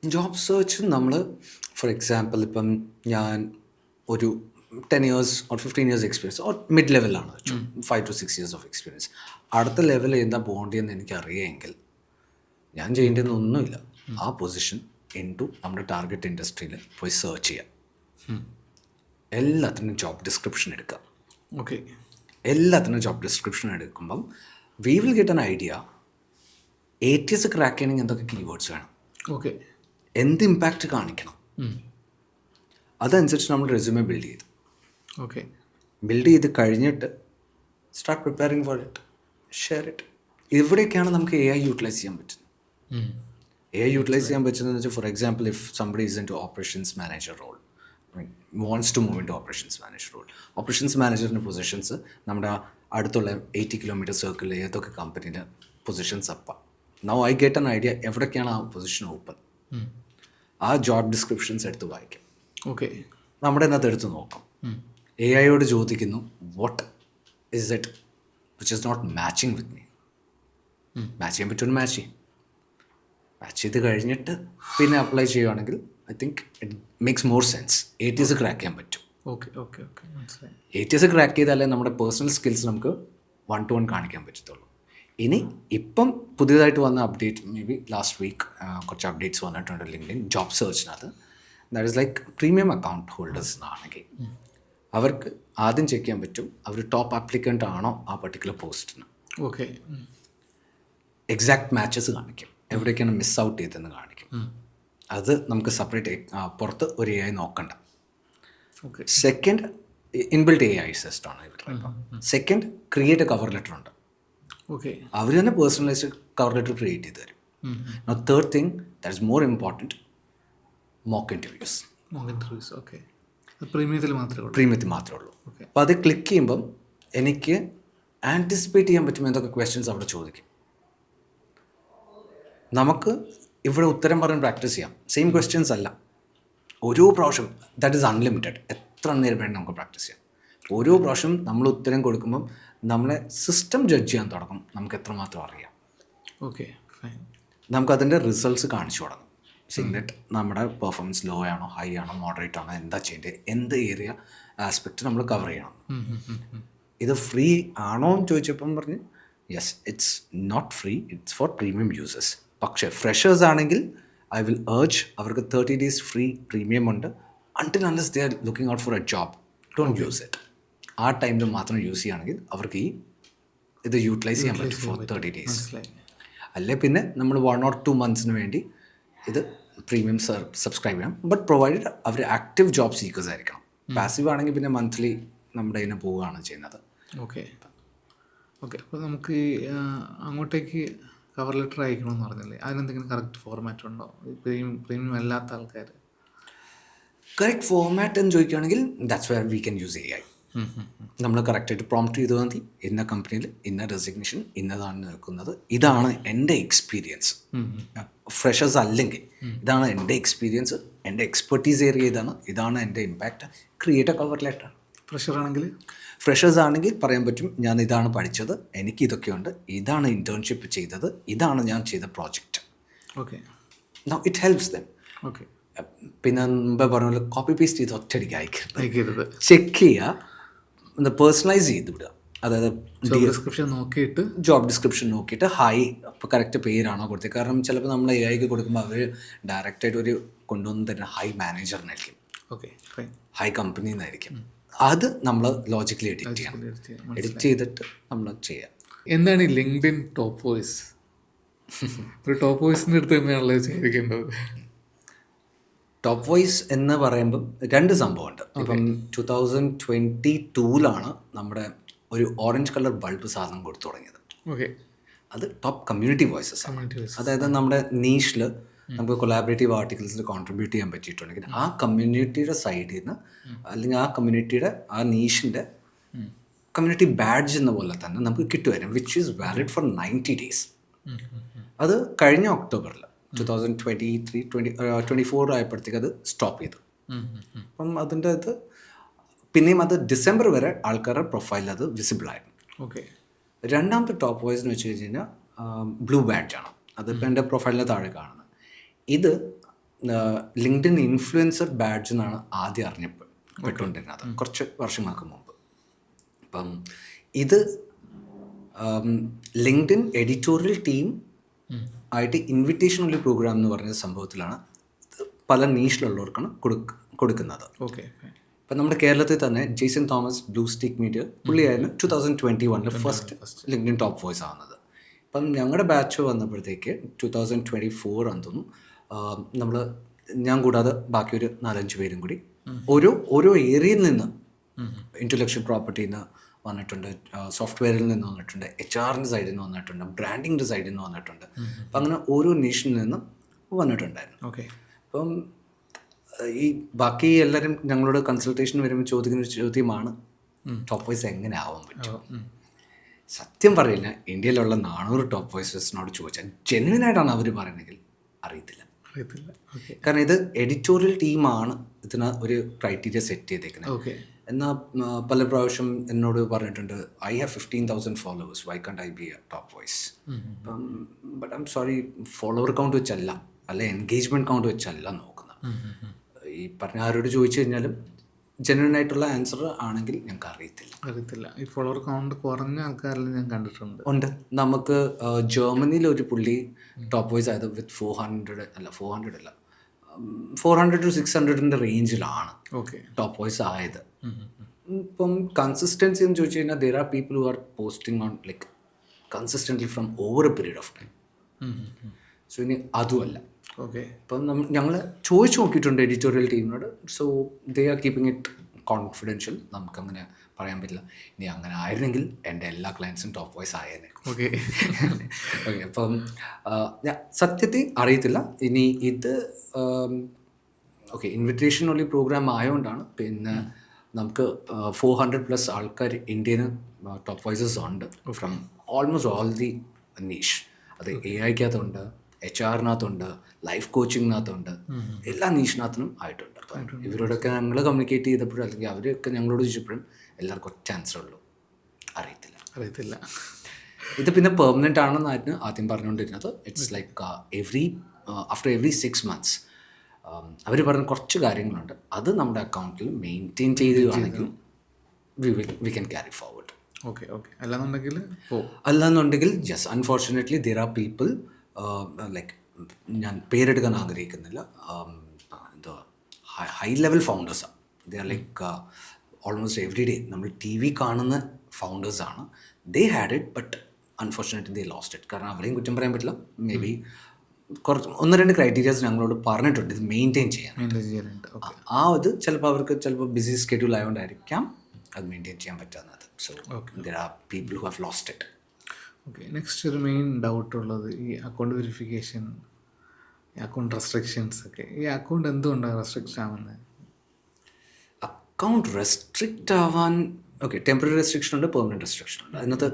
ജോബ് സെർച്ച് നമ്മൾ ഫോർ എക്സാമ്പിൾ ഇപ്പം ഞാൻ ഒരു 10 years or 15 years experience or mid ലെവലാണ്, 5 to 6 years ഓഫ് എക്സ്പീരിയൻസ്. അടുത്ത ലെവൽ എന്താ പോകേണ്ടതെന്ന് എനിക്കറിയാമെങ്കിൽ ഞാൻ ചെയ്യേണ്ടതൊന്നുമില്ല. ആ പൊസിഷൻ നമ്മുടെ ടാർഗറ്റ് ഇൻഡസ്ട്രിയിൽ പോയി സെർച്ച് ചെയ്യാം. എല്ലാത്തിനും ജോബ് ഡിസ്ക്രിപ്ഷൻ എടുക്കുക. ഓക്കെ. എല്ലാത്തിനും ജോബ് ഡിസ്ക്രിപ്ഷൻ എടുക്കുമ്പം we will get an idea ATS crack ചെയ്യണമെങ്കിൽ എന്തൊക്കെ കീവേഡ്സ് വേണം, ഓക്കെ, എന്ത് ഇമ്പാക്റ്റ് കാണിക്കണം, അതനുസരിച്ച് നമ്മൾ റെസ്യൂമെ ബിൽഡ് ചെയ്തു. ഓക്കെ. ബിൽഡ് ചെയ്ത് കഴിഞ്ഞിട്ട് start preparing for it, share it. ഇവിടെയൊക്കെയാണ് നമുക്ക് AI യൂട്ടിലൈസ് ചെയ്യാൻ പറ്റുന്നത്. AI യൂട്ടിലൈസ് ചെയ്യാൻ പറ്റുന്നതെന്ന് വെച്ചാൽ for example if somebody is into operations manager role, wants to move into operations manager role. Operations മാനേജറിൻ്റെ പൊസിഷൻസ് നമ്മുടെ അടുത്തുള്ള 80 kilometer സർക്കിളിൽ ഏതൊക്കെ കമ്പനിയുടെ പൊസിഷൻസ് അപ്പം. Now I get an idea എവിടേക്കാണ് ആ പൊസിഷൻ ഓപ്പൺ. ആ ജോബ് ഡിസ്ക്രിപ്ഷൻസ് എടുത്ത് വായിക്കും. ഓക്കെ. നമ്മുടെ അതിനകത്ത് എടുത്ത് നോക്കും. AIയോട് ചോദിക്കുന്നു what is it which is not matching with me. Match ചെയ്യാൻ പറ്റുമെന്ന് മാച്ച് ചെയ്ത് കഴിഞ്ഞിട്ട് പിന്നെ അപ്ലൈ ചെയ്യുകയാണെങ്കിൽ I think it makes more sense. ATS crack ചെയ്യാൻ പറ്റും. ഓക്കെ. ഓക്കെ. ഓക്കെ, മനസ്സിലായി. ATS ക്രാക്ക് ചെയ്താലേ നമ്മുടെ പേഴ്സണൽ സ്കിൽസ് നമുക്ക് 1-to-1 കാണിക്കാൻ പറ്റത്തുള്ളൂ. ഇനി ഇപ്പം പുതിയതായിട്ട് വന്ന update, maybe last week കുറച്ച് അപ്ഡേറ്റ്സ് വന്നിട്ടുണ്ട് ലിങ്ക്ഡിൻ ജോബ് സെർച്ചിനകത്ത്. That is like premium account ഹോൾഡേഴ്സിനാണെങ്കിൽ അവർക്ക് ആദ്യം ചെക്ക് ചെയ്യാൻ പറ്റും അവർ ടോപ്പ് ആപ്ലിക്കൻ്റ് ആണോ ആ പർട്ടിക്കുലർ പോസ്റ്റിന്. ഓക്കെ. എക്സാക്ട് മാച്ചസ് കാണിക്കും, എവിടേക്കാണ് മിസ് ഔട്ട് ചെയ്തതെന്ന് കാണിക്കും. അത് നമുക്ക് സെപ്പറേറ്റ് പുറത്ത് ഒരു AI നോക്കണ്ട. ഓക്കെ. സെക്കൻഡ് ഇൻബിൽറ്റ് AI സിസ്റ്റമാണ് ഇവരുടെ. Second create a cover letter ഉണ്ട്. ഓക്കെ. അവർ തന്നെ പേഴ്സണലൈസ്ഡ് കവർ ലെറ്റർ ക്രിയേറ്റ് ചെയ്ത് തരും. Now third thing that is more important, mock interviews. Okay. പ്രീമിയത്തിൽ മാത്രമേ ഉള്ളൂ. അപ്പോൾ അത് ക്ലിക്ക് ചെയ്യുമ്പം എനിക്ക് ആൻറ്റിസിപ്പേറ്റ് ചെയ്യാൻ പറ്റും എന്തൊക്കെ ക്വസ്റ്റ്യൻസ് അവിടെ ചോദിക്കും. നമുക്ക് ഇവിടെ ഉത്തരം പറഞ്ഞ് പ്രാക്ടീസ് ചെയ്യാം. സെയിം ക്വസ്റ്റ്യൻസ് അല്ല, ഓരോ പ്രാവശ്യം ദാറ്റ് ഈസ് അൺലിമിറ്റഡ്. എത്ര നേരം വേണം നമുക്ക് പ്രാക്ടീസ് ചെയ്യാം. ഓരോ പ്രാവശ്യം നമ്മൾ ഉത്തരം കൊടുക്കുമ്പം നമ്മളെ സിസ്റ്റം ജഡ്ജ് ചെയ്യാൻ തുടങ്ങും നമുക്ക് എത്രമാത്രം അറിയാം. Okay, fine. നമുക്കതിൻ്റെ റിസൾട്ട്സ് കാണിച്ചു തുടങ്ങും. സിഗ്നറ്റ് നമ്മുടെ പെർഫോമൻസ് ലോ ആണോ, ഹൈ ആണോ, മോഡറേറ്റ് ആണോ, എന്താ ചെയ്യേണ്ടത്, എന്ത് ഏരിയ ആസ്പെക്റ്റ് നമ്മൾ കവർ ചെയ്യണം. ഇത് ഫ്രീ ആണോ എന്ന് ചോദിച്ചപ്പം പറഞ്ഞ് yes, it's not free, it's for premium users. പക്ഷേ ഫ്രഷേഴ്സ് ആണെങ്കിൽ ഐ വിൽ ഏർജ് അവർക്ക് 30 days ഫ്രീ പ്രീമിയം ഉണ്ട്. Until unless they are looking out for a job, don't use it. ആ ടൈമിൽ മാത്രം യൂസ് ചെയ്യുകയാണെങ്കിൽ അവർക്ക് ഇത് യൂട്ടിലൈസ് ചെയ്യാൻ പറ്റും ഫോർ 30 days. അല്ലെ പിന്നെ നമ്മൾ 1 or 2 months വേണ്ടി ഇത് പ്രീമിയം സബ്സ്ക്രൈബ് ചെയ്യാം. ബട്ട് പ്രൊവൈഡഡ് അവർ ആക്റ്റീവ് ജോബ് സീക്കേഴ്സ് ആയിരിക്കണം. പാസീവ് ആണെങ്കിൽ പിന്നെ മന്ത്ലി നമ്മുടെ ഇതിന് പോവുകയാണ് ചെയ്യുന്നത്. ഓക്കെ. ഓക്കെ. അപ്പോൾ നമുക്ക് അങ്ങോട്ടേക്ക് കവർ ലെറ്റർ അയക്കണമെന്ന് പറഞ്ഞില്ലേ, അതിനെന്തെങ്കിലും കറക്റ്റ് ഫോർമാറ്റ് ഉണ്ടോ? പ്രീമിയം അല്ലാത്ത ആൾക്കാർ കറക്റ്റ് ഫോർമാറ്റ് എന്ന് ചോദിക്കുകയാണെങ്കിൽ that's where we can use AI. നമ്മൾ കറക്റ്റായിട്ട് പ്രോംപ്റ്റ് ചെയ്ത് മതി, ഇന്ന കമ്പനിയിൽ ഇന്ന റെസിഗ്നേഷൻ ഇന്നതാണ് നിൽക്കുന്നത്, ഇതാണ് എൻ്റെ എക്സ്പീരിയൻസ്. ഫ്രഷേഴ്സ് അല്ലെങ്കിൽ ഇതാണ് എൻ്റെ എക്സ്പീരിയൻസ്, എൻ്റെ എക്സ്പെർട്ടീസ് ഏരിയ ഇതാണ് എൻ്റെ impact, create a cover letter. Freshers ആണെങ്കിൽ പറയാൻ പറ്റും ഞാൻ ഇതാണ് പഠിച്ചത്, എനിക്ക് ഇതൊക്കെയുണ്ട്, ഇതാണ് ഇൻറ്റേൺഷിപ്പ് ചെയ്തത്, ഇതാണ് ഞാൻ ചെയ്ത project. Okay. Now it helps dum. Okay. പിന്നെ മുമ്പേ പറഞ്ഞ പോലെ കോപ്പി പേസ്റ്റ് ചെയ്ത് ഒറ്റയടിക്ക് അയക്കരുത്. അയക്കരുത്. ചെക്ക് ചെയ്യുക, പേഴ്സണലൈസ് ചെയ്ത് വിടുക. അതായത് ഡിസ്ക്രിപ്ഷൻ നോക്കിയിട്ട് ജോബ് ഡിസ്ക്രിപ്ഷൻ നോക്കിയിട്ട് ഇപ്പോൾ കറക്റ്റ് പേരാണോ കൊടുത്തത്. കാരണം ചിലപ്പോൾ നമ്മൾ എ ഐക്ക് കൊടുക്കുമ്പോൾ അവർ ഡയറക്റ്റായിട്ട് ഒരു കൊണ്ടുവന്ന് തരുന്ന ഹൈ മാനേജറിനായിരിക്കും, ഓക്കെ ഫൈൻ. ഹൈ കമ്പനിയിൽ നിന്നായിരിക്കും. അത് നമ്മൾ ലോജിക്കലി എഡിറ്റ് ചെയ്യണം. എഡിറ്റ് ചെയ്തിട്ട് നമ്മൾ ചെയ്യാം. എന്താണ് ഈ ലിങ്ക്ഡിൻ ടോപ്പ് വോയിസ്? ഒരു ടോപ്പ് വോയിസിൻ്റെ അടുത്ത് തന്നെയാണല്ലോ ചെയ്തിരിക്കേണ്ടത്. ടോപ്പ് വോയിസ് എന്ന് പറയുമ്പം രണ്ട് സംഭവമുണ്ട്. ഇപ്പം 2022 നമ്മുടെ ഒരു ഓറഞ്ച് കളർ ബൾബ് സാധനം കൊടുത്തു തുടങ്ങിയത്. ഓക്കെ, അത് ടോപ്പ് കമ്മ്യൂണിറ്റി വോയിസസ് ആണ്. അതായത് നമ്മുടെ നീഷിൽ നമുക്ക് കൊളാബറേറ്റീവ് ആർട്ടിക്കിൾസിൽ കോൺട്രിബ്യൂട്ട് ചെയ്യാൻ പറ്റിയിട്ടുണ്ടെങ്കിൽ ആ കമ്മ്യൂണിറ്റിയുടെ സൈഡിൽ നിന്ന്, അല്ലെങ്കിൽ ആ കമ്മ്യൂണിറ്റിയുടെ ആ നീഷിൻ്റെ കമ്മ്യൂണിറ്റി ബാഡ്ജ് എന്ന പോലെ തന്നെ നമുക്ക് കിട്ടുമായിരുന്നു, which is valid four 90 days. അത് കഴിഞ്ഞ ഒക്ടോബറിൽ 2023-24 ആയപ്പോഴത്തേക്ക് അത് സ്റ്റോപ്പ് ചെയ്തു. അപ്പം അതിൻ്റെ അത് പിന്നെയും അത് ഡിസംബർ വരെ ആൾക്കാരുടെ പ്രൊഫൈലിൽ അത് വിസിബിൾ ആയിരുന്നു. ഓക്കെ. രണ്ടാമത്തെ ടോപ്പ് വോയിസ് എന്ന് വെച്ച് കഴിഞ്ഞാൽ ബ്ലൂ ബാഡ്ജാണ്. അതിപ്പോൾ എൻ്റെ പ്രൊഫൈലിന് താഴെ കാണുന്നത്. ഇത് ലിങ്ക്ഡിൻ ഇൻഫ്ലുവൻസർ ബാഡ്ജ് എന്നാണ് ആദ്യം അറിഞ്ഞപ്പെട്ടുകൊണ്ടിരുന്നത് കുറച്ച് വർഷങ്ങൾക്ക് മുമ്പ്. അപ്പം ഇത് ലിങ്ക്ഡിൻ എഡിറ്റോറിയൽ ടീം ആയിട്ട് ഇൻവിറ്റേഷൻ ഉള്ള പ്രോഗ്രാം എന്ന് പറഞ്ഞ സംഭവത്തിലാണ് പല നീഷിലുള്ളവർക്കാണ് കൊടുക്കുന്നത്. ഓക്കെ. ഇപ്പം നമ്മുടെ കേരളത്തിൽ തന്നെ Jaison Thomas Blue Stick Media പുള്ളിയായിരുന്നു 2021 ഫസ്റ്റ് ലിങ്ക്ഡിൻ ടോപ്പ് വോയിസ് ആവുന്നത്. അപ്പം ഞങ്ങളുടെ ബാച്ച് വന്നപ്പോഴത്തേക്ക് 2024 ആണെന്ന് തോന്നുന്നു, ഞാൻ കൂടാതെ ബാക്കി ഒരു 4-5 പേരും കൂടി ഓരോ ഏരിയയിൽ നിന്ന്, ഇൻ്റലക്ച്വൽ പ്രോപ്പർട്ടിയിൽ നിന്ന് വന്നിട്ടുണ്ട്, സോഫ്റ്റ്വെയറിൽ നിന്ന് വന്നിട്ടുണ്ട്, HR സൈഡിൽ നിന്ന് വന്നിട്ടുണ്ട്, ബ്രാൻഡിങ്ങിൻ്റെ സൈഡിൽ നിന്ന് വന്നിട്ടുണ്ട്. അപ്പം അങ്ങനെ ഓരോ നീഷിൽ നിന്നും വന്നിട്ടുണ്ടായിരുന്നു. ഓക്കെ. അപ്പം ഈ ബാക്കി എല്ലാവരും ഞങ്ങളോട് കൺസൾട്ടേഷൻ വരുമ്പോൾ ചോദിക്കുന്ന ഒരു ചോദ്യമാണ്, ടോപ്പ് വോയിസ് എങ്ങനെ ആവാൻ പറ്റും? സത്യം പറയില്ല, ഇന്ത്യയിലുള്ള 400 ടോപ്പ് വോയിസസിനോട് ചോദിച്ചാൽ ജെന്യുവനായിട്ടാണ് അവർ പറയുന്നതെങ്കിൽ അറിയത്തില്ല. കാരണം ഇത് എഡിറ്റോറിയൽ ടീമാണ് ഇതിന് ഒരു ക്രൈറ്റീരിയ സെറ്റ് ചെയ്തേക്കുന്നത്. എന്നാൽ പല പ്രാവശ്യം എന്നോട് പറഞ്ഞിട്ടുണ്ട്, I have 15,000 followers, why can't I be a top voice? അപ്പം but I'm sorry, follower count വെച്ചല്ല, അല്ല എൻഗേജ്മെൻറ്റ് കൗണ്ട് വെച്ചല്ല നോക്കുന്നത്. ഈ പറഞ്ഞ ആരോട് ചോദിച്ചു കഴിഞ്ഞാലും ജെന്യുവൻ ആയിട്ടുള്ള ആൻസർ ആണെങ്കിൽ ഞങ്ങൾക്ക് അറിയത്തില്ല. ഈ ഫോളോവർ കൗണ്ട് കുറഞ്ഞ ആൾക്കാരിൽ ഞാൻ കണ്ടിട്ടുണ്ട്. ഉണ്ട്. നമുക്ക് ജർമ്മനിയിൽ ഒരു പുള്ളി ടോപ്പ് വോയിസ് ആയത് വിത്ത് 400 to 600 റേഞ്ചിലാണ് ടോപ്പ് വോയിസ് ആയത്. ഇപ്പം കൺസിസ്റ്റൻസി എന്ന് ചോദിച്ചു കഴിഞ്ഞാൽ there are people who are posting on like consistently from over a period of time. So ഇനി അതുമല്ല. ഓക്കെ. ഇപ്പം ഞങ്ങൾ ചോദിച്ചു നോക്കിയിട്ടുണ്ട് എഡിറ്റോറിയൽ ടീമിനോട്. So they are keeping it confidential. നമുക്കങ്ങനെ പറയാൻ പറ്റില്ല. ഇനി അങ്ങനെ ആയിരുന്നെങ്കിൽ എൻ്റെ എല്ലാ ക്ലയൻസും ടോപ്പ് വോയിസ് ആയേനെ. ഓക്കെ. ഓക്കെ. അപ്പം സത്യത്തിൽ അറിയത്തില്ല. ഇനി ഇത് ഓക്കെ ഇൻവിറ്റേഷൻ ഉള്ള പ്രോഗ്രാം ആയതുകൊണ്ടാണ്. പിന്നെ നമുക്ക് 400+ ആൾക്കാർ ഇന്ത്യയിൽ ടോപ്പ് വോയിസസ് ഉണ്ട് from almost all the niche. അത് AI-ക്കകത്തുണ്ട്, HR-നകത്തുണ്ട്, ലൈഫ് കോച്ചിങ്ങിനകത്തുണ്ട്, എല്ലാ നീഷിനകത്തും ആയിട്ടുണ്ട്. അപ്പം ഇവരോടൊക്കെ ഞങ്ങൾ കമ്മ്യൂണിക്കേറ്റ് ചെയ്തപ്പോഴും അല്ലെങ്കിൽ അവരൊക്കെ ഞങ്ങളോട് ചോദിച്ചപ്പോഴും എല്ലാവർക്കും ഒറ്റ ആൻസർ ഉള്ളൂ, അറിയത്തില്ല. ഇത് പിന്നെ പെർമനൻ്റ് ആണെന്നായിരുന്നു ആദ്യം പറഞ്ഞുകൊണ്ടിരുന്നത്. It's like after every 6 months അവർ പറഞ്ഞ കുറച്ച് കാര്യങ്ങളുണ്ട്, അത് നമ്മുടെ അക്കൗണ്ടിൽ മെയിൻറ്റെയിൻ ചെയ്യുകയാണെങ്കിൽ we can carry forward. Okay. അല്ലാന്നുണ്ടെങ്കിൽ yes, unfortunately there are people like, ഞാൻ പേരെടുക്കാൻ ആഗ്രഹിക്കുന്നില്ല, എന്താ ഹൈ ലെവൽ ഫൗണ്ടേഴ്സാണ്. They are like almost every day നമ്മൾ TV കാണുന്ന ഫൗണ്ടേഴ്സാണ്. They had it but unfortunately they lost it. കാരണം അവരെയും കുറ്റം പറയാൻ പറ്റില്ല. മേ ബി കുറച്ച് 1-2 ക്രൈറ്റീരിയാസ് ഞങ്ങളോട് പറഞ്ഞിട്ടുണ്ട് ഇത് മെയിൻറ്റെയിൻ ചെയ്യാൻ. ആ ഇത് ചിലപ്പോൾ ബിസി സ്കെഡ്യൂൾ ആയതുകൊണ്ടായിരിക്കാം അത് മെയിൻറ്റെയിൻ ചെയ്യാൻ പറ്റാവുന്നത്. So there are people who have lost it. Okay. Next ഒരു മെയിൻ ഡൗട്ടുള്ളത് ഈ അക്കൗണ്ട് വെരിഫിക്കേഷൻ, അക്കൗണ്ട് റെസ്ട്രിക്ഷൻസ് ഒക്കെ. ഈ അക്കൗണ്ട് എന്തുകൊണ്ടാണ് റെസ്ട്രിക്റ്റ് ആവുന്നത്? അക്കൗണ്ട് റെസ്ട്രിക്റ്റ് ആവാൻ ഓക്കെ ടെമ്പററി റെസ്ട്രിക്ഷൻ ഉണ്ട്, പെർമനൻറ്റ് റെസ്ട്രിക്ഷൻ ഉണ്ട്. അതിനകത്ത്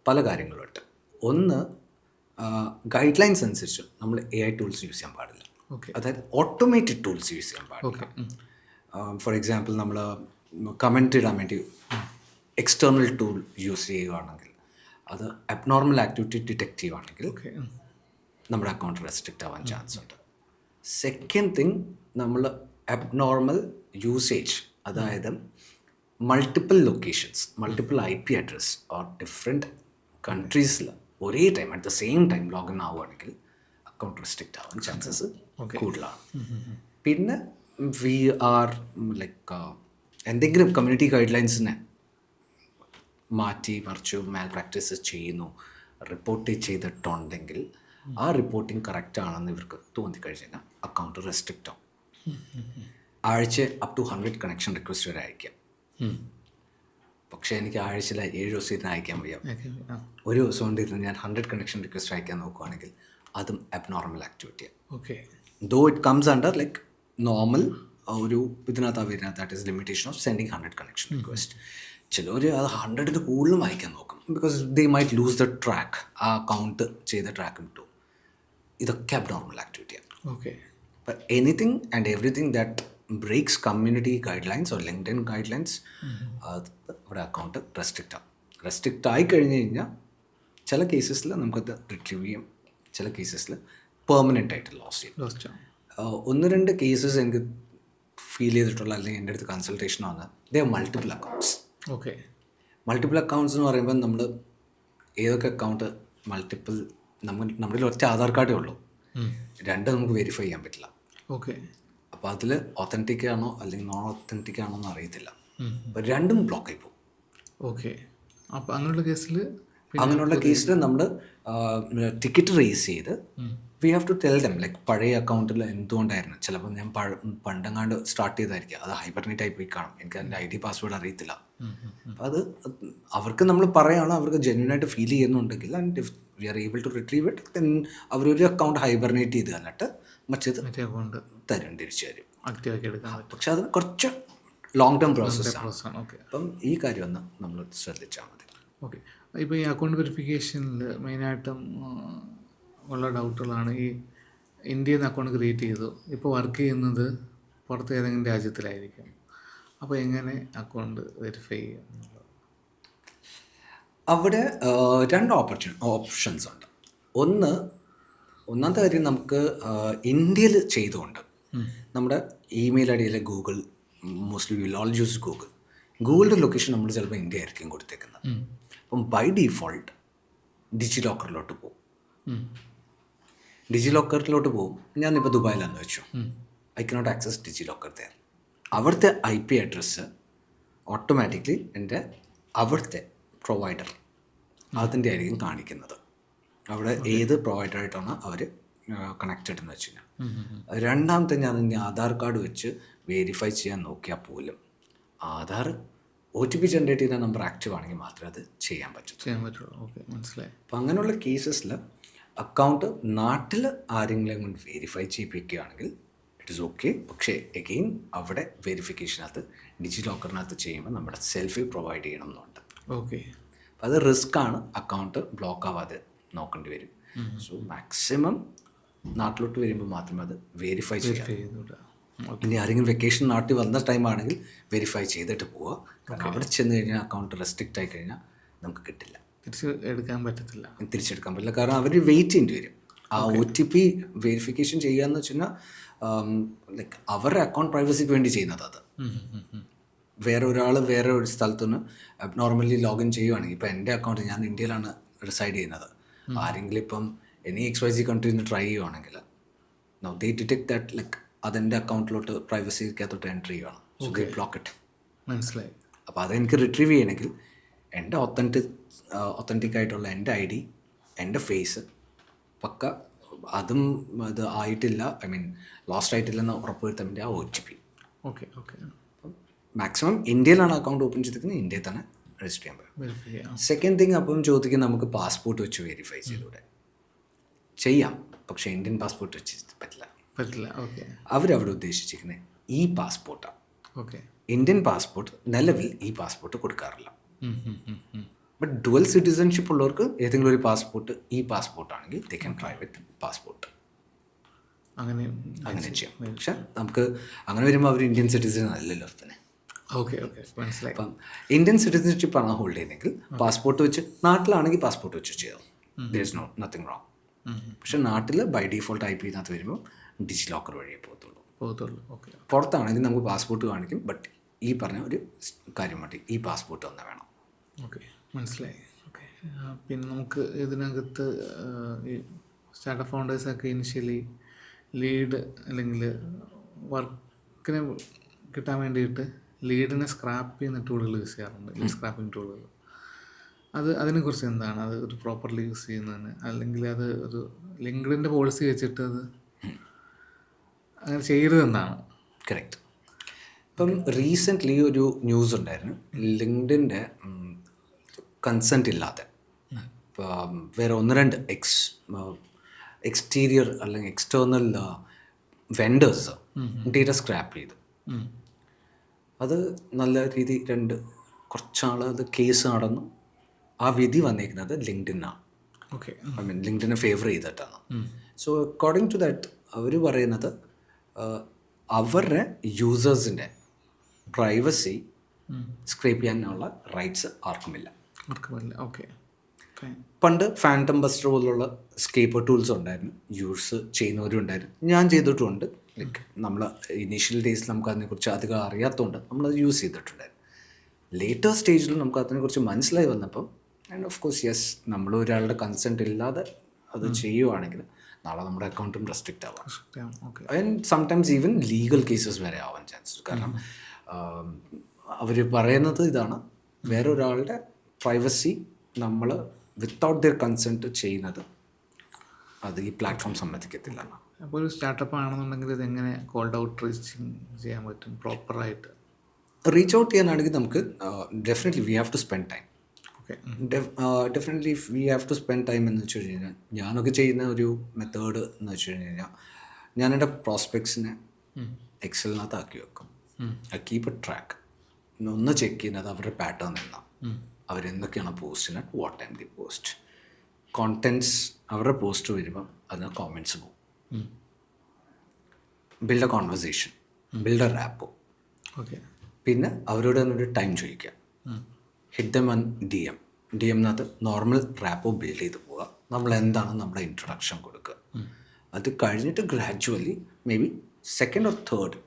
പല കാര്യങ്ങളുണ്ട്. ഒന്ന്, ഗൈഡ് ലൈൻസ് അനുസരിച്ച് നമ്മൾ AI ടൂൾസ് യൂസ് ചെയ്യാൻ പാടില്ല. അതായത് ഓട്ടോമേറ്റഡ് ടൂൾസ് യൂസ് ചെയ്യാൻ പാടില്ല. ഫോർ എക്സാമ്പിൾ നമ്മൾ കമൻറ്റ് ഇടാൻ വേണ്ടി എക്സ്റ്റേർണൽ ടൂൾ യൂസ് ചെയ്യുകയാണെങ്കിൽ, അത് അബ്നോർമൽ ആക്ടിവിറ്റി ഡിറ്റക്റ്റ് ചെയ്യുകയാണെങ്കിൽ നമ്മുടെ അക്കൗണ്ട് റെസ്ട്രിക്റ്റ് ആവാൻ ചാൻസ് ഉണ്ട്. സെക്കൻഡ് തിങ്, നമ്മൾ അബ്നോർമൽ യൂസേജ്, അതായത് multiple locations, multiple IP address or different കൺട്രീസിൽ ഒരേ time at the same time login ആവുകയാണെങ്കിൽ അക്കൗണ്ട് റെസ്ട്രിക്റ്റ് ആവാൻ ചാൻസസ് കൂടുതലാണ്. പിന്നെ വി ആർ ലൈക്ക് എന്തെങ്കിലും കമ്മ്യൂണിറ്റി ഗൈഡ് ലൈൻസിനെ മാറ്റി മറിച്ച് മാൽ പ്രാക്ടീസ് ചെയ്യുന്നു റിപ്പോർട്ട് ചെയ്തിട്ടുണ്ടെങ്കിൽ ആ റിപ്പോർട്ടിങ് കറക്റ്റ് ആണെന്ന് ഇവർക്ക് തോന്നിക്കഴിഞ്ഞാൽ അക്കൗണ്ട് റെസ്ട്രിക്റ്റ് ആവും. ആഴ്ച അപ് ടു 100 കണക്ഷൻ റിക്വസ്റ്റ് വരെ അയക്കാം. പക്ഷേ എനിക്ക് ആഴ്ചയിൽ 7 ദിവസം ഇരുന്ന് അയക്കാൻ വയ്യ. ഒരു ദിവസം കൊണ്ട് ഇരുന്ന് ഞാൻ 100 കണക്ഷൻ റിക്വസ്റ്റ് അയക്കാൻ നോക്കുകയാണെങ്കിൽ അതും അബ്നോർമൽ ആക്ടിവിറ്റിയാണ്. Okay, though it comes under like normal ഒരു ഇതിനകത്ത് വരുന്നത് that is limitation of sending 100 connection request. ചിലർ അത് 100ന് കൂടുതലും അയക്കാൻ നോക്കും because they might lose the track. ആ അക്കൗണ്ട് ചെയ്ത ട്രാക്ക് കിട്ടും. ഇതൊക്കെ അബ്നോർമൽ ആക്ടിവിറ്റിയാണ്. ഓക്കെ, അപ്പം anything and everything that breaks community guide lines or LinkedIn guidelines അത് ഇവിടെ അക്കൗണ്ട് റെസ്ട്രിക്റ്റ് ആവും. റെസ്ട്രിക്റ്റ് ആയി കഴിഞ്ഞ് കഴിഞ്ഞാൽ ചില കേസസിൽ നമുക്കത് റിട്രീവ് ചെയ്യും, ചില കേസസിൽ പെർമനൻ്റ് ആയിട്ട് ലോസ് ചെയ്യും. 1-2 കേസസ് എനിക്ക് ഫീൽ ചെയ്തിട്ടുള്ള അല്ലെങ്കിൽ എൻ്റെ അടുത്ത് കൺസൾട്ടേഷൻ വന്ന് they multiple accounts. Okay, multiple accounts എന്ന് പറയുമ്പോൾ നമ്മൾ ഏതൊക്കെ അക്കൗണ്ട് മൾട്ടിപ്പിൾ നമ്മുടെ ഒറ്റ ആധാർ കാർഡേ ഉള്ളൂ, 2 നമുക്ക് വെരിഫൈ ചെയ്യാൻ പറ്റില്ല. ഓക്കെ, അപ്പോൾ അതിൽ ഒത്തൻറ്റിക് ആണോ അല്ലെങ്കിൽ നോൺ ഒത്തൻറ്റിക് ആണോ എന്ന് അറിയത്തില്ല. അപ്പോൾ 2ഉം ബ്ലോക്ക് ആയി പോകും. ഓക്കെ, അപ്പോൾ അങ്ങനെയുള്ള കേസിൽ നമ്മൾ ടിക്കറ്റ് റേസ് ചെയ്ത് we have to tell them like പഴയ അക്കൗണ്ടിൽ എന്തുകൊണ്ടായിരുന്നു. ചിലപ്പോൾ ഞാൻ പണ്ടങ്ങാണ്ട് സ്റ്റാർട്ട് ചെയ്തായിരിക്കും, അത് ഹൈബർനേറ്റ് ആയി പോയി കാണും, എനിക്ക് അതിൻ്റെ ID പാസ്വേഡ് അറിയത്തില്ല. അപ്പോൾ അത് അവർക്ക് നമ്മൾ പറയുകയാണ്, അവർക്ക് ജെന്യൂനായിട്ട് ഫീൽ ചെയ്യുന്നുണ്ടെങ്കിൽ and if we are able to retrieve it then അവരൊരു അക്കൗണ്ട് ഹൈബർനേറ്റ് ചെയ്ത് തന്നിട്ട് മറ്റേത് തരും, തിരിച്ചു തരും. പക്ഷെ അത് കുറച്ച് ലോങ് ടേം പ്രോസസ്സാണ്. അപ്പം ഈ കാര്യം ഒന്ന് നമ്മൾ ശ്രദ്ധിച്ചാൽ മതി. ഓക്കെ, ഇപ്പോൾ ഈ അക്കൗണ്ട് വെരിഫിക്കേഷനിൽ മെയിനായിട്ടും ഉള്ള ഡൗട്ടുകളാണ്. ഈ ഇന്ത്യയിൽ നിന്ന് അക്കൗണ്ട് ക്രിയേറ്റ് ചെയ്തു, ഇപ്പോൾ വർക്ക് ചെയ്യുന്നത് പുറത്ത് ഏതെങ്കിലും രാജ്യത്തിലായിരിക്കും, അപ്പോൾ എങ്ങനെ അക്കൗണ്ട് വെരിഫൈ ചെയ്യും? അവിടെ 2 ഓപ്ഷൻസ് ഉണ്ട്. ഒന്നാമത്തെ കാര്യം, നമുക്ക് ഇന്ത്യയിൽ ചെയ്തുകൊണ്ട് നമ്മുടെ ഇമെയിൽ ഐ ഡിയിലെ Google, mostly will all use ഗൂഗിളിൻ്റെ ലൊക്കേഷൻ നമ്മൾ ചിലപ്പോൾ ഇന്ത്യ ആയിരിക്കും കൊടുത്തേക്കുന്നത്. അപ്പം ബൈ ഡീഫോൾട്ട് ഡിജി ലോക്കറിലോട്ട് പോകും. ഞാനിപ്പോൾ ദുബായിലാണെന്ന് വെച്ചു, I cannot access DigiLocker there. അവിടുത്തെ IP അഡ്രസ്സ് ഓട്ടോമാറ്റിക്കലി അവിടുത്തെ പ്രൊവൈഡർ അതിൻ്റെ ആയിരിക്കും കാണിക്കുന്നത്. അവിടെ ഏത് പ്രൊവൈഡറായിട്ടാണ് അവർ കണക്റ്റഡ് എന്ന് വെച്ച് കഴിഞ്ഞാൽ. രണ്ടാമത്തെ, ഞാൻ എൻ്റെ ആധാർ കാർഡ് വെച്ച് വെരിഫൈ ചെയ്യാൻ നോക്കിയാൽ പോലും ആധാർ OTP ജനറേറ്റ് ചെയ്യുന്ന നമ്പർ ആക്റ്റീവ് ആണെങ്കിൽ മാത്രമേ അത് ചെയ്യാൻ പറ്റുള്ളൂ. ഓക്കെ, മനസ്സിലായി. അപ്പം അങ്ങനെയുള്ള കേസസിൽ അക്കൗണ്ട് നാട്ടിൽ ആരെങ്കിലും കൊണ്ട് വെരിഫൈ ചെയ്യിപ്പിക്കുകയാണെങ്കിൽ ഇറ്റ് ഈസ് ഓക്കെ. പക്ഷേ എഗെയിൻ അവിടെ വെരിഫിക്കേഷനകത്ത് ഡിജി ലോക്കറിനകത്ത് ചെയ്യുമ്പോൾ നമ്മുടെ സെൽഫി പ്രൊവൈഡ് ചെയ്യണം എന്നുണ്ട്. ഓക്കെ, അപ്പോൾ അത് റിസ്ക്കാണ്, അക്കൗണ്ട് ബ്ലോക്ക് ആവാതെ നോക്കേണ്ടി വരും. സോ മാക്സിമം നാട്ടിലോട്ട് വരുമ്പോൾ മാത്രമേ അത് വെരിഫൈ ചെയ്യാം. ഇനി ആരെങ്കിലും വെക്കേഷൻ നാട്ടിൽ വന്ന ടൈമാണെങ്കിൽ വെരിഫൈ ചെയ്തിട്ട് പോവുക. കാരണം അവിടെ ചെന്ന് കഴിഞ്ഞാൽ അക്കൗണ്ട് റെസ്ട്രിക്റ്റ് ആയി കഴിഞ്ഞാൽ നമുക്ക് കിട്ടില്ല, തിരിച്ചെടുക്കാൻ പറ്റില്ല. കാരണം അവർ വെയിറ്റ് ചെയ്യേണ്ടി വരും. ആ OTP വെരിഫിക്കേഷൻ ചെയ്യാന്ന് വെച്ച് കഴിഞ്ഞാൽ ലൈക്ക് അവരുടെ അക്കൗണ്ട് പ്രൈവസിക്ക് വേണ്ടി ചെയ്യുന്നത്. അത് വേറെ ഒരാൾ വേറെ ഒരു സ്ഥലത്തുനിന്ന് നോർമലി ലോഗിൻ ചെയ്യുവാണെങ്കിൽ, ഇപ്പോൾ എൻ്റെ അക്കൗണ്ട് ഞാൻ ഇന്ത്യയിലാണ് റിസൈഡ് ചെയ്യുന്നത്, ആരെങ്കിലും ഇപ്പം എനി XYZ കൺട്രിയിൽ നിന്ന് ട്രൈ ചെയ്യുവാണെങ്കിൽ now they detect that like അതെൻ്റെ അക്കൗണ്ടിലോട്ട് പ്രൈവസിക്കകത്തോട്ട് എൻട്രി ചെയ്യണം. So they block it. മനസ്സിലായി. അപ്പോൾ അതെനിക്ക് റിട്രീവ് ചെയ്യണമെങ്കിൽ എൻ്റെ ഒത്തൻറ്റിക് ആയിട്ടുള്ള എൻ്റെ ID, എൻ്റെ ഫേസ് പക്ക അതും അത് ആയിട്ടില്ല, ഐ മീൻ ലോസ്റ്റ് ആയിട്ടില്ലെന്ന് ഉറപ്പുവരുത്താൻ വേണ്ടി ആ OTP. ഓക്കെ, മാക്സിമം ഇന്ത്യയിലാണ് അക്കൗണ്ട് ഓപ്പൺ ചെയ്തിരിക്കുന്നത്, ഇന്ത്യയിൽ തന്നെ രജിസ്റ്റർ ചെയ്യാൻ പറ്റും. സെക്കൻഡ് തിങ്, അപ്പം ചോദിക്കും നമുക്ക് പാസ്പോർട്ട് വെച്ച് വെരിഫൈ ചെയ്തൂടെ? ചെയ്യാം, പക്ഷേ ഇന്ത്യൻ പാസ്പോർട്ട് വെച്ച് പറ്റില്ല. ഓക്കെ, അവരവിടെ ഉദ്ദേശിച്ചിരിക്കുന്നത് ഈ പാസ്പോർട്ടാണ്. ഓക്കെ, ഇന്ത്യൻ പാസ്പോർട്ട് നിലവിൽ ഈ പാസ്പോർട്ട് കൊടുക്കാറില്ല. ബട്ട് ഡുവൽ സിറ്റിസൺഷിപ്പ് ഉള്ളവർക്ക് ഏതെങ്കിലും ഒരു പാസ്പോർട്ട് ഈ പാസ്പോർട്ടാണെങ്കിൽ they can try with passport. അങ്ങനെ ചെയ്യാം. പക്ഷെ നമുക്ക് അങ്ങനെ വരുമ്പോൾ അവർ ഇന്ത്യൻ സിറ്റിസൺ അല്ലല്ലോ തന്നെ. ഓക്കെ, മനസ്സിലായി. അപ്പം ഇന്ത്യൻ സിറ്റിസൺഷിപ്പ് ആണ് ഹോൾഡ് ചെയ്യുന്നതെങ്കിൽ പാസ്പോർട്ട് വെച്ച്, നാട്ടിലാണെങ്കിൽ പാസ്പോർട്ട് വെച്ച് ചെയ്യാം, ദർ ഇസ് നത്തിങ് റോങ്. പക്ഷെ നാട്ടിൽ ബൈ ഡീഫോൾട്ട് IP ഇതിനകത്ത് വരുമ്പോൾ ഡിജി ലോക്കർ വഴിയേ പോകത്തുള്ളൂ. ഓക്കെ, പുറത്താണെങ്കിൽ നമുക്ക് പാസ്പോർട്ട് കാണിക്കും, ബട്ട് ഈ പറഞ്ഞ ഒരു കാര്യം മതി, ഈ പാസ്പോർട്ട് തന്നെ വേണം. ഓക്കെ, മനസ്സിലായി. ഓക്കെ, പിന്നെ നമുക്ക് ഇതിനകത്ത് ഈ സ്റ്റാർട്ടപ്പ് ഫൗണ്ടേഴ്സൊക്കെ ഇനിഷ്യലി ലീഡ് അല്ലെങ്കിൽ വർക്കിന് കിട്ടാൻ വേണ്ടിയിട്ട് ലീഡിനെ സ്ക്രാപ്പ് ചെയ്യുന്ന ടൂളുകൾ യൂസ് ചെയ്യാറുണ്ട്, ലീഡ് സ്ക്രാപ്പിംഗ് ടൂളുകൾ. അതിനെക്കുറിച്ച് എന്താണ്? അത് ഒരു പ്രോപ്പർലി യൂസ് ചെയ്യുന്നതിന്, അല്ലെങ്കിൽ അത് ഒരു ലിങ്ക്ഡിൻ്റെ പോളിസി വെച്ചിട്ട് അത് അങ്ങനെ ചെയ്യരുതെന്നാണ്? കറക്റ്റ്. ഇപ്പം റീസെൻ്റ്ലി ഒരു ന്യൂസ് ഉണ്ടായിരുന്നു, ലിങ്ക്ഡിൻ്റെ കൺസെൻറ്റ് ഇല്ലാതെ ഇപ്പം വേറെ 1-2 എക്സ്റ്റീരിയർ അല്ലെങ്കിൽ എക്സ്റ്റേർണൽ വെൻഡേഴ്സ് ഡേറ്റ സ്ക്രാപ്പ് ചെയ്തു. അത് നല്ല രീതി കുറച്ചാൾ അത് കേസ് നടന്നു. ആ വിധി വന്നിരിക്കുന്നത് ലിങ്ക്ഡിനാണ്. ഓക്കെ, ഐ മീൻ ലിങ്ക്ഡിനെ ഫേവർ ചെയ്തിട്ടാണ്. സോ അക്കോർഡിംഗ് ടു ദാറ്റ് അവർ പറയുന്നത് അവരുടെ യൂസേഴ്സിൻ്റെ പ്രൈവസി സ്ക്രേപ്പ് ചെയ്യാനുള്ള റൈറ്റ്സ് ആർക്കുമില്ല. ഓക്കെ. പണ്ട് ഫാൻറ്റം ബസ്റ്റർ പോലുള്ള സ്കേപ്പർ ടൂൾസ് ഉണ്ടായിരുന്നു, യൂസ് ചെയ്യുന്നവരും ഉണ്ടായിരുന്നു, ഞാൻ ചെയ്തിട്ടുമുണ്ട്. ലൈക്ക് നമ്മൾ ഇനീഷ്യൽ ഡേയ്സിൽ നമുക്ക് അതിനെക്കുറിച്ച് അധികം അറിയാത്തതുകൊണ്ട് നമ്മളത് യൂസ് ചെയ്തിട്ടുണ്ടായിരുന്നു. ലേറ്റർ സ്റ്റേജിൽ നമുക്ക് അതിനെക്കുറിച്ച് മനസ്സിലായി വന്നപ്പം ആൻഡ് ഓഫ് കോഴ്സ് യെസ്, നമ്മൾ ഒരാളുടെ കൺസെൻറ്റ് ഇല്ലാതെ അത് ചെയ്യുവാണെങ്കിൽ നാളെ നമ്മുടെ അക്കൗണ്ടും റെസ്ട്രിക്റ്റ് ആവാം. And sometimes even legal cases വരെ ആവാൻ ചാൻസ്. കാരണം അവർ പറയുന്നത് ഇതാണ്, വേറൊരാളുടെ പ്രൈവസി നമ്മൾ വിത്തൗട്ട് ദിയർ കൺസെൻറ്റ് ചെയ്യുന്നത് അത് ഈ പ്ലാറ്റ്ഫോം സമ്മതിക്കത്തില്ല. അപ്പോൾ ഒരു സ്റ്റാർട്ടപ്പ് ആണെന്നുണ്ടെങ്കിൽ ഇതെങ്ങനെ കോൾഡ് ഔട്ട് റീച്ചിങ് ചെയ്യാൻ പറ്റും പ്രോപ്പറായിട്ട്? റീച്ച് ഔട്ട് ചെയ്യാനാണെങ്കിൽ നമുക്ക് definitely we have to spend time. Okay, definitely we have to spend time എന്ന് വെച്ച് കഴിഞ്ഞാൽ ഞാനൊക്കെ ചെയ്യുന്ന ഒരു മെത്തേഡ് എന്ന് വെച്ച് കഴിഞ്ഞാൽ ഞാൻ എൻ്റെ പ്രോസ്പെക്ട്സിനെ എക്സലിനകത്ത് ആക്കി വെക്കും. I keep a track. ഒന്ന് ചെക്ക് ചെയ്യുന്നത് അവരുടെ പാറ്റേൺ എന്നാണ്, അവരെന്തൊക്കെയാണ് പോസ്റ്റിന്, what time the post, contents അവരുടെ പോസ്റ്റ് വരുമ്പം അതിന് കോമെൻറ്റ്സ് പോകും. Build a conversation, build a rapport. Okay, പിന്നെ അവരോട് തന്നെ ഒരു ടൈം ചോദിക്കുക, ഹിറ്റ് ദം ഓൺ ഡി എംനകത്ത് നോർമൽ റാപ്പോ ബിൽഡ് ചെയ്ത് പോവുക. നമ്മൾ എന്താണ് നമ്മുടെ ഇൻട്രൊഡക്ഷൻ കൊടുക്കുക. അത് കഴിഞ്ഞിട്ട് gradually maybe second or third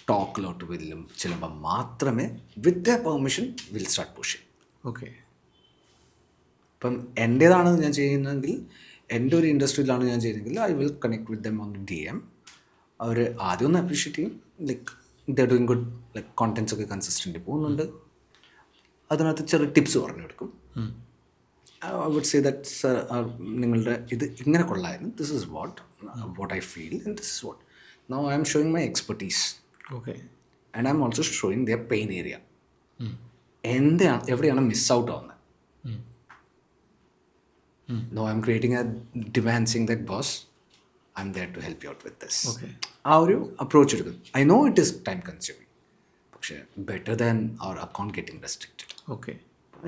ടോക്കിലോട്ട് വരും ചിലപ്പോൾ മാത്രമേ with the permission will start pushing. Okay, ഇപ്പം എൻ്റേതാണ് ഞാൻ ചെയ്യുന്നതെങ്കിൽ, എൻ്റെ ഒരു ഇൻഡസ്ട്രിയിലാണ് ഞാൻ ചെയ്യുന്നതെങ്കിൽ I will connect with them on DM. അവർ ആദ്യം ഒന്ന് അപ്രീഷിയേറ്റ് ചെയ്യും, like the doing good, like contents ഒക്കെ കൺസിസ്റ്റൻ്റ് പോകുന്നുണ്ട്. അതിനകത്ത് ചെറിയ ടിപ്സ് പറഞ്ഞു കൊടുക്കും. I would say that sir നിങ്ങളുടെ ഇത് ഇങ്ങനെ കൊള്ളായിരുന്നു, this is what I feel and this is what now I'm showing my expertise. Okay, and I'm also showing their pain area. എവിടെയാണ് മിസ് ഔട്ട് ആവുന്നത്. No, I'm creating a demand saying that boss, I'm there to help you out with this. Okay. ആ ഒരു approach എടുക്കും. I know it is time consuming, പക്ഷേ better than our account getting restricted. Okay,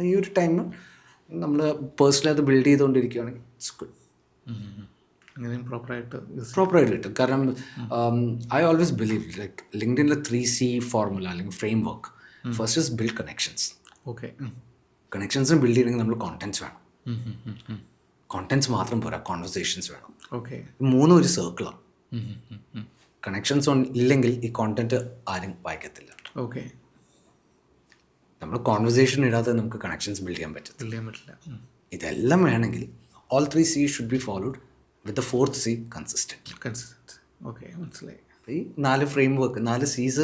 ഈ ഒരു ടൈമിൽ നമ്മൾ personally അത് build ചെയ്തുകൊണ്ടിരിക്കുകയാണെങ്കിൽ it's good. അങ്ങനെയും പ്രോപ്പറായിട്ട് കിട്ടും. കാരണം ഐ ഓൾവേസ് ബിലീവ് ലൈക്ക് ലിങ്ക്ഡിനിലെ 3C ഫോർമുല അല്ലെങ്കിൽ framework. First is build connections. Okay, കണക്ഷൻസും ബിൽഡ് ചെയ്യണമെങ്കിൽ നമ്മൾ കോണ്ടൻറ്റ്സ് വേണം. കോണ്ടൻറ്റ്സ് മാത്രം പോരാ, കോൺവെർസേഷൻസ് വേണം. ഓക്കെ, മൂന്നും ഒരു സർക്കിളാണ്. കണക്ഷൻസ് ഇല്ലെങ്കിൽ ഈ കോണ്ടന്റ് ആരും വായിക്കത്തില്ല. ഓക്കെ, നമ്മൾ കോൺവെർസേഷൻ ഇടാതെ നമുക്ക് കണക്ഷൻസ് ബിൽഡ് ചെയ്യാൻ പറ്റില്ല. ഇതെല്ലാം വേണമെങ്കിൽ all 3 C's should be followed with the 4th C consistent. Okay, മനസ്സിലായി. ഈ 4 ഫ്രെയിം വർക്ക്, 4 C's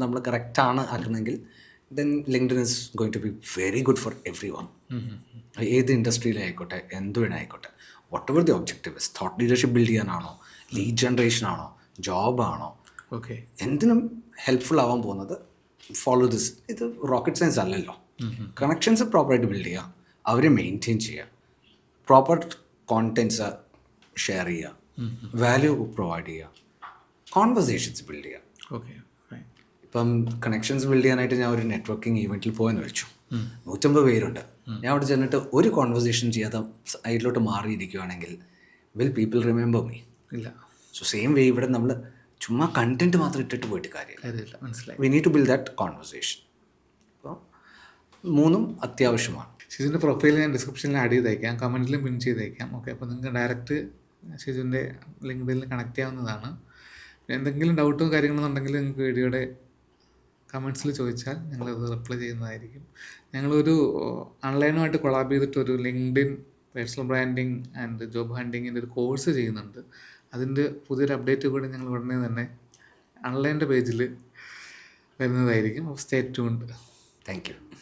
നമ്മൾ കറക്റ്റാണ് ആക്കുന്നെങ്കിൽ then LinkedIn is going to be very good for everyone. ഏത് ഇൻഡസ്ട്രിയിലായിക്കോട്ടെ, എന്ത് വേണമായിക്കോട്ടെ, whatever the objective is. Thought leadership build ചെയ്യാനാണോ, ലീഡ് ജനറേഷൻ ആണോ, ജോബാണോ, ഓക്കെ, എന്തിനും ഹെൽപ്ഫുൾ ആവാൻ പോകുന്നത് ഫോളോ ദിസ്. ഇത് റോക്കറ്റ് സയൻസ് അല്ലല്ലോ. കണക്ഷൻസ് പ്രോപ്പറായിട്ട് ബിൽഡ് ചെയ്യുക, അവരെ മെയിൻറ്റെയിൻ ചെയ്യുക, പ്രോപ്പർ കോണ്ടൻറ്റ്സ് ഷെയർ ചെയ്യുക, വാല്യൂ പ്രൊവൈഡ് ചെയ്യുക, കോൺവെർസേഷൻസ് ബിൽഡ് ചെയ്യുക. ഓക്കെ, ഇപ്പം കണക്ഷൻസ് ബിൽഡ് ചെയ്യാനായിട്ട് ഞാൻ ഒരു നെറ്റ്വർക്കിംഗ് ഈവൻറ്റിൽ പോയെന്ന് വെച്ചു. 150 പേരുണ്ട്. ഞാൻ അവിടെ ചെന്നിട്ട് ഒരു കോൺവെർസേഷൻ ചെയ്യാതെ സൈഡിലോട്ട് മാറിയിരിക്കുകയാണെങ്കിൽ വിൽ പീപ്പിൾ റിമെമ്പർ മീ? ഇല്ല. സോ സെയിം വേ ഇവിടെ നമ്മൾ ചുമ്മാ കണ്ടന്റ് മാത്രം ഇട്ടിട്ട് പോയിട്ട് കാര്യമില്ല. മനസ്സിലായി. We need to build that conversation. അപ്പോൾ മൂന്നും അത്യാവശ്യമാണ്. ഷിജുവിൻ്റെ പ്രൊഫൈൽ ഞാൻ ഡിസ്ക്രിപ്ഷനിൽ ആഡ് ചെയ്തേക്കാം, കമൻറ്റിലും പിൻ ചെയ്തേക്കാം. ഓക്കെ, അപ്പോൾ നിങ്ങൾക്ക് ഡയറക്റ്റ് ഷിജുവിൻ്റെ ലിങ്ക്ഡിനിൽ കണക്ട് ചെയ്യാവുന്നതാണ്. എന്തെങ്കിലും ഡൗട്ടും കാര്യങ്ങളെന്നുണ്ടെങ്കിൽ നിങ്ങൾക്ക് വീഡിയോയുടെ കമൻസിൽ ചോദിച്ചാൽ ഞങ്ങളത് റിപ്ലൈ ചെയ്യുന്നതായിരിക്കും. ഞങ്ങളൊരു ഓൺലൈനുമായിട്ട് കൊളാബ് ചെയ്തിട്ടൊരു LinkedIn personal branding and job ഹണ്ടിങ്ങിൻ്റെ ഒരു കോഴ്സ് ചെയ്യുന്നുണ്ട്. അതിൻ്റെ പുതിയൊരു അപ്ഡേറ്റ് കൂടി ഞങ്ങൾ ഉടനെ തന്നെ ഓൺലൈൻ്റെ പേജിൽ വരുന്നതായിരിക്കും. Stay tuned. Thank you.